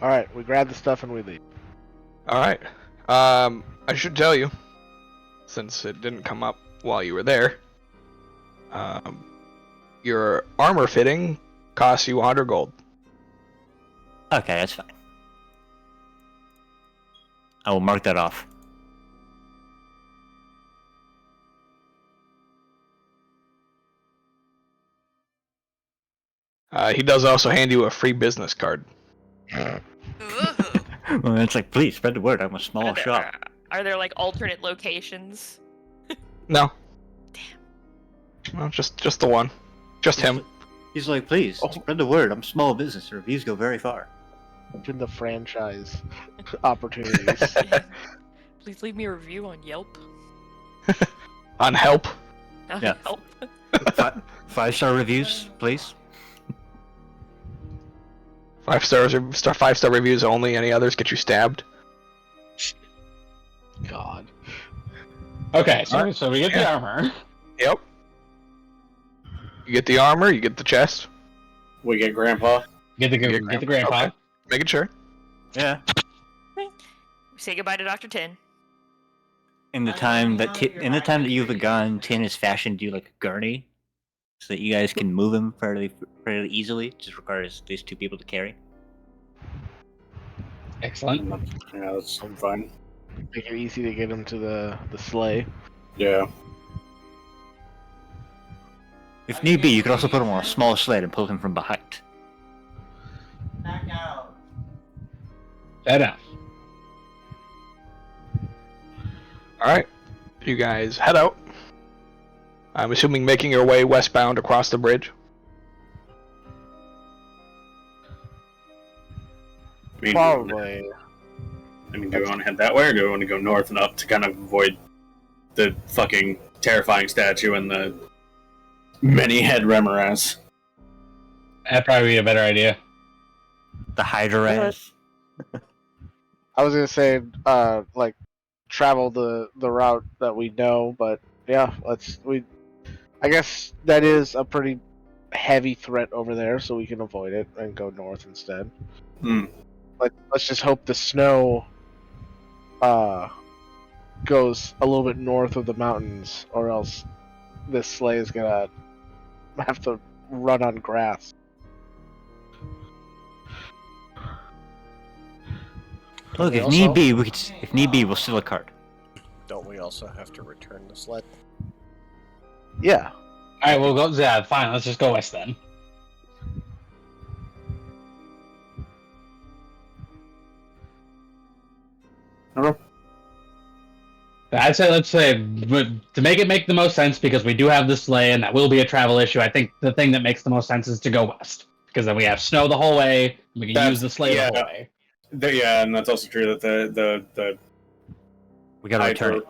Alright, we grab the stuff and we leave. All right. I should tell you, since it didn't come up while you were there. Your armor fitting costs you 100 gold. Okay, that's fine. I will mark that off. He does also hand you a free business card. Ooh. Well, it's like, please spread the word. I'm a small shop. Are there like alternate locations? No. Damn. Well, just the one. Just him. He's like, please spread the word. I'm a small business. The reviews go very far. Open the franchise opportunities. Please leave me a review on Yelp. On help. Yeah. Help. 5-star reviews, please. 5 stars or 5-star reviews only. Any others get you stabbed. God. Okay, so we get the armor. Yep. You get the armor. You get the chest. We get Grandpa. Get the Grandpa. Okay. Making sure. Yeah. We say goodbye to Dr. Tin. In the time that you've begun, Tin has fashioned you like a gurney, so that you guys can move him fairly easily. It just requires these 2 people to carry. Excellent. Yeah, that's fine. Make it easy to get him to the sleigh. Yeah. If need be, you could also put him on a small sled and pull him from behind. Back out. Fair enough. All right. You guys head out. I'm assuming making your way westbound across the bridge. Probably. I mean, do we want to head that way, or do we want to go north and up to kind of avoid the fucking terrifying statue and the many-head Remoras? That'd probably be a better idea. The Hydra. I was gonna say, like, travel the route that we know, but yeah, I guess that is a pretty heavy threat over there, so we can avoid it and go north instead. Let's just hope the snow goes a little bit north of the mountains, or else this sleigh is gonna have to run on grass. Look, if Also- need be, we'll steal a cart. Don't we also have to return the sled? Yeah. Alright, we'll go. Yeah, fine, let's just go west then. I'd say let's say, but to make the most sense, because we do have the sleigh and that will be a travel issue. I think the thing that makes the most sense is to go west, because then we have snow the whole way. We can use the sleigh the whole way. Yeah, and that's also true that the We gotta return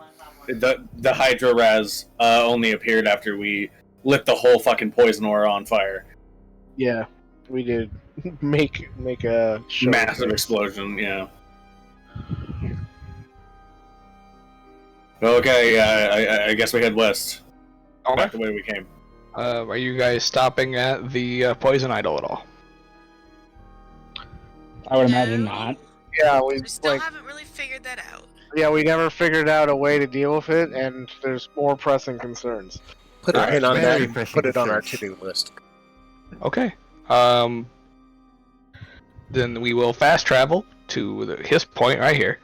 hydro, the hydro raz only appeared after we lit the whole fucking poison ore on fire. Yeah, we did make a show Massive explosion. Yeah. Okay, yeah, I guess we head west. Back the way we came. Are you guys stopping at the poison idol at all? I would imagine not. Yeah, We still haven't really figured that out. Yeah, we never figured out a way to deal with it, and there's more pressing concerns. Put a pin on that Very and pressing put it on our concerns. to-do list. Okay. Then we will fast travel to his point right here.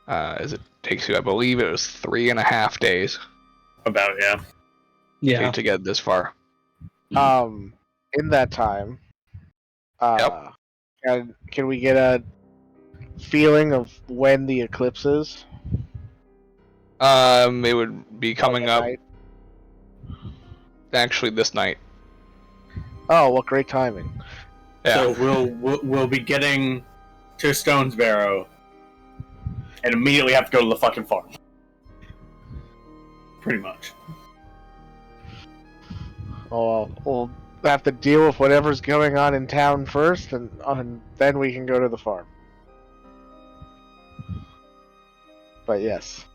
As it takes you, I believe it was 3.5 days About, yeah. Yeah. to get this far. In that time, can we get a feeling of when the eclipse is? It would be coming up Night? actually this night. Oh, what great timing! Yeah. So we'll be getting to Stones Barrow and immediately have to go to the fucking farm. Pretty much. Oh, we'll have to deal with whatever's going on in town first, and then we can go to the farm. But yes.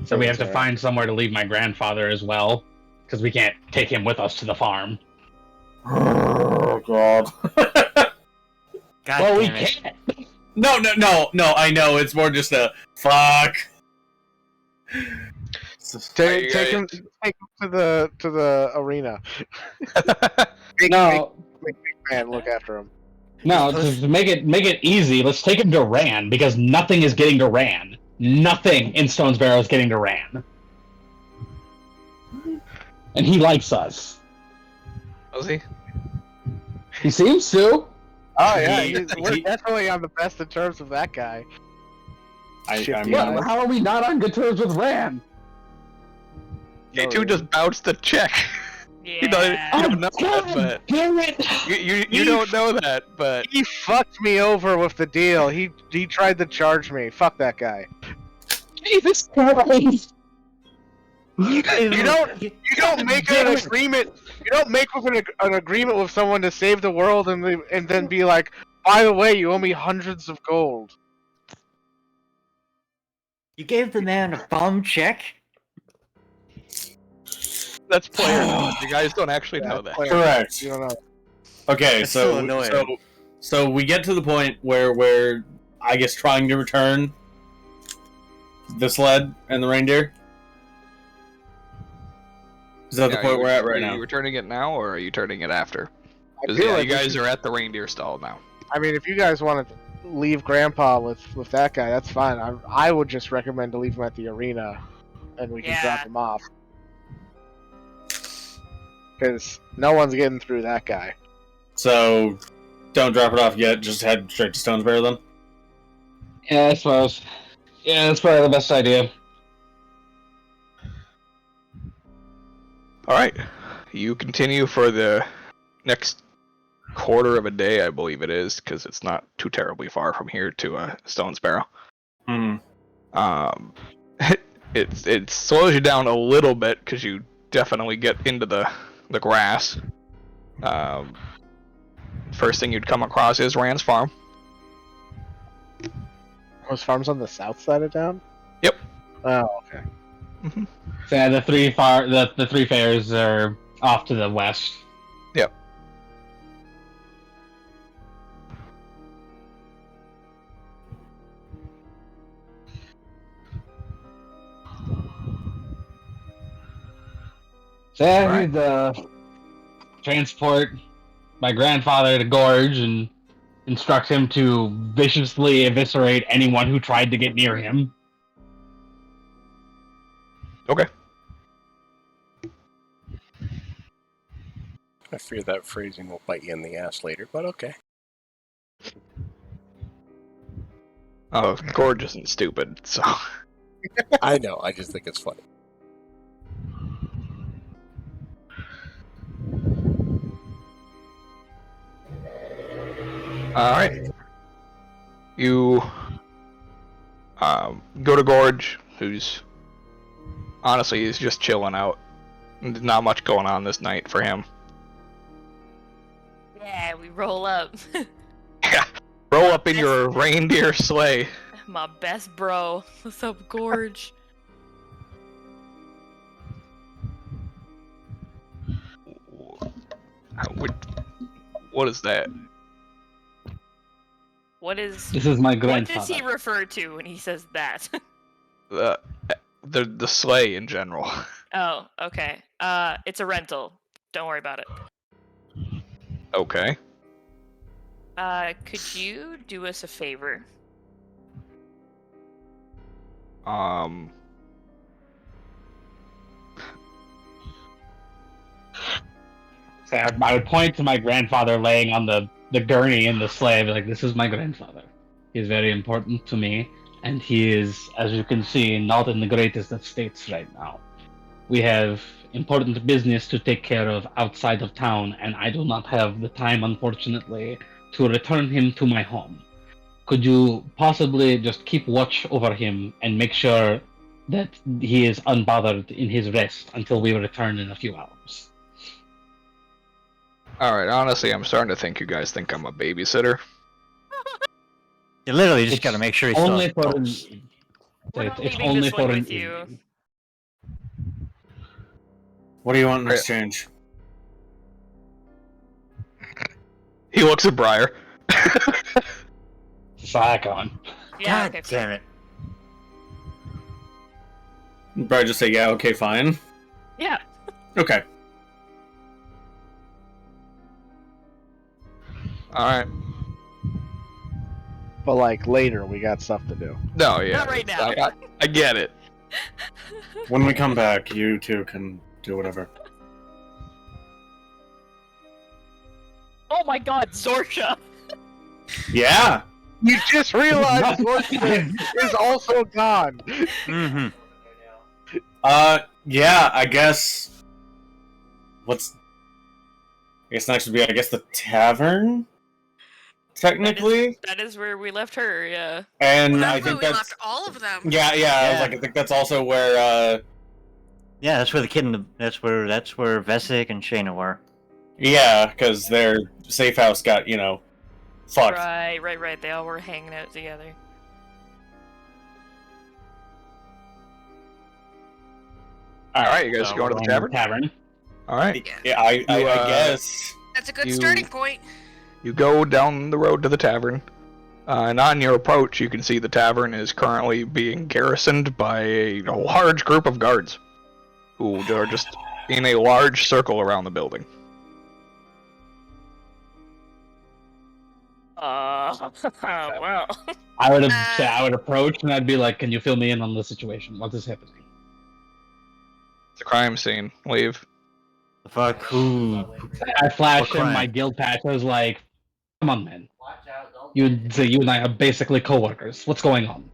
So we have to find somewhere to leave my grandfather as well, because we can't take him with us to the farm. Oh god. God Well, we damn it. can't. No, I know, it's more just a fuck. Take him to the arena. No, Make man look after him. no. To make it easy, let's take him to Ran, because nothing is getting to Ran. Nothing in Stones Barrow is getting to Ran, and he likes us. Was he? He seems to. Oh yeah, we're definitely on the best of terms with that guy. I mean, Well, how are we not on good terms with Ran? K2 just bounced the check. You don't know that, but Damn it! you don't know that, but He fucked me over with the deal. He tried to charge me. Fuck that guy. Jesus Christ! You don't make an agreement. You don't make with an agreement with someone to save the world and then be like, by the way, you owe me hundreds of gold. You gave the man a bum check? that's player knowledge. You guys don't actually know that. correct. You don't know. Okay, That's so so annoying. so we get to the point where I guess trying to return the sled and the reindeer. Is that the point we're at right now? Are you returning it now, or are you turning it after? I Because feel yeah, like you guys are at the reindeer stall now. I mean, if you guys want to leave Grandpa with that guy, that's fine. I would just recommend to leave him at the arena, and we can drop Yeah. him off. Because no one's getting through that guy. So don't drop it off yet. Just head straight to Stones Barrow then. Yeah, I suppose. Yeah, that's probably the best idea. All right, you continue for the next quarter of a day, I believe it is, because it's not too terribly far from here to Stones Barrow. Hmm. It slows you down a little bit because you definitely get into the grass. First thing you'd come across is Rand's farm. Was farms on the south side of town? Yep. Oh, okay. So yeah, the three fairs are off to the west. Yep. So yeah, I Right. need to transport my grandfather to Gorge and instruct him to viciously eviscerate anyone who tried to get near him. Okay. I fear that phrasing will bite you in the ass later, but okay. Oh, gorgeous and stupid. So. I know. I just think it's funny. All right. You go to Gorge, who's honestly he's just chilling out. There's not much going on this night for him. Yeah, we roll up. Yeah. Roll up in your reindeer sleigh. My best bro. What's up, Gorge? What is that? What is? This is my What grandfather. does he refer to when he says that? The sleigh in general. Oh, okay. It's a rental. Don't worry about it. Okay. Could you do us a favor? So I would point to my grandfather laying on the gurney in the sleigh, be like, this is my grandfather. He's very important to me, and he is, as you can see, not in the greatest of states right now. We have important business to take care of outside of town, and I do not have the time, unfortunately, to return him to my home. Could you possibly just keep watch over him and make sure that he is unbothered in his rest until we return in a few hours? Alright, honestly, I'm starting to think you guys think I'm a babysitter. You literally just It's gotta make sure he's only still for an, close. We're not it's leaving only this for one an with you. evening. What do you want in Right. exchange? He looks at Briar. It's an icon. Yeah, God okay. damn it. Probably just say, yeah, okay, fine. Yeah. Okay. Alright. But like later, we got stuff to do. No, yeah. Not right now. I get it. When we come back, you two can do whatever. Oh my God, Zorsha! Yeah! You just realized Workman is also gone. Mm-hmm. Yeah, I guess... I guess next would be, the tavern? Technically? That is where we left her, yeah. And Well, I that's where think we that's... left all of them. Yeah, I was like, I think that's also where, Yeah, that's where the kid in the that's where Vesic and Shayna were. yeah, because their safe house got, fucked. Right. They all were hanging out together. Alright, you guys So going to the we're tavern? Alright. Yeah, I You, guess. That's a good You- starting point. You go down the road to the tavern, and on your approach, you can see the tavern is currently being garrisoned by a large group of guards, who are just in a large circle around the building. Well. I would say I would approach and I'd be like, "Can you fill me in on the situation? What is happening?" It's a crime scene. Leave. The fuck? Who? I flash What him my crime? guild patch. I was like, "Come on, man. You and I are basically coworkers. What's going on?"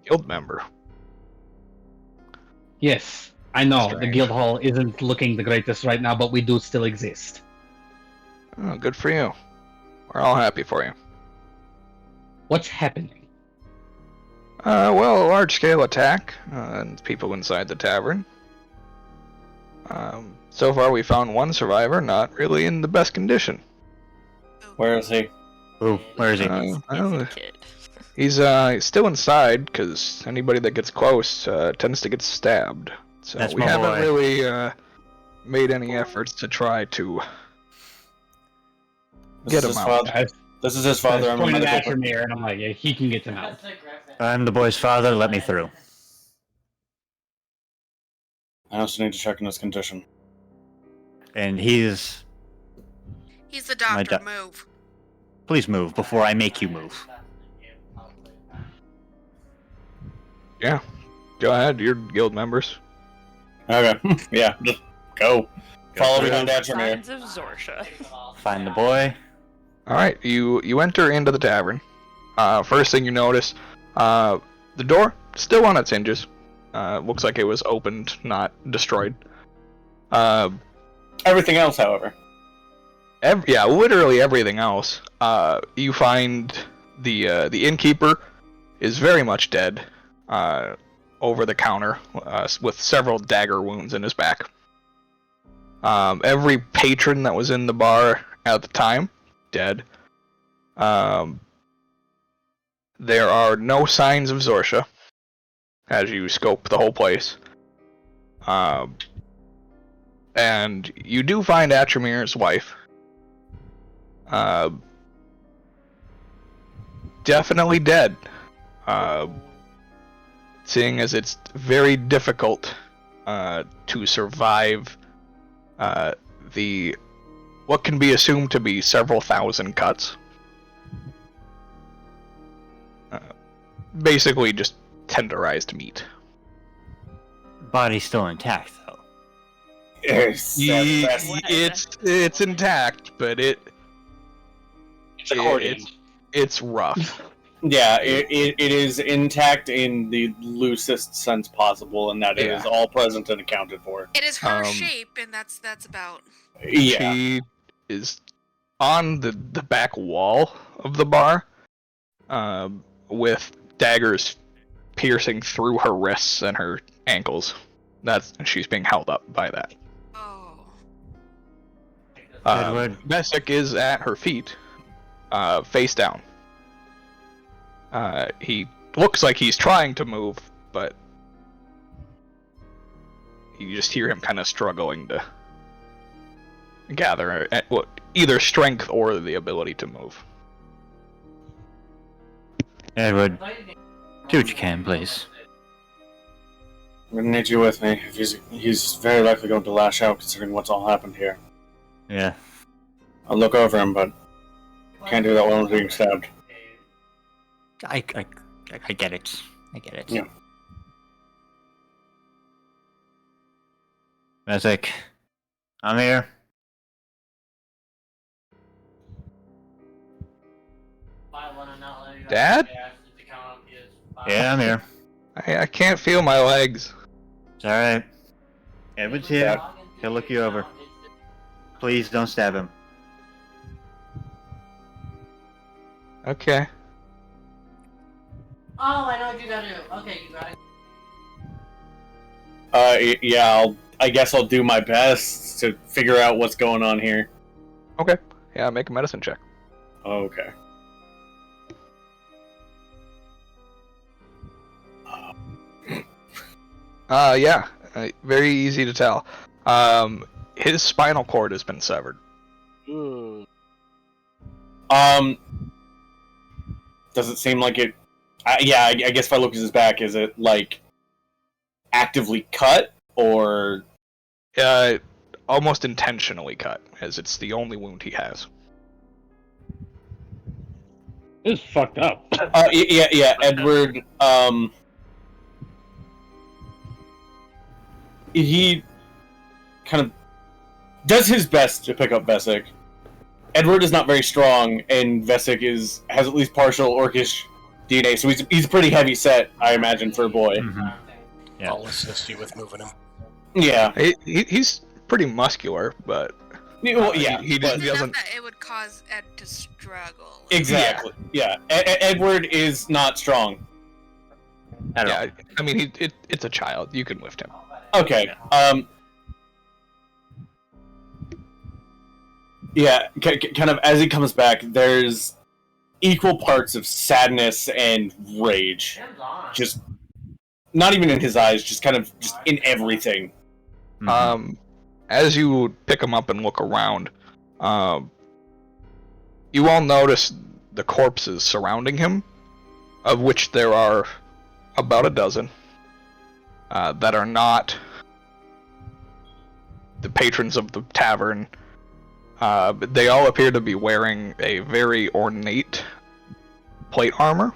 Guild member. Yes, I know the Strange. guild hall isn't looking the greatest right now, but we do still exist. Oh, good for you. We're all happy for you. What's happening? Well, a large-scale attack, and people inside the tavern. So far we found one survivor, not really in the best condition. Where is he? Who? Where is he? Uh, He's a well, kid. He's still inside, because anybody that gets close tends to get stabbed. So That's we my haven't boy. really made any efforts to try to get him out. This is his father. I'm a Pointed medical at me, and I'm like, "Yeah, he can get him out." I'm the boy's father. Let me through. I also need to check on his condition. And he's. He's the My doctor. Move. Please move before I make you move. Yeah, go ahead, you're guild members. Okay. Yeah, just go. Follow me down Datramere. Signs of Zorsha. Find the boy. All right, you enter into the tavern. First thing you notice, the door still on its hinges. Looks like it was opened, not destroyed. Everything else, however. Literally everything else. You find the innkeeper is very much dead, over the counter, with several dagger wounds in his back. Every patron that was in the bar at the time, dead. There are no signs of Zorsha as you scope the whole place. And you do find Atramir's wife. Definitely dead. Seeing as it's very difficult to survive what can be assumed to be several thousand cuts. Basically just tenderized meat. Body's still intact, though. Yes, It's intact, but it's rough. Yeah, it is intact in the loosest sense possible, and that it is all present and accounted for. It is her shape, and that's about. Yeah. She is on the back wall of the bar, with daggers piercing through her wrists and her ankles. She's being held up by that. Oh. Messick is at her feet, face down. He looks like he's trying to move, but you just hear him kind of struggling to gather either strength or the ability to move. Edward, do what you can, please. I'm gonna need you with me. He's very likely going to lash out considering what's all happened here. Yeah. I'll look over him, but can't do that while I'm being stabbed. I get it. I get it. Yeah. Messick, I'm here. Dad? Yeah, I'm here. I can't feel my legs. It's alright. Edward's here. He'll look you over. Please don't stab him. Okay. Oh, I know what you gotta do. Okay, you got it. Yeah, I guess I'll do my best to figure out what's going on here. Okay. Yeah, make a medicine check. Okay. Very easy to tell. His spinal cord has been severed. Does it seem like it? I guess if I look at his back, is it like actively cut or? Almost intentionally cut, as it's the only wound he has. This is fucked up. Yeah. Edward. He kind of does his best to pick up Vesic. Edward is not very strong, and Vesic has at least partial Orcish DNA, so he's pretty heavy set, I imagine, for a boy. Mm-hmm. Yeah. I'll assist you with moving him. Yeah. He's pretty muscular, but Well, yeah. he Enough doesn't. that it would cause Ed to struggle. Exactly. Yeah. Edward is not strong. Yeah, I mean, it's a child. You can lift him. Okay. Yeah. Kind of as he comes back, there's equal parts of sadness and rage. Just not even in his eyes, just kind of just in everything. Mm-hmm. As you pick him up and look around, you all notice the corpses surrounding him, of which there are about a dozen that are not the patrons of the tavern. But they all appear to be wearing a very ornate plate armor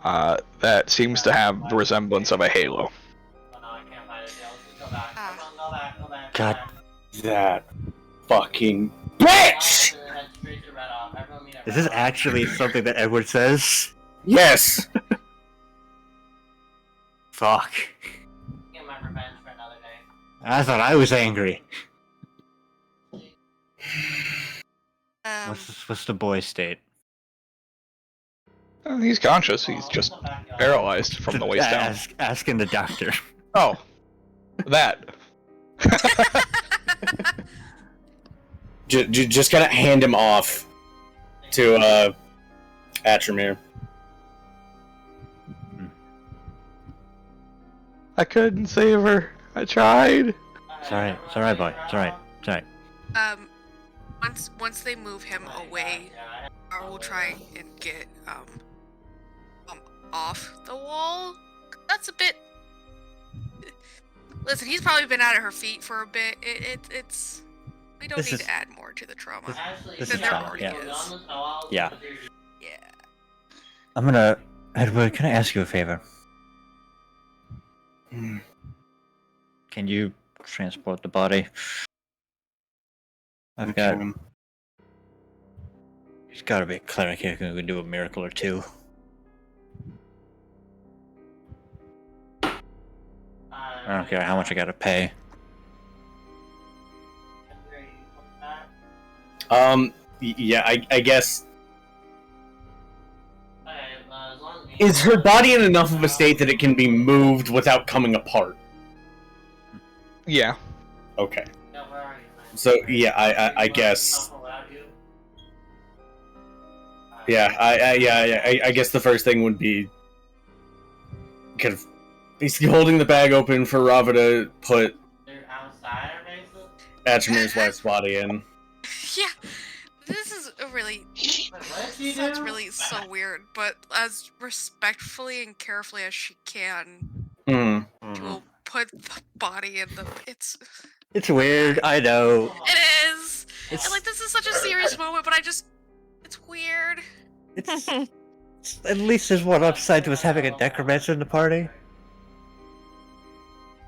that seems to have the resemblance of a halo. God. That fucking bitch! Is this actually something that Edward says? Yes. Fuck. Get my revenge for another day. I thought I was angry. What's the boy's state? He's conscious. He's just paralyzed from the waist down. Asking the doctor. Oh, that. Just gotta hand him off to Atramir. I couldn't save her. I tried. It's alright, boy. It's alright. Once they move him away, I will try and get off the wall. That's a bit. Listen, he's probably been out at her feet for a bit. It's. We don't need to add more to the trauma. This is there fine, already is. Yeah. Yeah. Edward, can I ask you a favor? Can you transport the body? There's gotta be a cleric here who can do a miracle or two. I don't care how much I gotta pay. Yeah, I guess. Is her body in enough of a state that it can be moved without coming apart? Yeah. Okay. So yeah, I guess. Yeah, I guess the first thing would be kind of basically holding the bag open for Rava to put Atramir's wife's body in. Yeah, this is a really sounds really so weird, but as respectfully and carefully as she can, she will put the body in the. It's weird, I know. It is. And like this is such a serious moment, but it's weird. It's at least there's one upside to us having a necromancer in the party.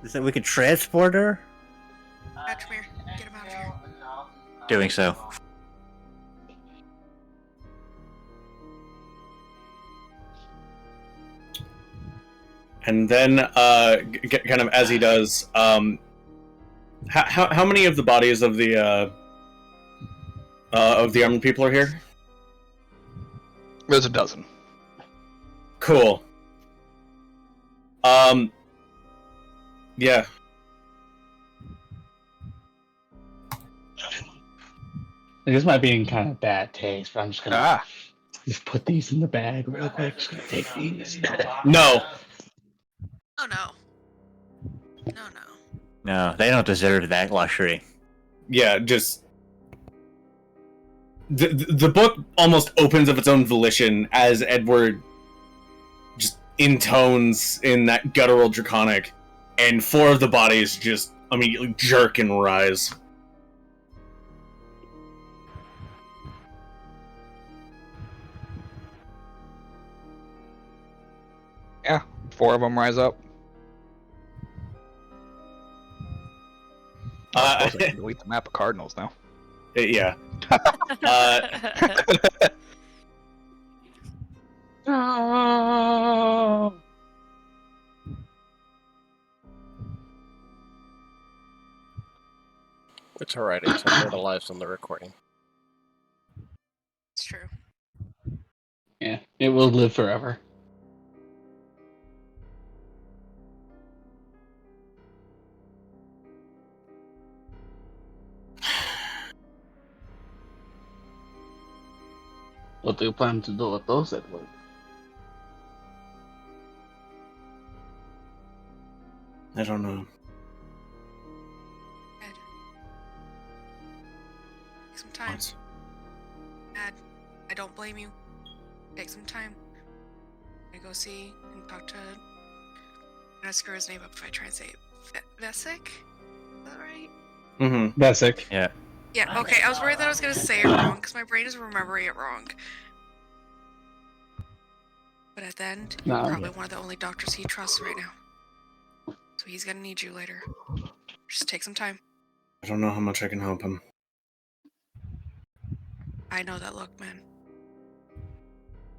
Is that we could transport her? Atramir, get him out of here. Doing so. And then, kind of as he does, how many of the bodies of the armored people are here? There's a dozen. Cool. Yeah. This might be in kind of bad taste, but I'm just gonna just put these in the bag real quick. Just gonna take these. No. Oh no. No, they don't deserve that luxury. Yeah, just the book almost opens of its own volition as Edward just intones in that guttural draconic, and 4 of the bodies just immediately jerk and rise. Yeah, 4 of them rise up. Delete the map of Cardinals now. Yeah. Oh. It's alright, it's immortalized on the recording. It's true. Yeah, it will live forever. What do you plan to do with those, Edward? I don't know. Ed. Take some time. Ed, I don't blame you. Take some time. I go see and talk to. I'm gonna screw his name up if I try and say it. Vesic? Is that right? Mm-hmm. Basic. Yeah. Yeah, okay, I was worried that I was gonna say it wrong, because my brain is remembering it wrong. But at the end, you're probably one of the only doctors he trusts right now. So he's gonna need you later. Just take some time. I don't know how much I can help him. I know that look, man.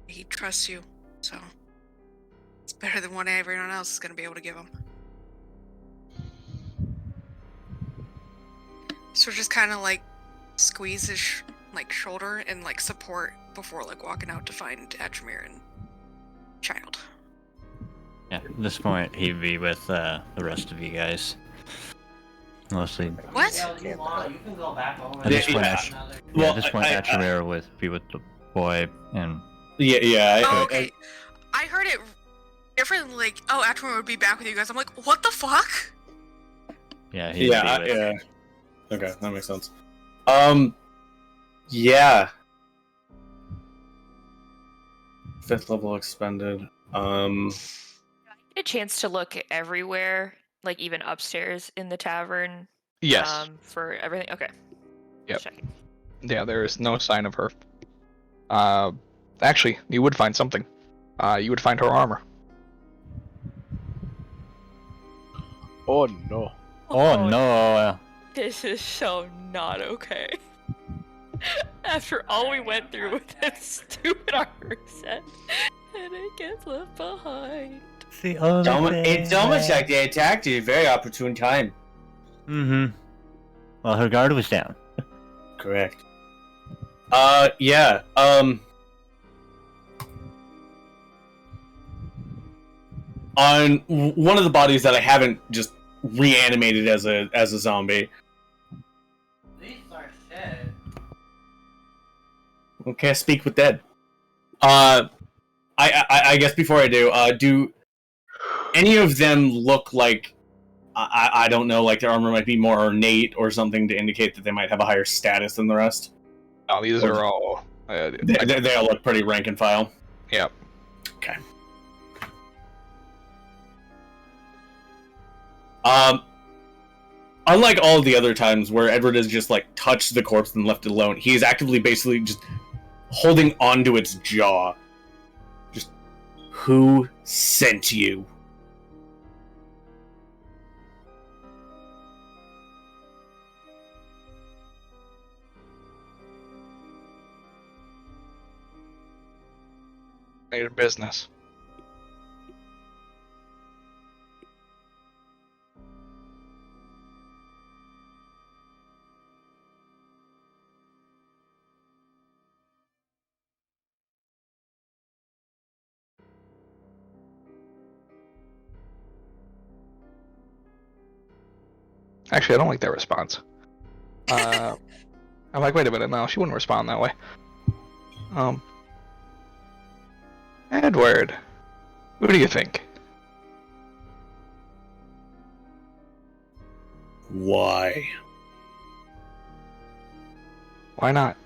He trusts you, so it's better than what everyone else is gonna be able to give him. So just kind of like squeeze his shoulder and like support before like walking out to find Atramir and Child. Yeah, at this point, he'd be with the rest of you guys. Mostly. What? You can go back over At this there. point, Well, at this point, Atramir would be with the boy, and Yeah. Oh, okay. I heard it different. Like, oh, Atramir would be back with you guys. I'm like, what the fuck? yeah, he'd be with. Yeah. Okay, that makes sense. Yeah. 5th level expended. A chance to look everywhere, like even upstairs in the tavern. Yes. For everything. Okay. Yep. Just checking. Yeah, there is no sign of her. Actually, you would find something. You would find her armor. Oh no. Oh no! This is so not okay. After all we went through with that stupid armor set, and it gets left behind. The only It's almost like they attacked you at a very opportune time. Mm-hmm. Well, her guard was down. Correct. Yeah. On one of the bodies that I haven't just reanimated as a zombie. These are shit. Okay, speak with dead. I guess before I do any of them look like I don't know, like their armor might be more ornate or something to indicate that they might have a higher status than the rest? Oh, these are all. They all look pretty rank and file. Yep. Okay. Unlike all the other times where Edward has just like touched the corpse and left it alone, he is actively basically just holding onto its jaw. Just, who sent you? Your business. Actually, I don't like that response. I'm like, wait a minute, no, she wouldn't respond that way. Edward, what do you think? Why? Why not?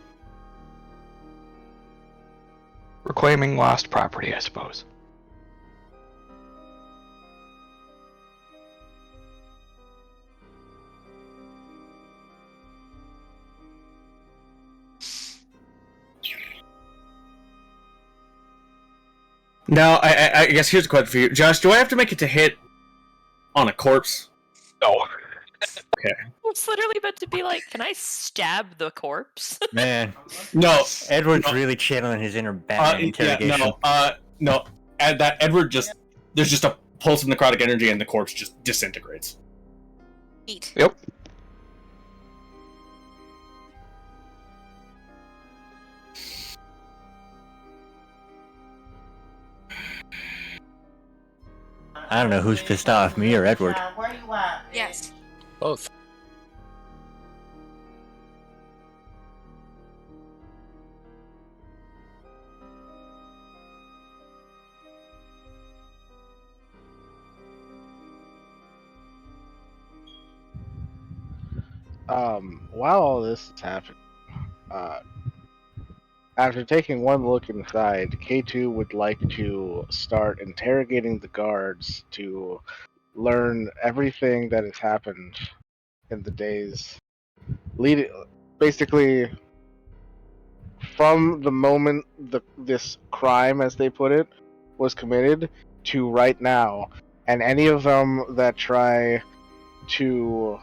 Reclaiming lost property, I suppose. Now, I guess here's a question for you. Josh, do I have to make it to hit on a corpse? No. Okay. It's literally meant to be like, can I stab the corpse? Man, No. Edward's No. really channeling his inner Batman interrogation. No. At that, Edward just... There's just a pulse of necrotic energy and the corpse just disintegrates. Eat. Yep. I don't know who's pissed off, me or Edward. Where you at? Yes. Both. While all this is happening, after taking one look inside, K2 would like to start interrogating the guards to learn everything that has happened in the days leading, basically from the moment this crime, as they put it, was committed to right now, and any of them that try to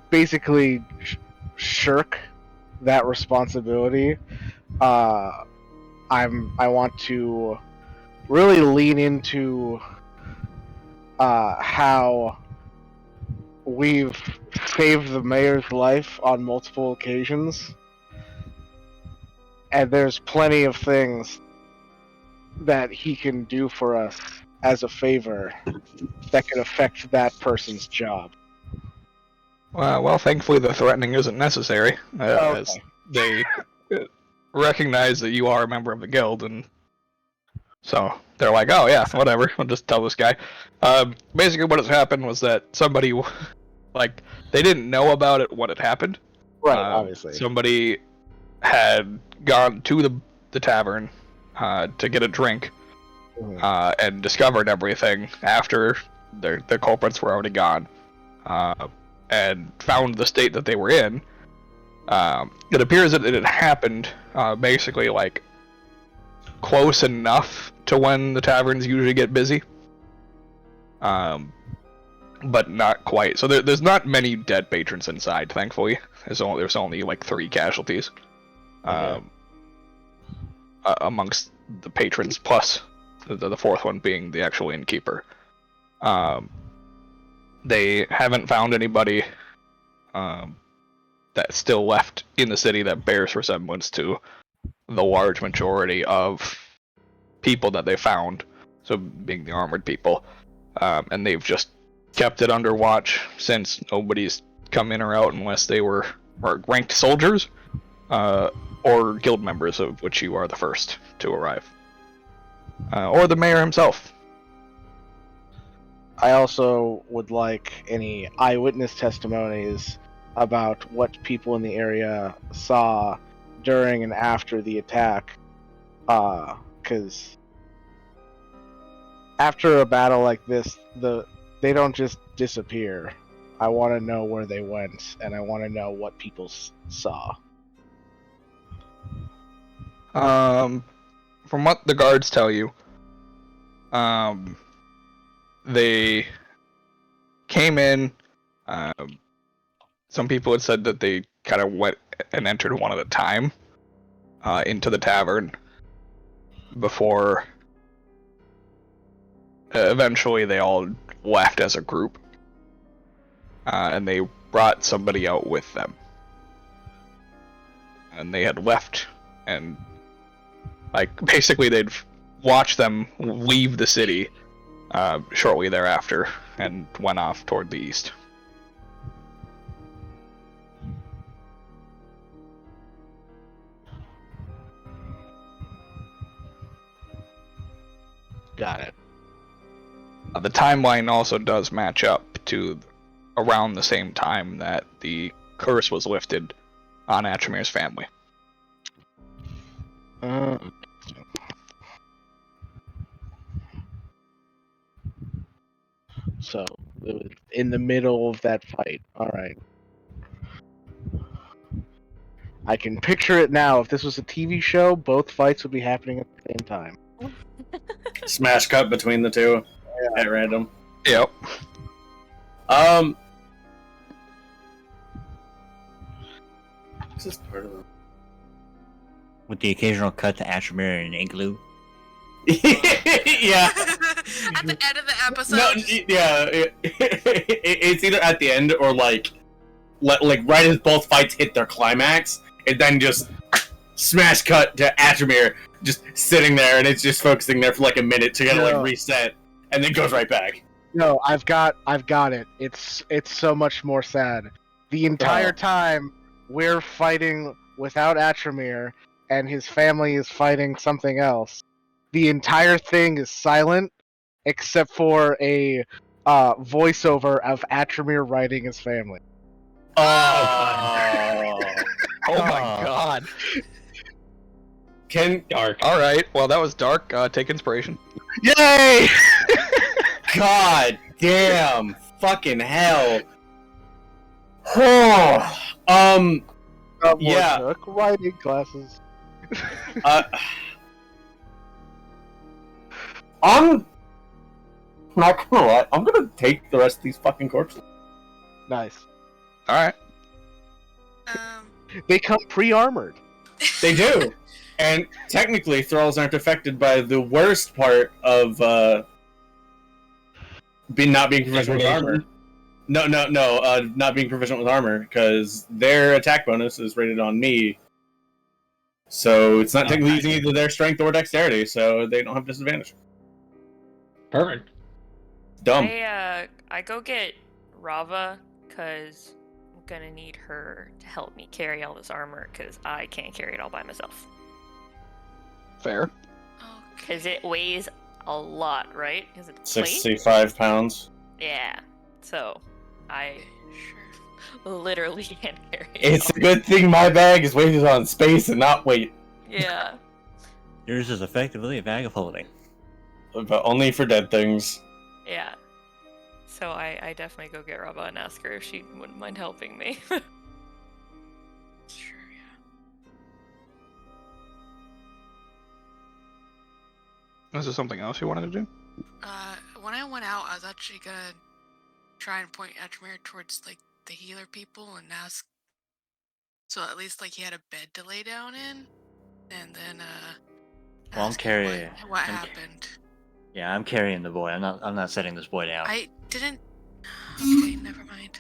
basically shirk that responsibility, I want to really lean into how we've saved the mayor's life on multiple occasions, and there's plenty of things that he can do for us as a favor that could affect that person's job. Well, thankfully the threatening isn't necessary, as they recognize that you are a member of the guild, and so they're like, oh yeah, whatever, we'll just tell this guy. Basically what has happened was that somebody, like, they didn't know about it when it happened. Right, obviously. Somebody had gone to the tavern to get a drink, and discovered everything after the culprits were already gone, and found the state that they were in. It appears that it had happened basically like close enough to when the taverns usually get busy, but not quite. So there's not many dead patrons inside, thankfully. There's only like 3 casualties amongst the patrons, plus the fourth one being the actual innkeeper. They haven't found anybody that's still left in the city that bears resemblance to the large majority of people that they found, so being the armored people. And they've just kept it under watch since nobody's come in or out unless they were ranked soldiers or guild members, of which you are the first to arrive. Or the mayor himself. I also would like any eyewitness testimonies about what people in the area saw during and after the attack. Because after a battle like this, they don't just disappear. I want to know where they went, and I want to know what people saw. From what the guards tell you, they came in. Some people had said that they kind of went and entered one at a time into the tavern before eventually they all left as a group, and they brought somebody out with them. And they had left, and like basically they'd watched them leave the city shortly thereafter and went off toward the east. Got it. The timeline also does match up to around the same time that the curse was lifted on Atramir's family. So, it was in the middle of that fight. Alright. I can picture it now. If this was a TV show, both fights would be happening at the same time. Smash cut between the two at random. Yep. This is part of With the occasional cut to Ashmere and Igloo. yeah. At the end of the episode. No, yeah. It's either at the end or like right as both fights hit their climax, and then just smash cut to Atremir just sitting there, and it's just focusing there for like a minute to get like reset, and then goes right back. No, I've got it. It's so much more sad. The entire time we're fighting without Atremir, and his family is fighting something else. The entire thing is silent, except for a voiceover of Atremir writing his family. Oh my god. Dark. Alright, well that was dark. Take inspiration. Yay! God damn. Fucking hell. Yeah. Took writing classes. I'm not gonna lie. I'm gonna take the rest of these fucking corpses. Nice. Alright. They come pre-armored. They do. And technically, thralls aren't affected by the worst part of not being proficient with armor. No, not being proficient with armor, because their attack bonus is rated on me. So it's not technically using either their strength or dexterity, so they don't have disadvantage. Perfect. Dumb. I go get Rava, because I'm gonna need her to help me carry all this armor, because I can't carry it all by myself. Fair. Because it weighs a lot, right? Because it's plate? 65 pounds. Yeah. So, I literally can't carry it. It's a good thing my bag is weighted on space and not weight. Yeah. Yours is effectively a bag of holding. But only for dead things. Yeah. So I definitely go get Rava and ask her if she wouldn't mind helping me. Sure, yeah. Is there something else you wanted to do? When I went out, I was actually gonna try and point Edgemere towards like the healer people and ask, so at least like he had a bed to lay down in, and then Well, I'm ask him carrying. what happened. Yeah, I'm carrying the boy. I'm not setting this boy down. I didn't. Okay, never mind.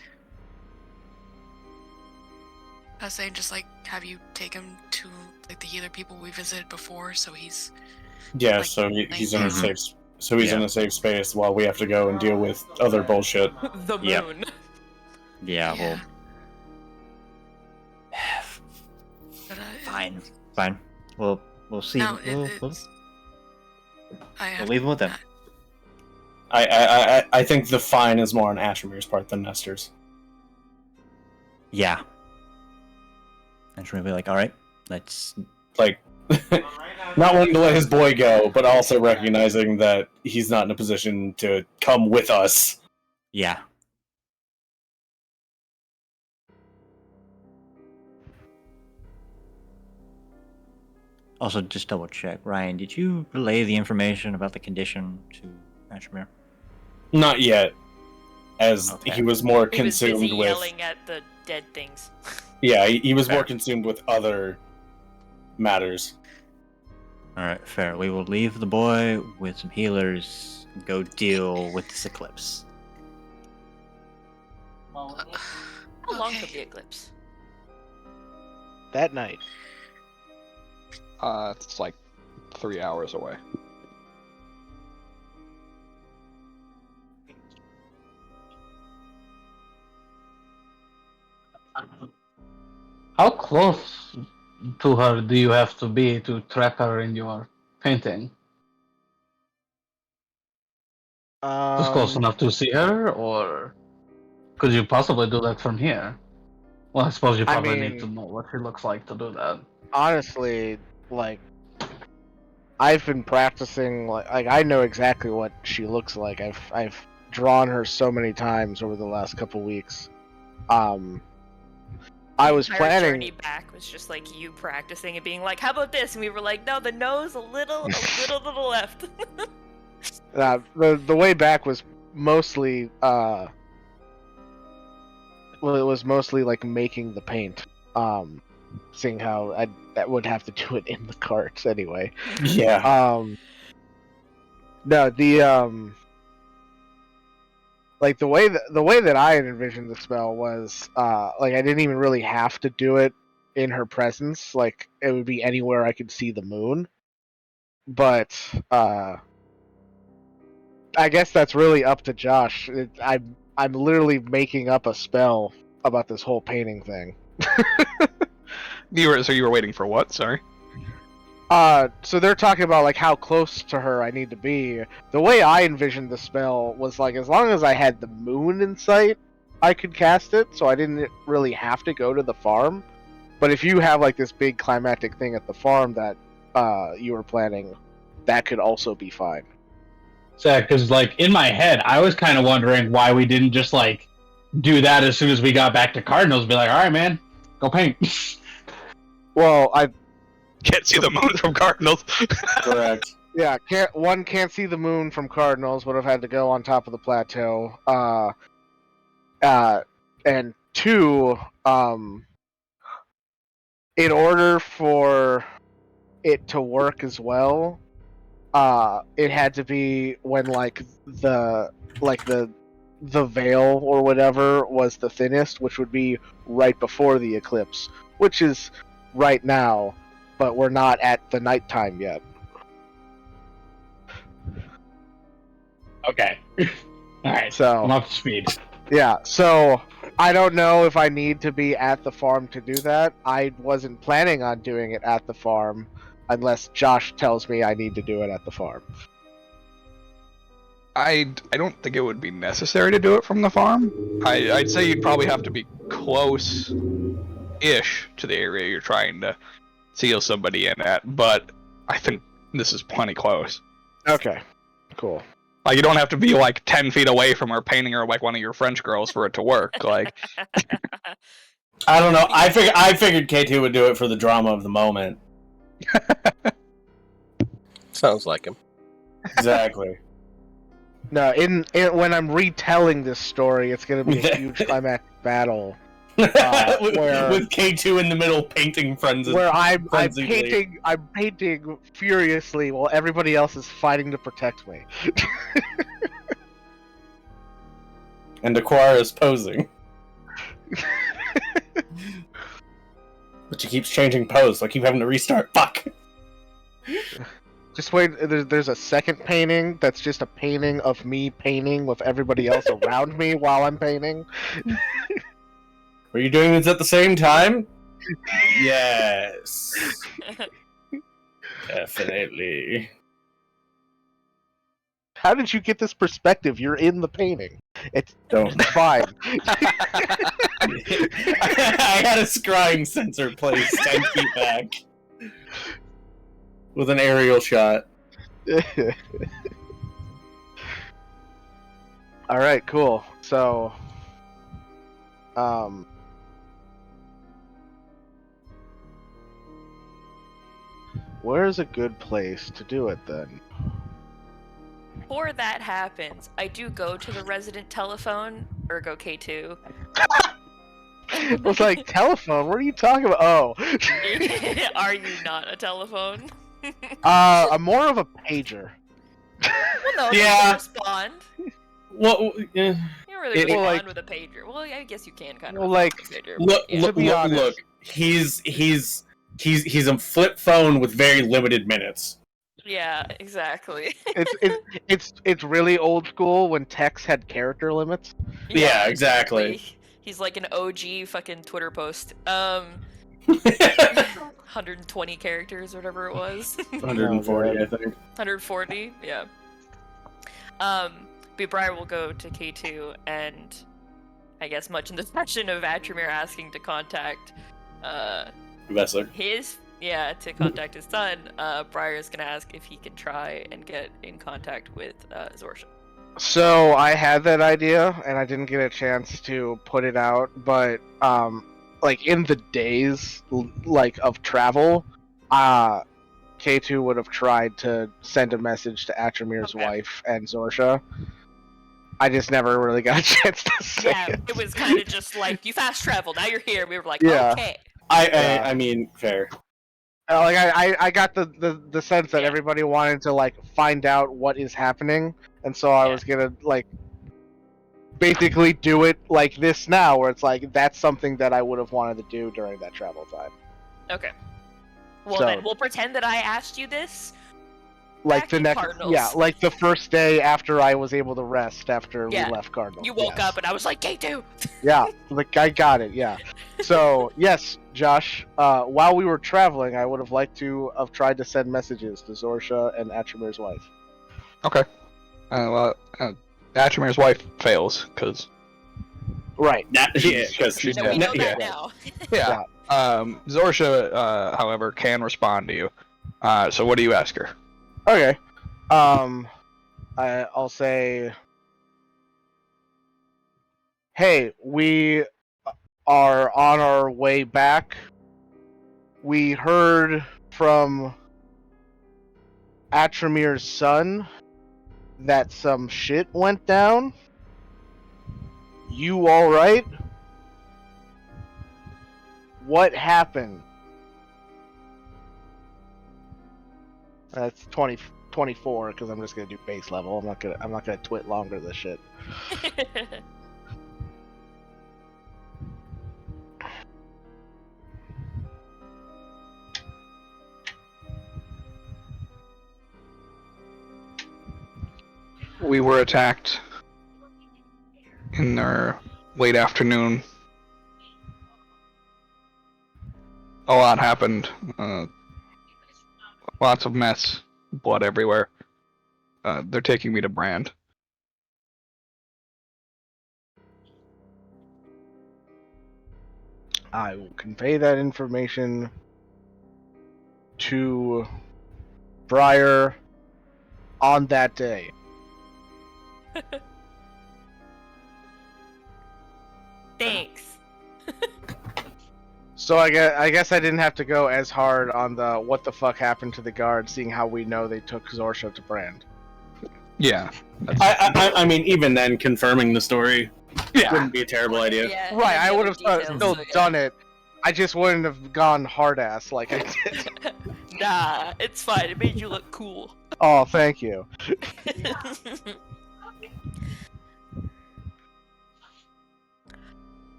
I was saying just like have you take him to like the healer people we visited before, so he's Yeah, like, so he's in a Mhm. safe. So he's in a safe space while we have to go and deal with other bullshit. The Yep. moon. Yeah, well, But, fine. We'll see. No, we'll leave him with them. I think the fine is more on Ashmir's part than Nestor's. Yeah. And she'll be like, all right, let's. Like, not wanting to let his boy go, but also recognizing that he's not in a position to come with us. Yeah. Also, just double check, Ryan. Did you relay the information about the condition to Ashmir? Not yet, as Okay. he was more He was consumed busy with. yelling at the dead things. Yeah, he was more Fair. consumed with other matters. All right, fair. We will leave the boy with some healers and go deal with this eclipse. How long could the eclipse? That night. It's like 3 hours away. How close to her do you have to be to track her in your painting? Just close enough to see her, or could you possibly do that from here? Well, I suppose you I probably mean- need to know what she looks like to do that. Honestly, like I've been practicing. Like I know exactly what she looks like. I've drawn her so many times over the last couple weeks. I was The entire planning. journey back was just like you practicing and being like, "How about this?" And we were like, "No, the nose a little to the left." The way back was mostly well, it was mostly like making the paint. Seeing how that would have to do it in the carts anyway. Yeah. No, the like the way that I had envisioned the spell was like I didn't even really have to do it in her presence. Like it would be anywhere I could see the moon. But I guess that's really up to Josh. I'm literally making up a spell about this whole painting thing. You were waiting for what? Sorry. So they're talking about like how close to her I need to be. The way I envisioned the spell was like as long as I had the moon in sight, I could cast it. So I didn't really have to go to the farm. But if you have like this big climactic thing at the farm that you were planning, that could also be fine. So, because like in my head, I was kind of wondering why we didn't just like do that as soon as we got back to Cardinals. Be like, all right, man, go paint. Well, I Can't see the moon from Cardinals. Correct. yeah, can't see the moon from Cardinals. Would have had to go on top of the plateau. And two, in order for it to work as well, it had to be when the veil or whatever was the thinnest, which would be right before the eclipse, which is right now, but we're not at the nighttime yet. Okay. All right. So I'm up to speed. yeah, so I don't know if I need to be at the farm to do that. I wasn't planning on doing it at the farm unless Josh tells me I need to do it at the farm. I don't think it would be necessary to do it from the farm. I'd say you'd probably have to be close-ish to the area you're trying to seal somebody in at, but I think this is plenty close. Okay, cool. Like, you don't have to be, like, 10 feet away from her painting her like one of your French girls for it to work. Like, I don't know. I figured K2 would do it for the drama of the moment. Sounds like him. Exactly. No, when I'm retelling this story, it's going to be a huge climactic battle. with where K2 in the middle painting friends. Where I'm frenziedly. painting furiously while everybody else is fighting to protect me. And Aquara is posing. But she keeps changing pose, so I keep having to restart. Fuck! Just wait, there's a second painting that's just a painting of me painting with everybody else around me while I'm painting. Were you doing this at the same time? Yes. Definitely. How did you get this perspective? You're in the painting. It's Don't. fine. I had a scrying sensor placed 10 feet back. With an aerial shot. Alright, cool. So... where's a good place to do it then? Before that happens, I do go to the resident telephone, Ergo K2. It was like, telephone? What are you talking about? Oh. Are you not a telephone? I'm more of a pager. Well, no, Yeah. you respond. Well, yeah. You don't really It- respond like- with a pager. Well, I guess you can kind of. Well, like, with a pager, Look, but yeah. look, To be look, honest. look. He's a flip phone with very limited minutes. Yeah, exactly. It's really old school when text had character limits. Yeah, exactly. He's like an OG fucking Twitter post. 120 characters or whatever it was. 140, I think. 140, yeah. But Briar will go to K2 and I guess much in the fashion of Atramir asking to contact Vessler. to contact his son, Briar is gonna ask if he can try and get in contact with Zorsha. So I had that idea and I didn't get a chance to put it out, but like in the days like of travel, K2 would have tried to send a message to Atramir's wife and Zorsha. I just never really got a chance to say Yeah, it was kind of just like, you fast travel, now you're here. We were like, Yeah. okay. I mean, fair. Like I got the sense that everybody wanted to like find out what is happening, and so I was gonna like basically do it like this now, where it's like that's something that I would have wanted to do during that travel time. Okay. Well, So- then we'll pretend that I asked you this. Like Back the in next, Cardinals. yeah, like the first day after I was able to rest after Yeah. we left Cardinal. You woke up and I was like, K2! Yeah, like I got it. Yeah. So yes, Josh. While we were traveling, I would have liked to have tried to send messages to Zorsha and Atramir's wife. okay. Atramir's wife fails, because... Right. Because she's So dead. we know Yeah. that now. Yeah. Zorsha, however, can respond to you. So what do you ask her? Okay. I'll say, hey, we are on our way back. We heard from Atramir's son that some shit went down. You alright? What happened? That's 24 because I'm just gonna do base level. I'm not gonna twit longer this shit. We were attacked in the late afternoon. A lot happened. Lots of mess. Blood everywhere. They're taking me to Brand. I will convey that information to Briar on that day. Thanks. So I guess I didn't have to go as hard on the what the fuck happened to the guard, seeing how we know they took Zorsha to Brand. Yeah. I mean, even then, confirming the story wouldn't be a terrible idea. Yeah, Right, and I the would other have details, still so, yeah. done it. I just wouldn't have gone hard ass like I did. Nah, it's fine. It made you look cool. Oh, thank you.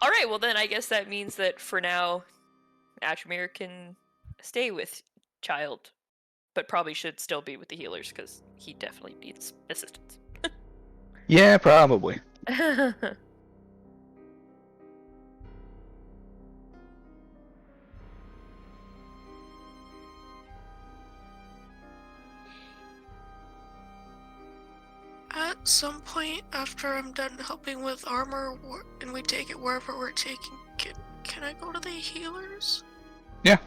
All right. Well, then I guess that means that for now, Ashmere can stay with Child, but probably should still be with the healers because he definitely needs assistance. Yeah, probably. At some point after I'm done helping with armor and we take it wherever we're taking, can I go to the healers? Yeah.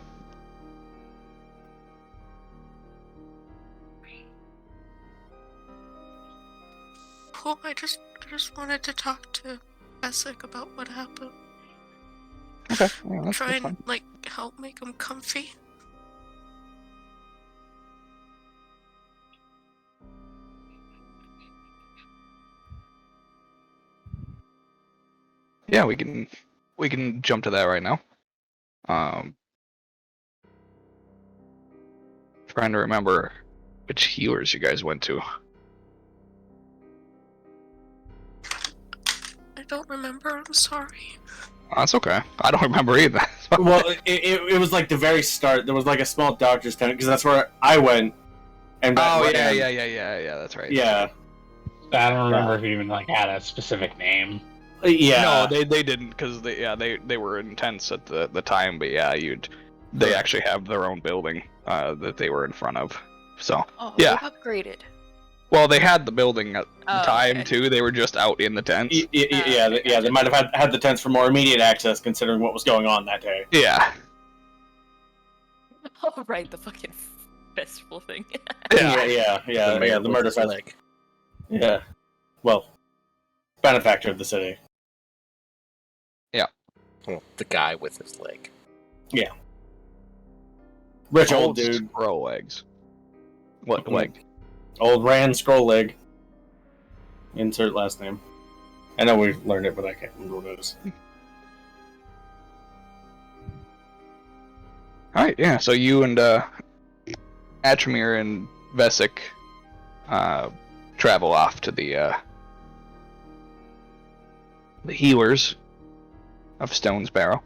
Cool. I just wanted to talk to Essek about what happened. Okay. Yeah, that's Try and fine. like help make him comfy. Yeah, we can jump to that right now. Trying to remember which healers you guys went to. I don't remember. I'm sorry. Oh, that's okay. I don't remember either. Well, it was like the very start. There was like a small doctor's tent because that's where I went. And Oh yeah, yeah. That's right. Yeah. I don't remember if he even like had a specific name. Yeah. No, they didn't because they were intense at the time. But yeah, they actually have their own building that they were in front of. So Oh, yeah. they've upgraded. Well, they had the building at the time okay. too. They were just out in the tents. Yeah, they might have had the tents for more immediate access considering what was going on that day. Yeah. Oh, right, the fucking festival thing. Yeah, the murder with his fest. leg. Yeah. Well, benefactor of the city. Well, the guy with his leg. Yeah. Rich old dude. Scroll legs. What Mhm. leg? Old Rand Scroll Leg. Insert last name. I know we learned it, but I can't remember what it is. Alright, yeah, so you and Atramir and Vesic travel off to the healers of Stone's Barrow.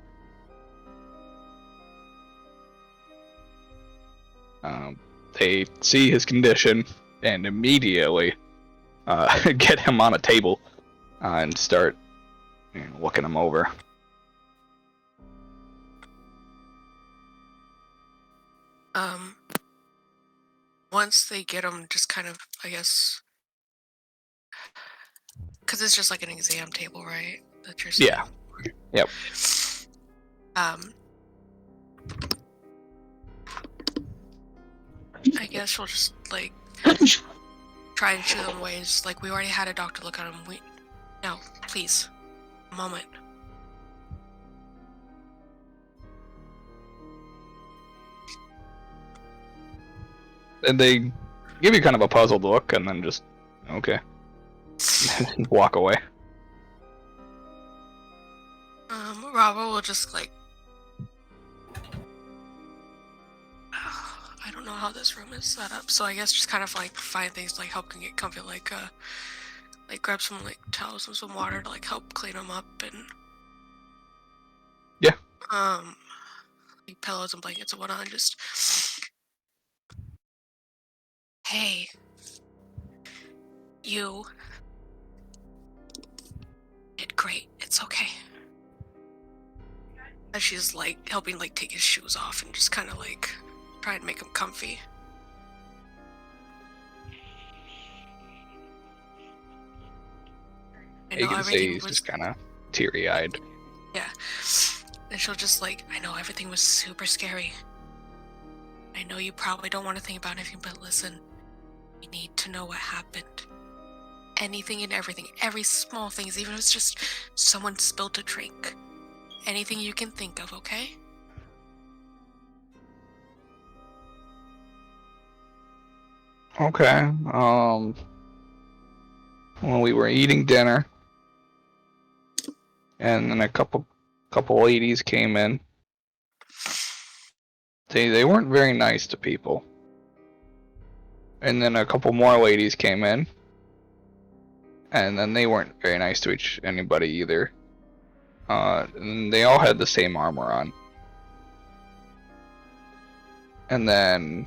They see his condition and immediately get him on a table and start looking him over. Once they get him, just kind of, I guess, because it's just like an exam table, right? That you're saying. Yeah. Yep. I guess we'll just like try to show them ways. Like we already had a doctor look at him. No, please, a moment. And they give you kind of a puzzled look and then just, okay. Walk away. Robert will just like don't know how this room is set up, so I guess just kind of like find things like helping get comfy, like grab some like towels and some water to like help clean them up, and Yeah. like pillows and blankets and whatnot. And just, hey, you did great. It's okay. And she's like helping like take his shoes off and just kind of like try and make him comfy. I You know can say everything he's was just kind of teary-eyed. yeah, and she'll just like, I know everything was super scary. I know you probably don't want to think about anything, but listen, you need to know what happened. Anything and everything, every small things, even if it's just someone spilled a drink. Anything you can think of, okay? Okay. When we were eating dinner, and then a couple ladies came in. They weren't very nice to people. And then a couple more ladies came in, and then they weren't very nice to anybody either. And they all had the same armor on. And then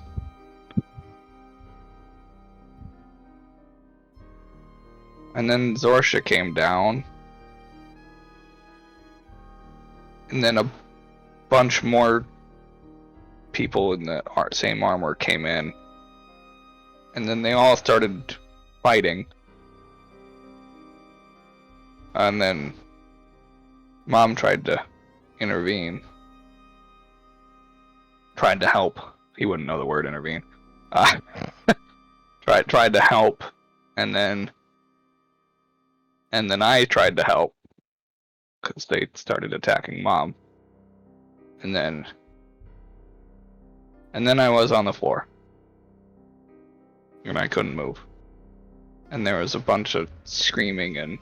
Zorsha came down. And then a bunch more people in the same armor came in. And then they all started fighting. And then Mom tried to intervene. Tried to help. He wouldn't know the word intervene. Tried to help, and then I tried to help because they started attacking Mom. And then I was on the floor, and I couldn't move. And there was a bunch of screaming and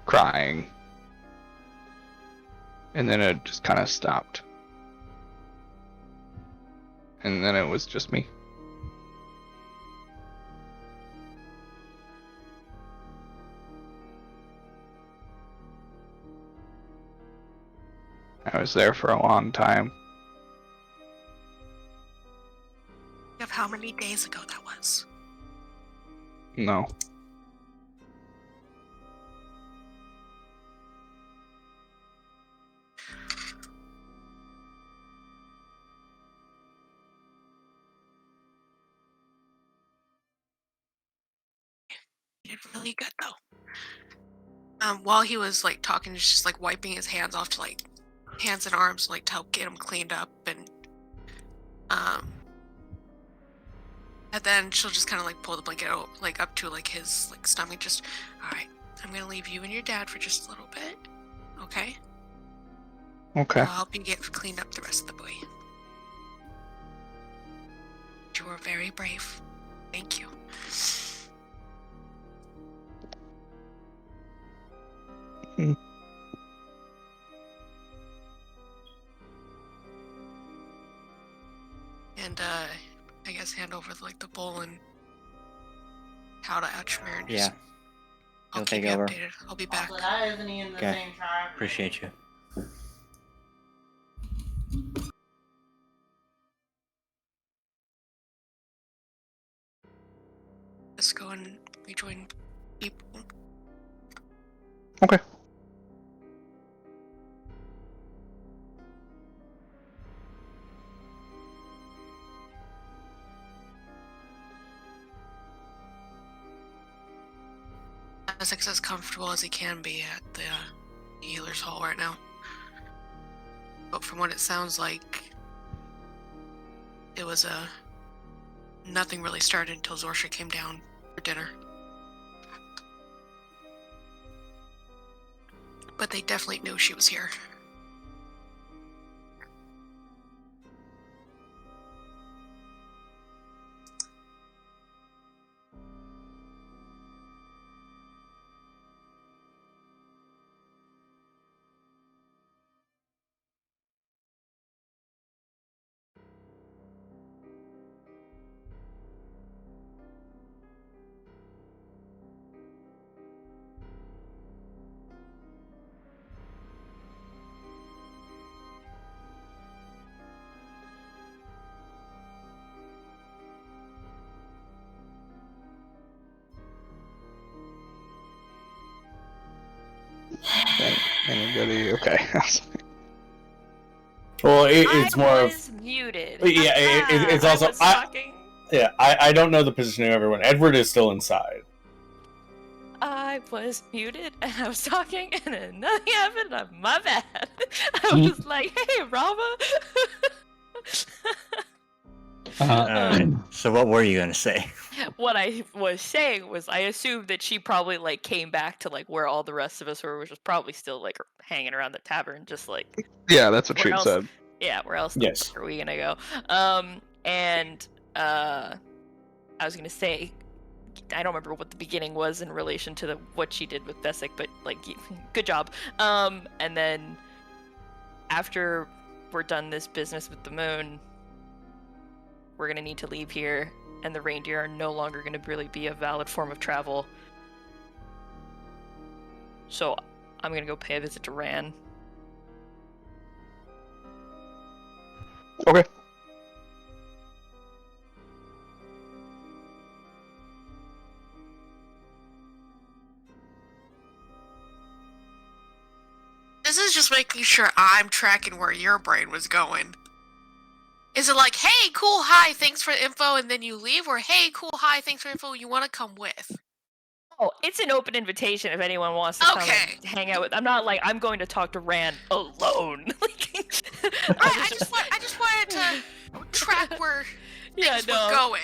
crying, and then it just kind of stopped. And then it was just me. I was there for a long time. Of how many days ago that was? No. You did really good though. While he was like talking, he's just like wiping his hands off to like hands and arms, like to help get him cleaned up, and then she'll just kind of like pull the blanket out, like up to like his like stomach. Just, all right, I'm gonna leave you and your dad for just a little bit, okay? Okay. I'll help you get cleaned up the rest of the way. You were very brave. Thank you. And I guess hand over like the bowl and how to Atchmere and just Yeah. I'll You'll keep take you over. updated. I'll be back. Also, that isn't he in the Okay. same tribe? Appreciate you. Let's go and rejoin people. Okay. Essex as comfortable as he can be at the healer's hall right now. But from what it sounds like, it was nothing really started until Zorsha came down for dinner. But they definitely knew she was here. Anybody? Okay. Well, it's more I of was muted. yeah. It's also I was talking. I don't know the position of everyone. Edward is still inside. I was muted and I was talking and then nothing happened. My bad. I was like, hey, Rama. So what were you gonna say? What I was saying was I assumed that she probably like came back to like where all the rest of us were, which was probably still like hanging around the tavern, just like Yeah, that's what where she else? said. Yeah, where else the Yes. fuck are we gonna go? And I was gonna say I don't remember what the beginning was in relation to what she did with Bessic, but like good job. And then after we're done this business with the moon, we're gonna need to leave here, and the reindeer are no longer gonna really be a valid form of travel. So I'm gonna go pay a visit to Ran. Okay. This is just making sure I'm tracking where your brain was going. Is it like, hey, cool, hi, thanks for the info, and then you leave? Or, hey, cool, hi, thanks for the info, you want to come with? Oh, it's an open invitation if anyone wants to come and hang out with. I'm not like I'm going to talk to Rand alone. I just wanted to track where things were going.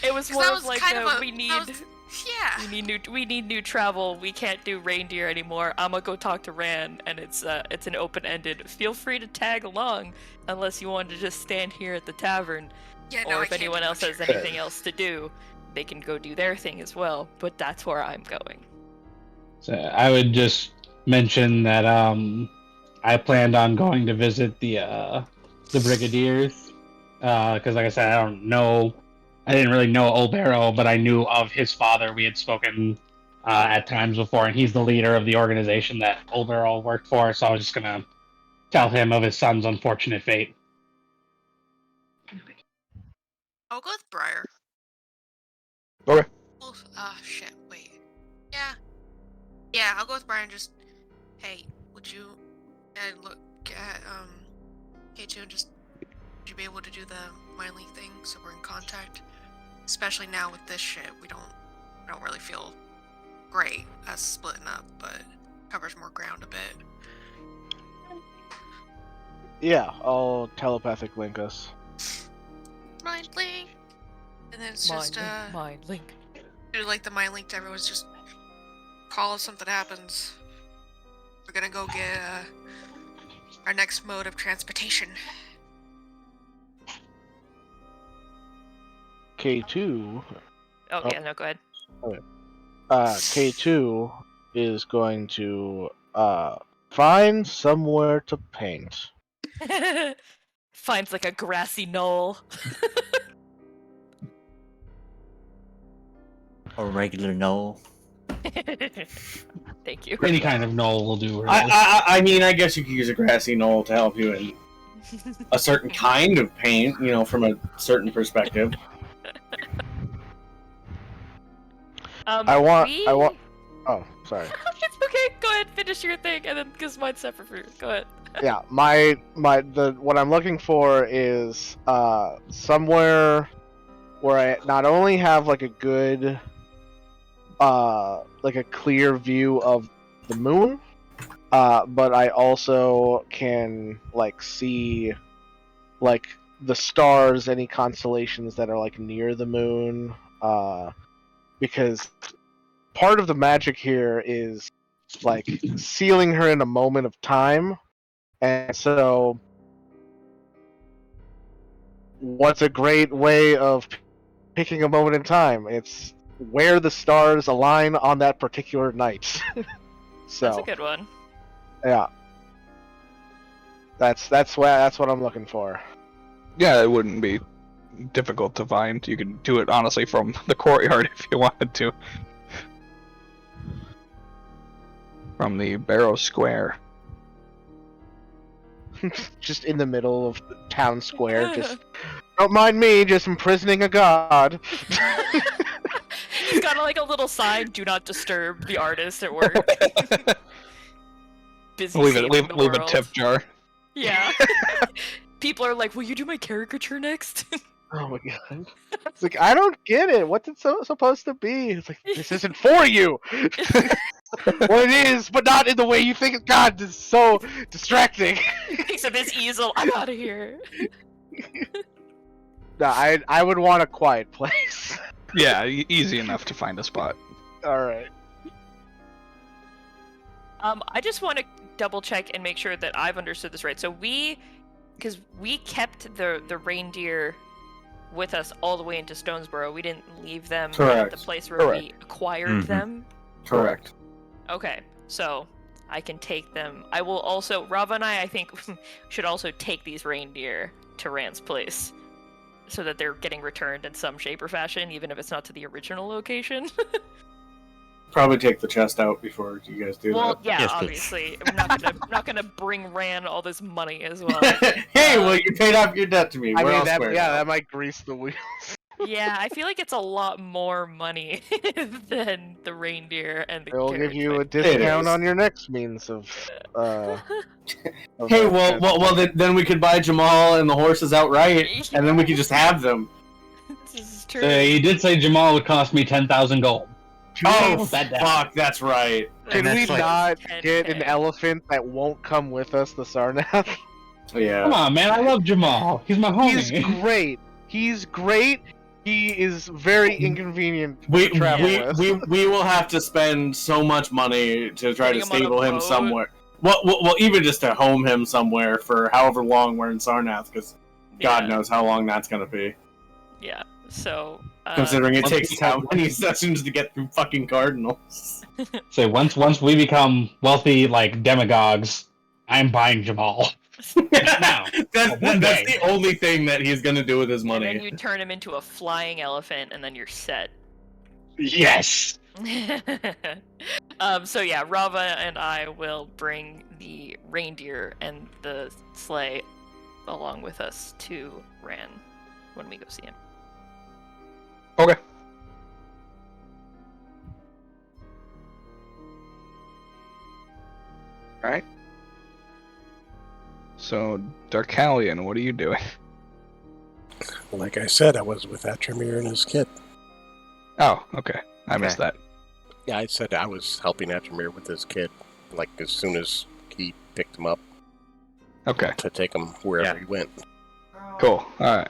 It was 'Cause more that of was like kind of a- we need. that was- yeah. We need new travel. We can't do reindeer anymore. I'm gonna go talk to Rand, and it's an open-ended. Feel free to tag along, unless you want to just stand here at the tavern. Yeah, or no, I if can't anyone do else much has here. anything else to do, they can go do their thing as well. But that's where I'm going. So I would just mention that I planned on going to visit the Brigadiers because, like I said, I didn't really know Old Barrow, but I knew of his father. We had spoken at times before, and he's the leader of the organization that Old Barrow worked for. So I was just gonna tell him of his son's unfortunate fate. I'll go with Briar. Okay. Well, shit, wait. Yeah, I'll go with Briar and just, hey, would you, look at, K2 and just, would you be able to do the mind link thing so we're in contact? Especially now with this shit, we don't really feel great us splitting up, but covers more ground a bit. Yeah, I'll telepathic link us. Mind link! And then it's just, mind link. do like the mind link to everyone's just call if something happens. We're gonna go get, our next mode of transportation. K2. Oh, yeah, no, go ahead. K2 is going to find somewhere to paint. Finds like a grassy knoll. A regular knoll. Thank you. Any kind of knoll will do. Really. I mean, I guess you could use a grassy knoll to help you in a certain kind of paint, from a certain perspective. I want. Oh, sorry. It's okay. Go ahead, finish your thing, and then because mine's separate for you. Go ahead. Yeah, what I'm looking for is somewhere where I not only have like a good, like a clear view of the moon, but I also can like see like the stars, any constellations that are like near the moon, because part of the magic here is like sealing her in a moment of time. And so, what's a great way of picking a moment in time? It's where the stars align on that particular night. So That's a good one. yeah, that's what I'm looking for. Yeah, it wouldn't be difficult to find. You could do it honestly from the courtyard if you wanted to. From the Barrow Square. Just in the middle of the town square. Just don't mind me, just imprisoning a god. He's got like a little sign: "Do not disturb the artist at work." busy Leave saving it. the Leave a world. tip jar. Yeah. People are like, "Will you do my caricature next?" Oh my god. It's like, I don't get it. What's it supposed to be? It's like, this isn't for you. Well, it is, but not in the way you think. God, this is so distracting. Picks up his easel. I'm out of here. No, I would want a quiet place. Yeah, easy enough to find a spot. Alright. I just want to double check and make sure that I've understood this right. So because we kept the reindeer with us all the way into Stonesboro. We didn't leave them at the Correct. place where Correct. we acquired Mhm. them. Correct. Okay, so I can take them. I will also, Rava and I think, should also take these reindeer to Rand's place so that they're getting returned in some shape or fashion, even if it's not to the original location. Probably take the chest out before you guys do Well, yeah, Yes, please. obviously. I'm not gonna bring Rand all this money as well. that. Hey, well, you paid off your debt to me. I We're mean, all that, square yeah, now. that might grease the wheels. Yeah, I feel like it's a lot more money than the reindeer and the They'll give carriage you a ride. discount is. on your next means of. of Hey, transport. well, then we could buy Jamal and the horses outright, and then we could just have them. This is true. He did say Jamal would cost me 10,000 gold. Oh, Put that down. fuck, that's right. Can And we that's like- not 10K. get an elephant that won't come with us, the Sarnath? Yeah. Come on, man. I love Jamal. He's my He's homie. great. He's great. He is very inconvenient We, to travel we, with. we will have to spend so much money to try to Putting him on a stable him boat. somewhere. Well, even just to home him somewhere for however long we're in Sarnath, because God Yeah, knows how long that's gonna be. Yeah. So. Considering it once takes we how have- many sessions to get through fucking Cardinals. So once we become wealthy like demagogues, I'm buying Jamal. Now, that's one day. the only thing that he's gonna do with his And then money. you turn him into a flying elephant, and then you're set. Yes. So yeah, Rava and I will bring the reindeer and the sleigh along with us to Ran when we go see him. Okay. Alright. So, Darkalion, what are you doing? Like I said, I was with Atramir and his kid. Oh, okay. I missed that. Yeah, I said I was helping Atramir with his kid, like as soon as he picked him up Okay, to take him wherever Yeah. he went. cool. Alright.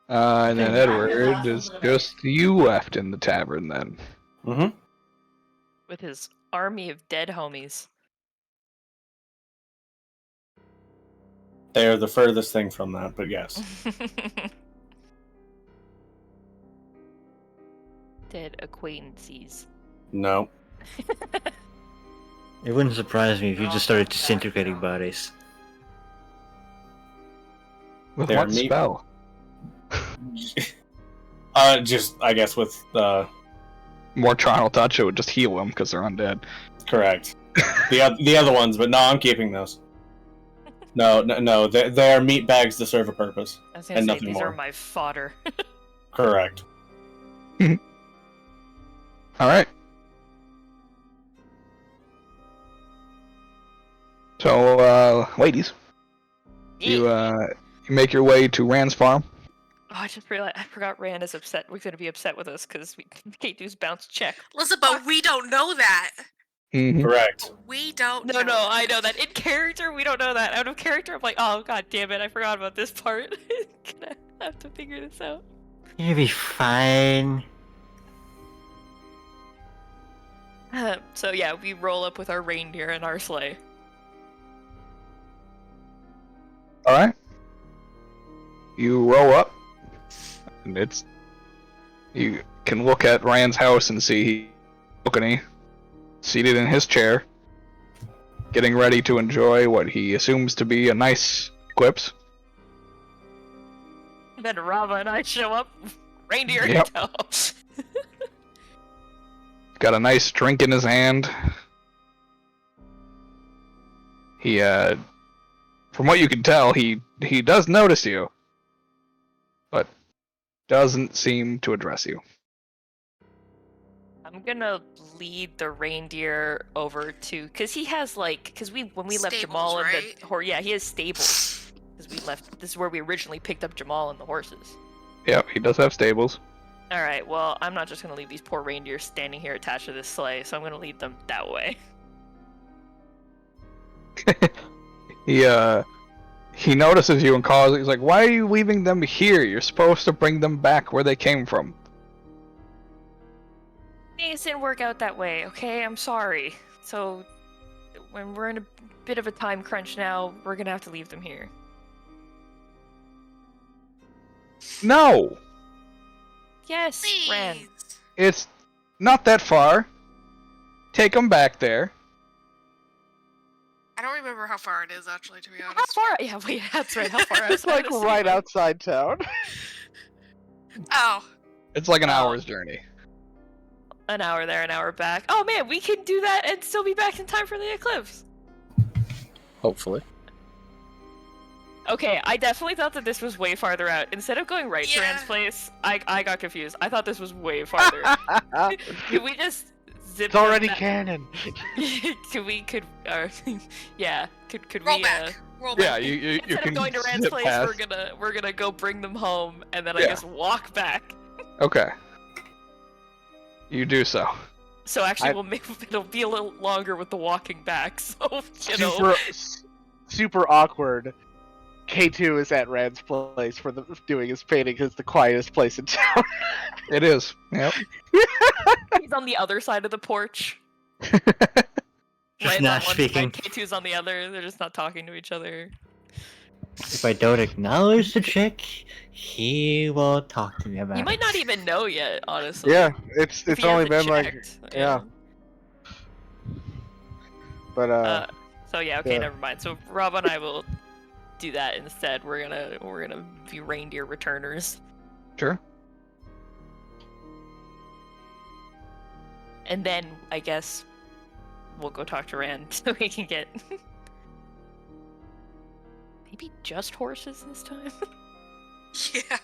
And then Edward is just you left in the tavern then. Mm-hmm. With his army of dead homies. They are the furthest thing from that, but yes. Dead acquaintances. No. It wouldn't surprise me if you just started disintegrating bodies. With They're what meat. spell? Just, I guess with More Charnel Touch, it would just heal them because they're undead. correct. The other ones, but no, I'm keeping those. No, they are meat bags to serve a purpose. I was gonna And say, nothing these more. are my fodder. Correct. Alright. So, ladies, you make your way to Rand's farm. Oh, I just realized I forgot Rand is upset. We're gonna be upset with us because we can't do bounce check. Listen, but we don't know that. Mm-hmm. Correct. We don't No, know. I know that. In character, we don't know that. Out of character, I'm like, oh god damn it, I forgot about this part. Gonna have to figure this out. You'll be fine. So yeah, we roll up with our reindeer and our sleigh. Alright. You roll up, and you can look at Rand's house and see Okani seated in his chair, getting ready to enjoy what he assumes to be a nice eclipse. And then Rava and I show up, reindeer Yep. in tow. Got a nice drink in his hand. He, from what you can tell, he does notice you, but doesn't seem to address you. I'm gonna lead the reindeer over to, cause he has like, cause when we left Stables, Jamal and right? the horse, yeah, he has stables. Cause we left. This is where we originally picked up Jamal and the horses. Yep, he does have stables. All right. Well, I'm not just gonna leave these poor reindeer standing here attached to this sleigh, so I'm gonna lead them that way. He notices you and calls. He's like, "Why are you leaving them here? You're supposed to bring them back where they came from." Things didn't work out that way. Okay, I'm sorry. So, when we're in a bit of a time crunch now, we're gonna have to leave them here. No, Yes, Ren. Please. it's not that far. Take them back there. I don't remember how far it is, actually, to be How honest. far? Yeah, wait, that's right. How far? It's like right outside town. Oh. It's like an Oh. hour's journey. An hour there, an hour back. Oh man, we can do that and still be back in time for the eclipse. Hopefully. Okay, I definitely thought that this was way farther out. Instead of going right to Rand's Yeah. place, I got confused. I thought this was way farther. Could we just zip It's already them canon. yeah, could Roll we back. Roll Yeah, back. you instead can of going to Rand's zip place, past. we're gonna go bring them home and then I Yeah. guess walk back. Okay. You do so. So actually, I- it'll be a little longer with the walking back. So you know. Super, super awkward. K2 is at Rand's place for doing his painting. It's the quietest place in town. It is. Yep. He's on the other side of the porch. Just Rand's not on one speaking. side, K2's on the other. They're just not talking to each other. If I don't acknowledge the trick, he will talk to me about You it. might not even know yet, honestly. Yeah, it's If he only hasn't been like, checked, yeah. But So yeah, okay, yeah. never mind. So Rob and I will do that instead. We're gonna be reindeer returners, Sure. and then I guess we'll go talk to Rand so we can get maybe just horses this time. Yeah.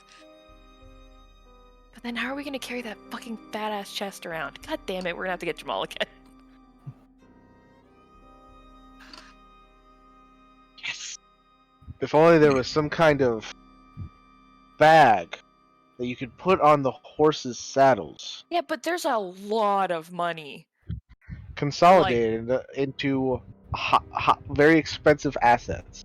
But then how are we gonna carry that fucking badass chest around? God damn it, we're gonna have to get Jamal again. if only there was some kind of bag that you could put on the horses' saddles, Yeah, but there's a lot of money. consolidated into very expensive assets.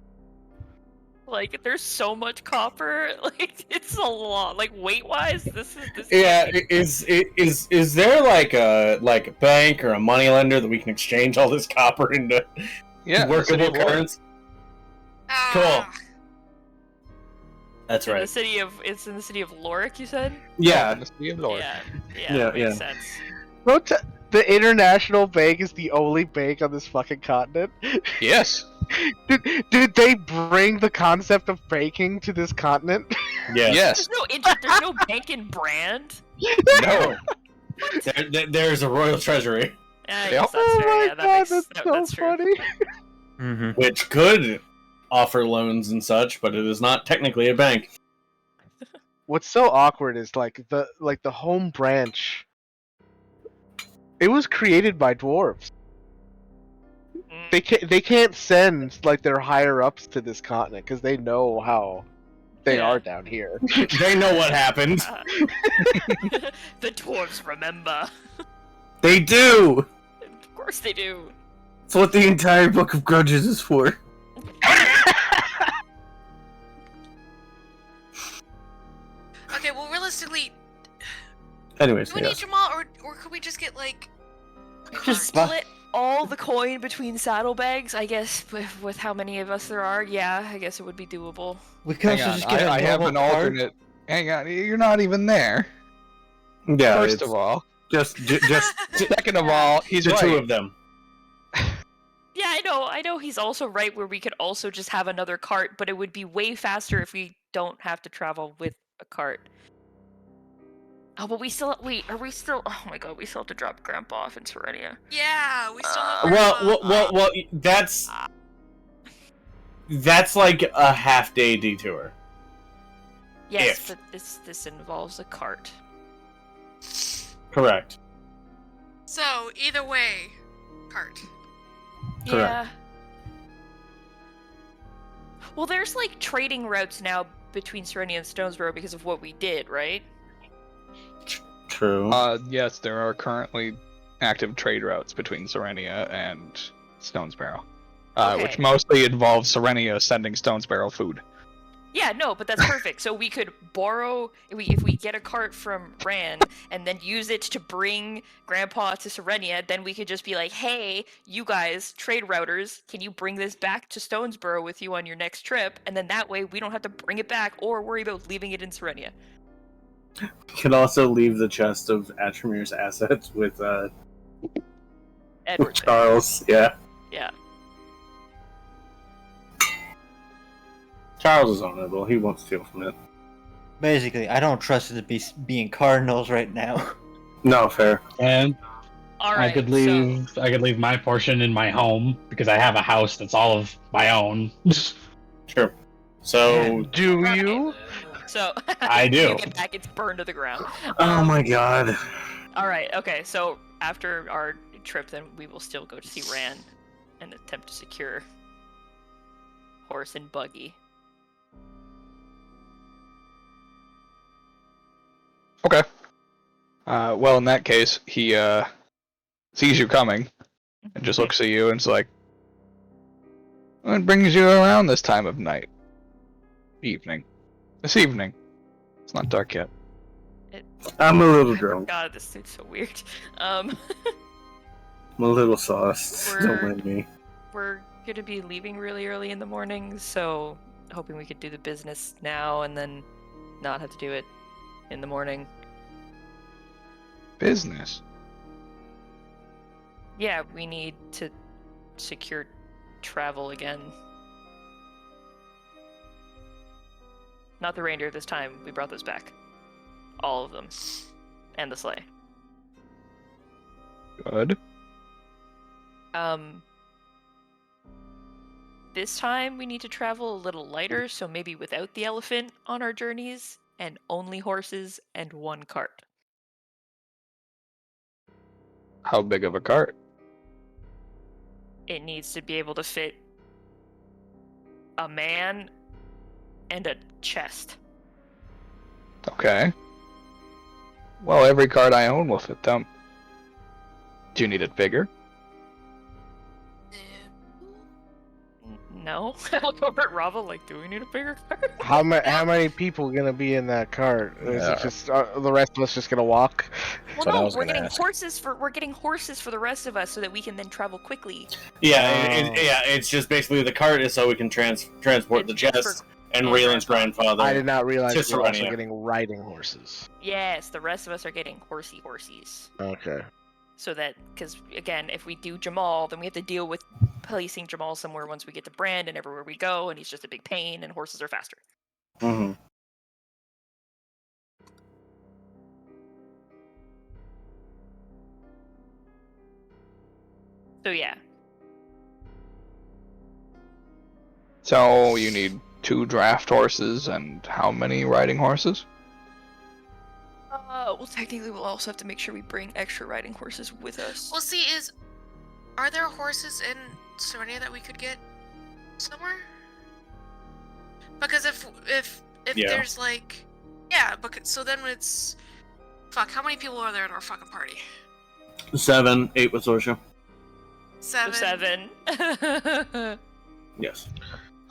Like, there's so much copper. Like, it's a lot. Like, weight-wise, this is. Yeah, is there like a bank or a money lender that we can exchange all this copper into Yeah. the city workable of Lord. currency? Ah, That's In the right. city of, it's in the city of Lorik, you said? Yeah, The city of Lord. Yeah, Yeah, that makes yeah. sense. The International Bank is the only bank on this fucking continent. Yes. Did they bring the concept of banking to this continent? yeah. Yes. There's no bank in Brand. No. There's a royal treasury, I Yep. guess that's Oh fair. my Yeah, that god, makes, that's that- so that's true. funny. Mm-hmm. which could offer loans and such, but it is not technically a bank. What's so awkward is like the home branch. It was created by dwarves. Mm. They can't send like their higher ups to this continent because they know how they Yeah. are down here. They know what happened. The dwarves remember. They do. Of course they do. It's what the entire Book of Grudges is for. Okay, well, realistically, Anyways, do we yeah. need Jamal, or could we just get like? a Just cart? Split all the coin between saddlebags, I guess, with how many of us there are. Yeah, I guess it would be doable. We could Hang also on. just get a I have normal an cart. alternate. Hang on. You're not even there. Yeah, First it's of all. just Second of all, he's the right. two of them. Yeah, I know he's also right where we could also just have another cart, but it would be way faster if we don't have to travel with a cart. Oh, but we still are we still? Oh my god, we still have to drop Grandpa off in Serenia. Yeah, we still have. Well, that's like a half-day detour. Yes, If. but this involves a cart. Correct. So, either way, cart. Yeah. Well, there's like trading routes now between Serenia and Stonesboro because of what we did, right? True. Yes, there are currently active trade routes between Serenia and Stonesboro, Okay. which mostly involves Serenia sending Stonesboro food. Yeah, no, but that's perfect. So we could borrow, if we get a cart from Ran and then use it to bring Grandpa to Serenia, then we could just be like, hey, you guys, trade routers, can you bring this back to Stonesboro with you on your next trip? And then that way we don't have to bring it back or worry about leaving it in Serenia. You could also leave the chest of Atramir's assets with Edward. Charles. Yeah. Yeah. Charles is honorable. He won't steal from it. Basically, I don't trust it to be being Cardinals right now. No, fair. And All right. I could leave my portion in my home because I have a house that's all of my own. Sure. So. Do you? So I do. You get back, it's burned to the ground. Oh my god. All right. Okay. So after our trip, then we will still go to see Ran and attempt to secure horse and buggy. Okay. Well, in that case, he sees you coming and just looks at you and is like, "What brings you around this time of night? Evening. This evening. It's not dark yet." I'm a little drunk. God, this dude's so weird. I'm a little sauced. Don't mind me. We're gonna be leaving really early in the morning, so hoping we could do the business now and then not have to do it in the morning. Business? Yeah, we need to secure travel again. Not the reindeer this time. We brought those back. All of them. And the sleigh. Good. This time we need to travel a little lighter, so maybe without the elephant on our journeys, and only horses and one cart. How big of a cart? It needs to be able to fit a man and a chest. Okay. Well, every cart I own will fit them. Do you need it bigger? No. I look over at Rava like, do we need a bigger cart? How many people gonna be in that cart? Is Yeah. it just the rest of us just gonna walk? Well, what I no, was we're gonna getting ask. we're getting horses for the rest of us so that we can then travel quickly. Yeah, Oh. it's just basically the cart is so we can transport the It's chest and and Raylan's grandfather. I did not realize Just we were also Serenia. getting riding horses. Yes, the rest of us are getting horsies. Okay. So that, because again, if we do Jamal, then we have to deal with placing Jamal somewhere once we get to Brand and everywhere we go, and he's just a big pain, and horses are faster. Mm-hmm. So yeah. So you need 2 draft horses and how many riding horses? Well, technically, we'll also have to make sure we bring extra riding horses with us. Well, see, are there horses in Serenia that we could get somewhere? Because if Yeah. there's like, yeah, so then it's, fuck, how many people are there in our fucking party? 7, 8 with Sorsha. 7. Yes.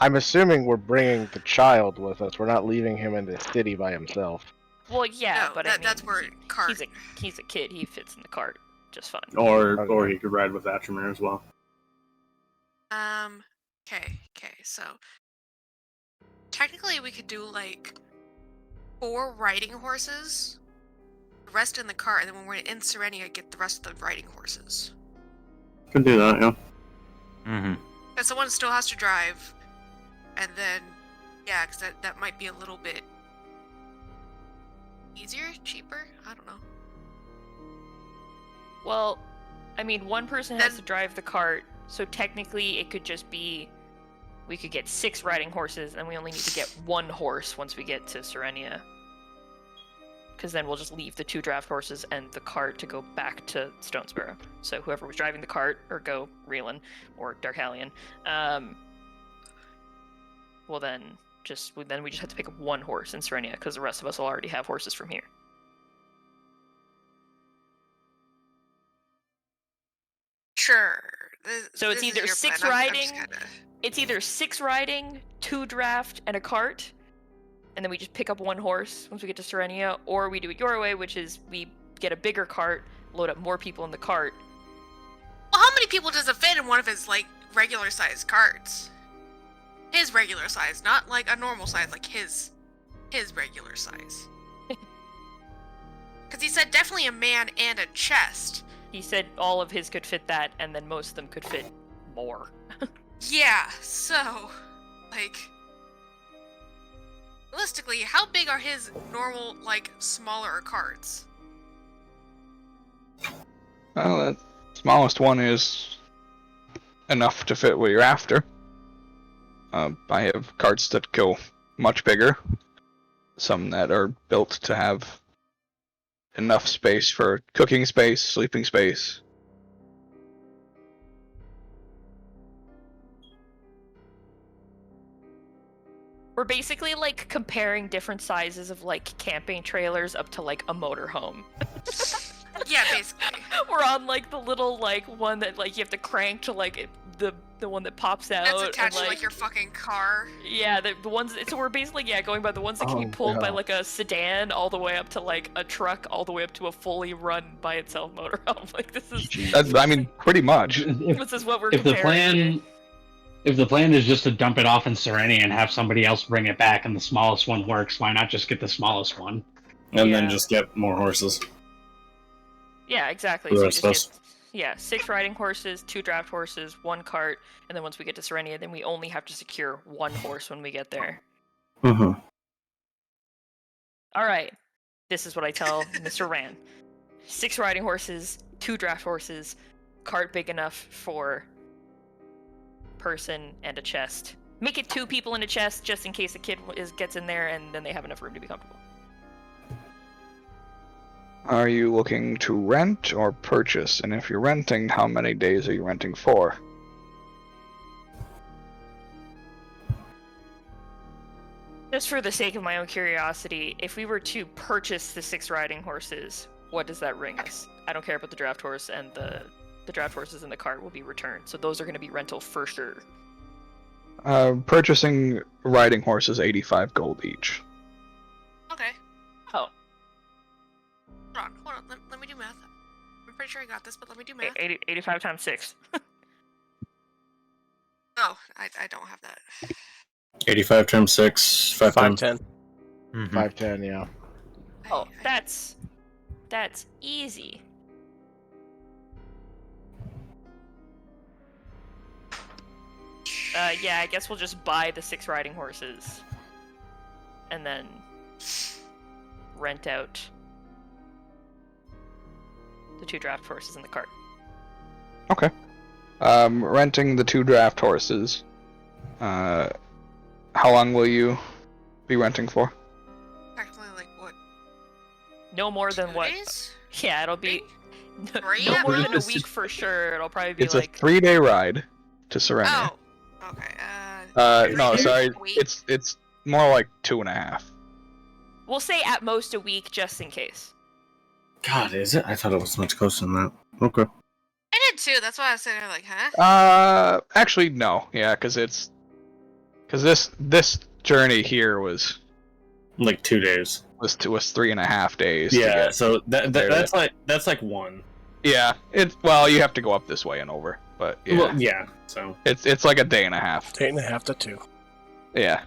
I'm assuming we're bringing the child with us. We're not leaving him in the city by himself. Well, yeah, No, but that's where cart. he's a kid. He fits in the cart just fine. Or he could ride with Atramir as well. Okay, so technically we could do like 4 riding horses, the rest in the cart, and then when we're in Serenia, get the rest of the riding horses. Could do that, yeah. Mm-hmm. Because someone still has to drive, and then, yeah, because that might be a little bit easier, cheaper, I don't know. Well, I mean, one person has to drive the cart, so technically it could just be we could get 6 riding horses, and we only need to get 1 horse once we get to Serenia. because then we'll just leave the 2 draft horses and the cart to go back to Stonesboro. So whoever was driving the cart, or go Reelan or Darkhallion, well then we just have to pick up 1 horse in Serenia, because the rest of us will already have horses from here. Sure. So it's This is either your 6 plan. I'm riding. just kinda... It's either 6 riding, 2 draft, and a cart, and then we just pick up 1 horse once we get to Serenia, or we do it your way, which is we get a bigger cart, load up more people in the cart. Well, how many people does it fit in one of his, like, regular-sized carts? His regular size, not, like, a normal size, like his regular size. Because he said definitely a man and a chest. He said all of his could fit that, and then most of them could fit more. Yeah, so, like... Realistically, how big are his normal, like, smaller carts? Well, the smallest one is enough to fit what you're after. I have carts that go much bigger. Some that are built to have enough space for cooking space, sleeping space. We're basically, like, comparing different sizes of, like, camping trailers up to, like, a motorhome. Yeah, basically. We're on, like, the little, like, one that, like, you have to crank to, like, the one that pops out. That's attached and, to, like, your fucking car. Yeah, the ones... So we're basically, going by the ones that can be pulled by, like, a sedan all the way up to, like, a truck all the way up to a fully run by itself motorhome. Like, this is... That's, I mean, pretty much. This is what we're If the comparing. If the plan is just to dump it off in Serenia and have somebody else bring it back and the smallest one works, why not just get the smallest one? And Yeah. then just get more horses. Yeah, exactly. The So you rest of just get, 6 riding horses, 2 draft horses, 1 cart, and then once we get to Serenia, then we only have to secure 1 horse when we get there. Mm-hmm. All right. This is what I tell Mr. Rand. 6 riding horses, 2 draft horses, cart big enough for person and a chest. Make it 2 people in a chest just in case a kid gets in there, and then they have enough room to be comfortable. Are you looking to rent or purchase? And if you're renting, how many days are you renting for? Just for the sake of my own curiosity, if we were to purchase the 6 riding horses, what does that bring us? I don't care about the draft horse, and the draft horses in the cart will be returned, so those are going to be rental for sure. Purchasing riding horses 85 gold each. Okay. Oh. Hold on. Let me do math. I'm pretty sure I got this, but let me do math. 85 times 6. Oh, I don't have that. 85 times 6, 510. 510. 510, yeah. Oh, that's easy. Yeah, I guess we'll just buy the 6 riding horses. And then rent out the 2 draft horses in the cart. Okay. Renting the 2 draft horses. How long will you be renting for? Technically, like, what? No more than 2 what? days? Yeah, it'll be Three no at more than a most? week for sure. It'll probably be It's like a 3-day ride to Serenia. Oh. Okay, No, 3 days, sorry. a week? It's more like 2.5. we'll say at most a week just in case. God, is it? I thought it was much closer than that. Okay. I did too, that's why I was sitting there like, huh? Actually, no. Yeah, because this journey here was Like 2 days. 3.5 days. to Yeah, get so there. that's like 1. Yeah, well, you have to go up this way and over, but yeah, Well, yeah. So it's like a day and a half. Day and a half to 2. Yeah.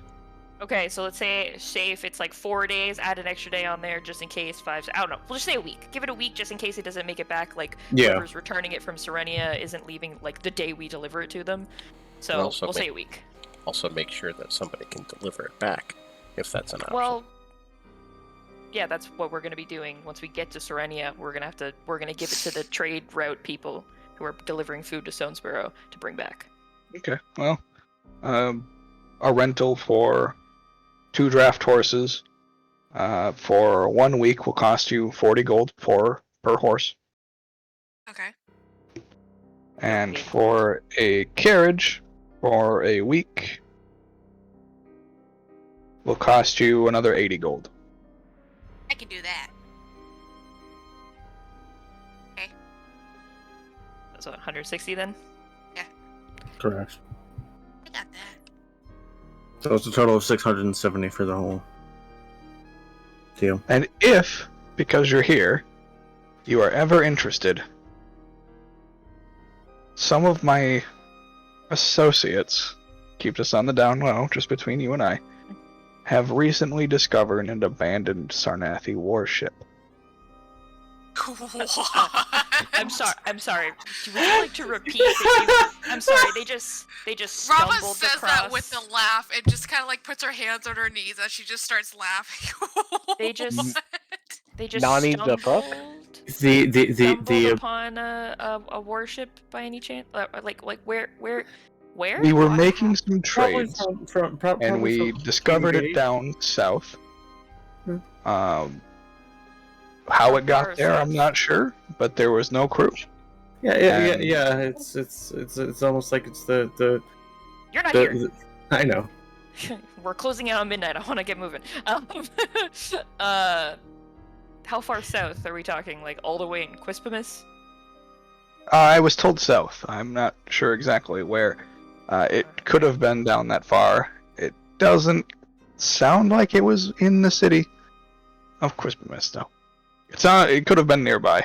Okay, so let's say if it's like 4 days, add an extra day on there just in case. 5. I don't know. We'll just say a week. Give it a week just in case it doesn't make it back. Like Yeah. whoever's returning it from Serenia isn't leaving like the day we deliver it to them. So Also we'll say a week. Also, make sure that somebody can deliver it back, if that's an option. Well, yeah, that's what we're gonna be doing once we get to Serenia. We're gonna give it to the trade route people who are delivering food to Stonesboro to bring back. Okay. Well, a rental for 2 draft horses, For 1 week will cost you 40 gold per horse. Okay. And Okay. for a carriage for a week will cost you another 80 gold. I can do that. So 160 then? Correct. I got that. So it's a total of 670 for the whole deal. And if, because you're here, you are ever interested, some of my associates, keep this on the down low, just between you and I, have recently discovered an abandoned Sarnathi warship. What? I'm sorry. Would you like to repeat that I'm sorry, they just Rama stumbled says across. that with a laugh and just kind of like puts her hands on her knees as she just starts laughing. They just Nani the fuck? stumbled upon a warship by any chance? Like where? We were making some Probably trades, probably and we from discovered it Engage. down south. Hmm. How it got Far there, I'm south. not sure, but there was no crew. Yeah. It's almost like it's the You're not here. I know. We're closing out on midnight. I want to get moving. How far south are we talking? Like all the way in Quispimus? I was told south. I'm not sure exactly where. It could have been down that far. It doesn't sound like it was in the city of Quispimus, though. It could have been nearby.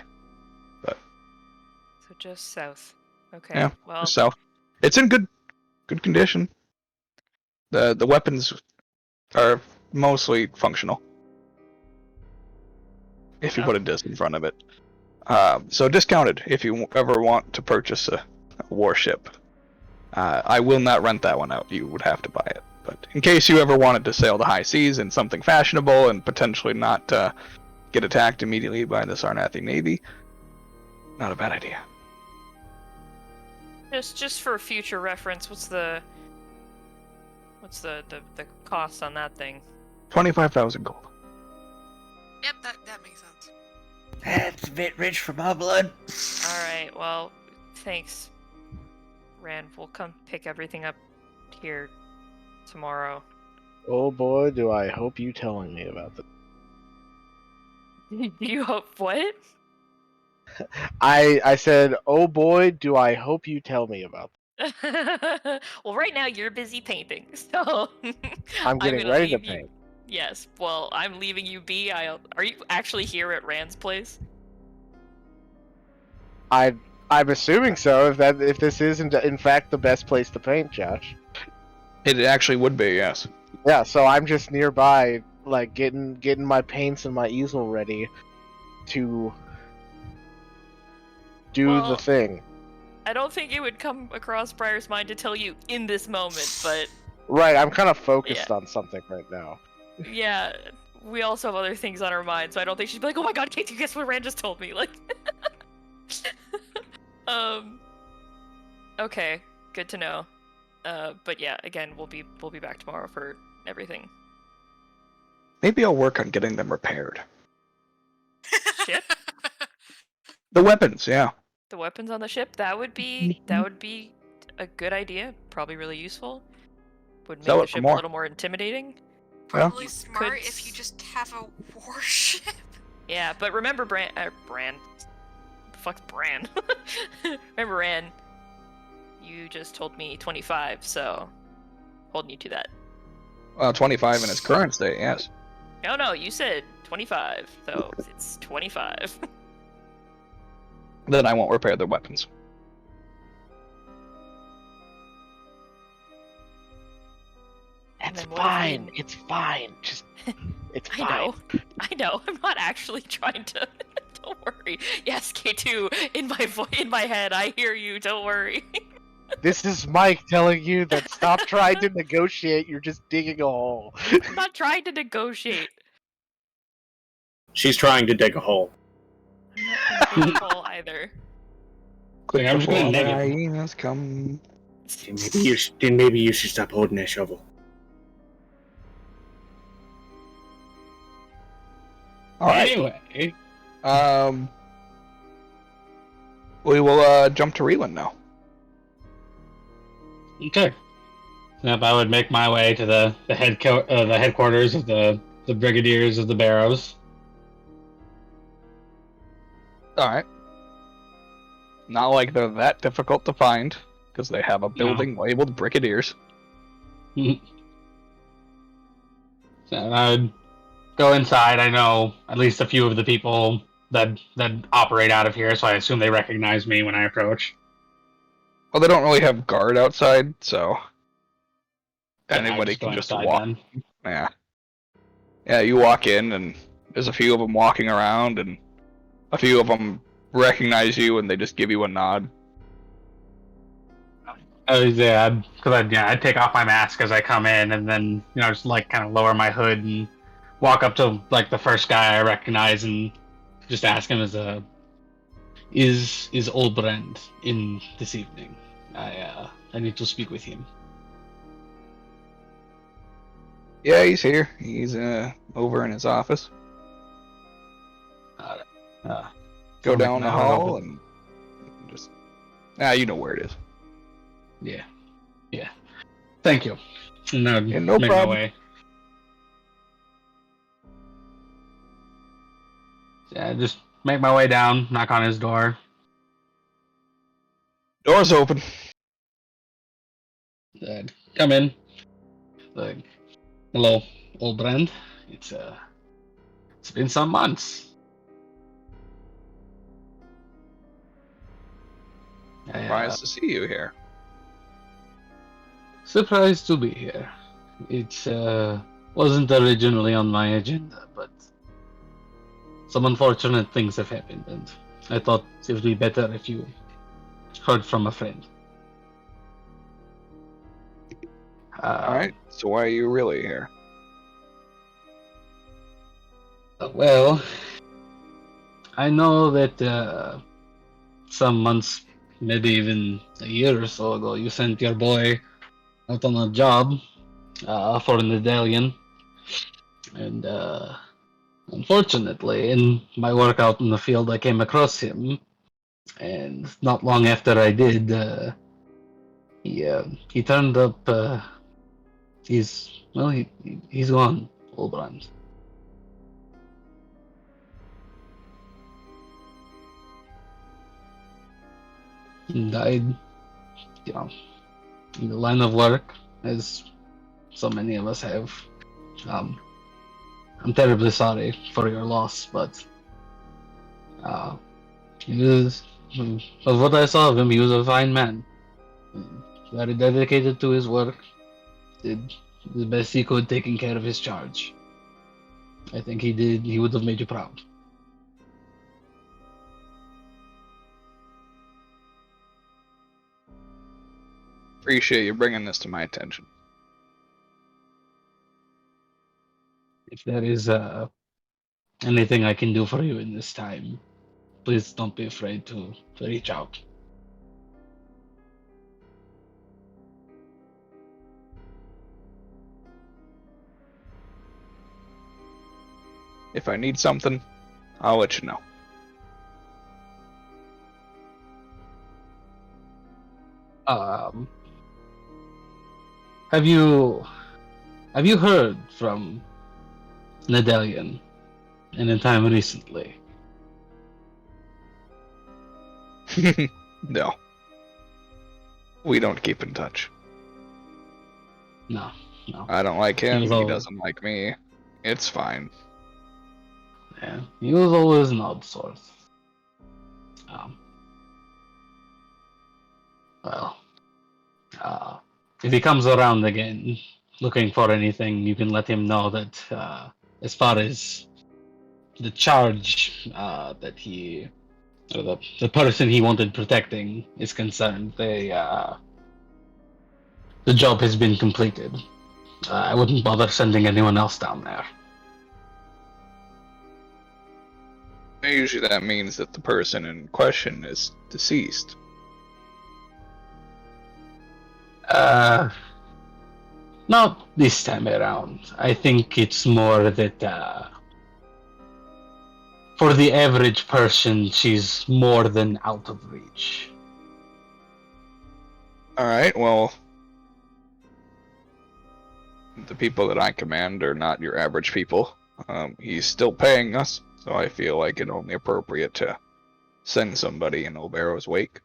So just south. Okay. Yeah, Well, south. It's in good condition. The weapons are mostly functional. If you put a disc in front of it. So discounted if you ever want to purchase a warship. I will not rent that one out. You would have to buy it. But in case you ever wanted to sail the high seas in something fashionable and potentially not get attacked immediately by the Sarnathi Navy, not a bad idea. just for future reference, what's the cost on that thing? 25,000 gold. Yep, that makes sense. That's a bit rich for my blood. All right. Well, thanks, Rand. We'll come pick everything up here tomorrow. Oh boy, do I hope you telling me about this. Do you hope what? I said, oh boy, do I hope you tell me about Well, right now you're busy painting, so I'm getting gonna ready to leave you- paint. Yes. Well, I'm leaving you be. Are you actually here at Rand's place? I'm assuming so. If this isn't in fact the best place to paint, Josh. It actually would be, yes. Yeah, so I'm just nearby, like getting my paints and my easel ready to do Well, the thing. I don't think it would come across Briar's mind to tell you in this moment, but Right, I'm kind of focused on something right now. yeah, we also have other things on our mind, so I don't think she'd be like, "Oh my god, Kate, guess what Rand just told me?" Like, okay, good to know. But yeah, again, we'll be back tomorrow for everything. Maybe I'll work on getting them repaired. Ship? The weapons, yeah. The weapons on the ship? That would be a good idea. Probably really useful. Would make Sell the it for ship more. a little more intimidating. Probably You smart could if you just have a warship. Yeah, but remember Brand. The fuck's Brand? Remember Rand? You just told me 25, so holding you to that. 25 in its current state, yes. No, you said 25, so it's 25. Then I won't repair their weapons. It's then what if we- fine. It's fine. Just it's fine. I know. I'm not actually trying to. Don't worry. Yes, K2. In my head, I hear you. Don't worry. This is Mike telling you that stop trying to negotiate. You're just digging a hole. I'm not trying to negotiate. She's trying to dig a hole. I'm not gonna either. I'm just going negative. Hyenas come. Maybe you should stop holding that shovel. All right. Anyway, We will jump to Reland now. okay. Yep, I would make my way to the headquarters of the Brigadiers of the Barrows. All right. Not like they're that difficult to find, because they have a building labeled Brigadiers. So I'd go inside. I know at least a few of the people that operate out of here, so I assume they recognize me when I approach. Well, they don't really have guard outside, so Then I anybody just go can just inside walk. then. Yeah. Yeah, you walk in, and there's a few of them walking around, and a few of them recognize you, and they just give you a nod. Yeah, because I'd take off my mask as I come in, and then just like kind of lower my hood and walk up to like the first guy I recognize and just ask him is Olbrand in this evening? I need to speak with him. Yeah, he's here. He's over in his office. Go Sounds like down the an hour hall open. and just... you know where it is. Yeah. Thank you. No, Yeah, no make problem. my way. Yeah, just make my way down, knock on his door. Door's open. Come in. Like, hello, Olbrand. It's been some months. Surprised to see you here. Surprised to be here. It wasn't originally on my agenda, but some unfortunate things have happened, and I thought it would be better if you heard from a friend. Alright, so why are you really here? Well, I know that some months, maybe even a year or so ago, you sent your boy out on a job for an Medallion, and unfortunately, in my work out in the field, I came across him, and not long after I did, he turned up. He's gone, Olbrand. He died, in the line of work, as so many of us have. I'm terribly sorry for your loss, but he was, of what I saw of him, he was a fine man. Very dedicated to his work, did the best he could taking care of his charge. I think he would have made you proud. Appreciate you bringing this to my attention. If there is anything I can do for you in this time, please don't be afraid to reach out. If I need something, I'll let you know. Have you heard from Nedalian any time recently? No. We don't keep in touch. No. I don't like him, he Although- doesn't like me. It's fine. Yeah, he was always an odd sort. If he comes around again looking for anything, you can let him know that as far as the charge that he, or the person he wanted protecting is concerned, the job has been completed. I wouldn't bother sending anyone else down there. Usually that means that the person in question is deceased. Not this time around. I think it's more that for the average person, she's more than out of reach. Alright, well, the people that I command are not your average people. He's still paying us, so I feel like it's only appropriate to send somebody in Obero's wake.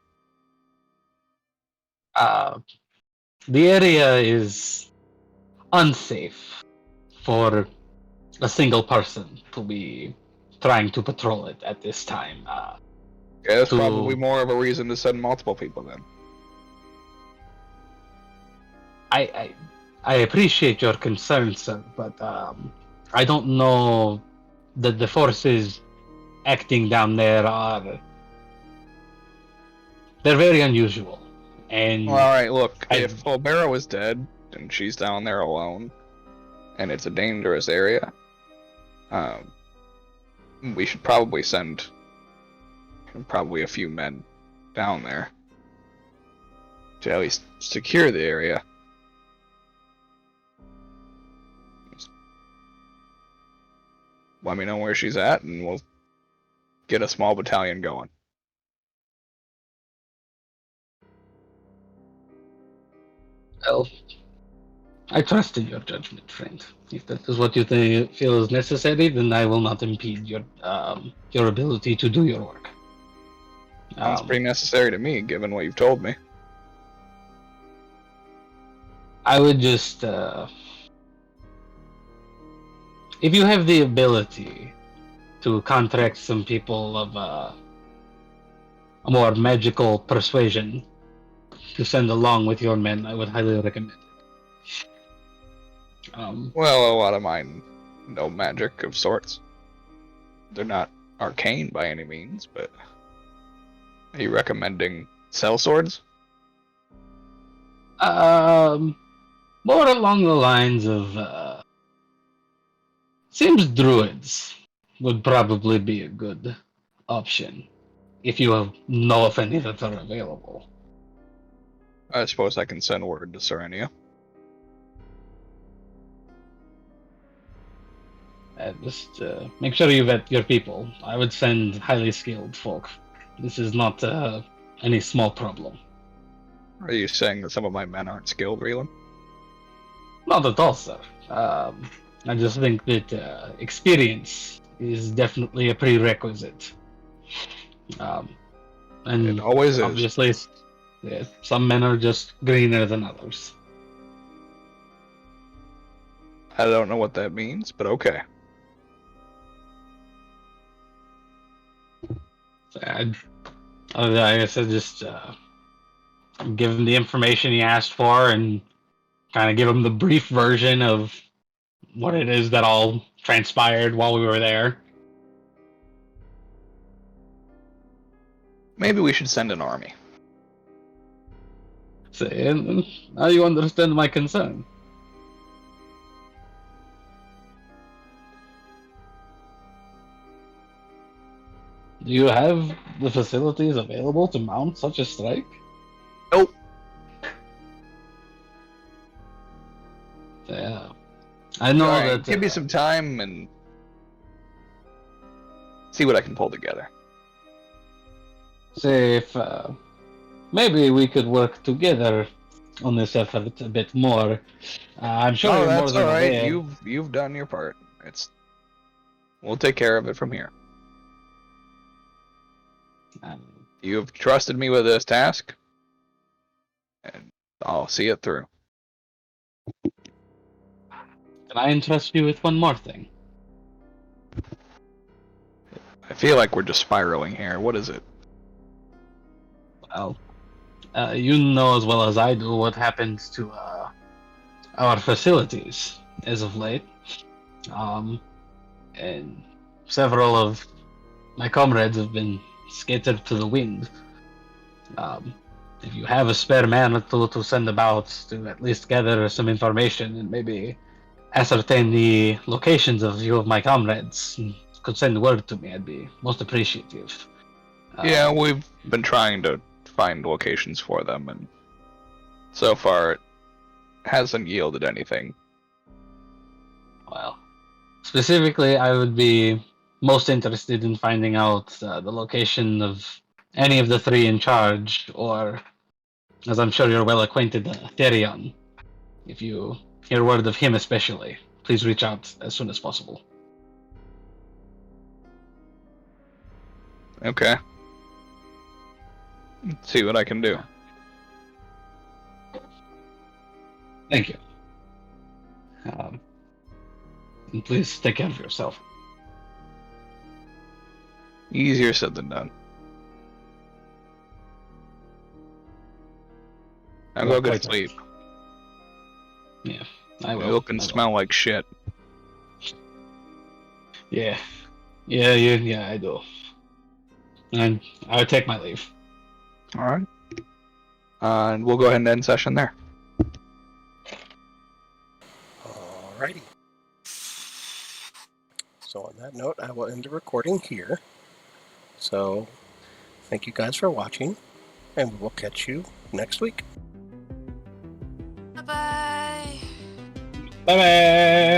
The area is unsafe for a single person to be trying to patrol it at this time. Okay, that's to- probably more of a reason to send multiple people then. I appreciate your concern, sir, but I don't know that the forces acting down there they're very unusual. And Well, alright, look, I- if Obero is dead, and she's down there alone, and it's a dangerous area, we should probably send a few men down there to at least secure the area. Just let me know where she's at, and we'll get a small battalion going. Well, I trust in your judgment, friend. If that is what you feel is necessary, then I will not impede your ability to do your work. Sounds pretty necessary to me, given what you've told me. I would just, if you have the ability to contract some people of a more magical persuasion to send along with your men, I would highly recommend it. Well, a lot of mine know magic of sorts. They're not arcane by any means, but are you recommending cell swords? More along the lines of, seems druids would probably be a good option if you know of any that are available. I suppose I can send word to Serenia. Just make sure you vet your people. I would send highly skilled folk. This is not any small problem. Are you saying that some of my men aren't skilled, Reelan? Not at all, sir. I just think that experience is definitely a prerequisite. And It always is. obviously, yeah, some men are just greener than others. I don't know what that means, but okay. I guess I just give him the information he asked for and kind of give him the brief version of what it is that all transpired while we were there. Maybe we should send an army. So, and now you understand my concern. Do you have the facilities available to mount such a strike? Nope. Yeah. I know Alright, that. give me some time and see what I can pull together. Say if maybe we could work together on this effort a bit more. I'm sure you're more that's than alright. aware. You've done your part. We'll take care of it from here. You've trusted me with this task, and I'll see it through. Can I entrust you with one more thing? I feel like we're just spiraling here. What is it? Well, you know as well as I do what happens to our facilities as of late. And several of my comrades have been scattered to the wind. If you have a spare man to send about to at least gather some information and maybe ascertain the locations of a few of my comrades, could send word to me, I'd be most appreciative. Yeah, we've been trying to find locations for them, and so far it hasn't yielded anything. Well, specifically, I would be most interested in finding out the location of any of the three in charge, or, as I'm sure you're well acquainted, Therion. If you hear word of him especially, please reach out as soon as possible. Okay. Let's see what I can do. Thank you. And please take care of yourself. Easier said than done. I'll go get sleep. Yeah, I will. Milk and smell like shit. Yeah. Yeah, I do. And I'll take my leave. Alright. And we'll go ahead and end session there. Alrighty. So on that note, I will end the recording here. So thank you guys for watching, and we will catch you next week. Bye-bye. Bye bye.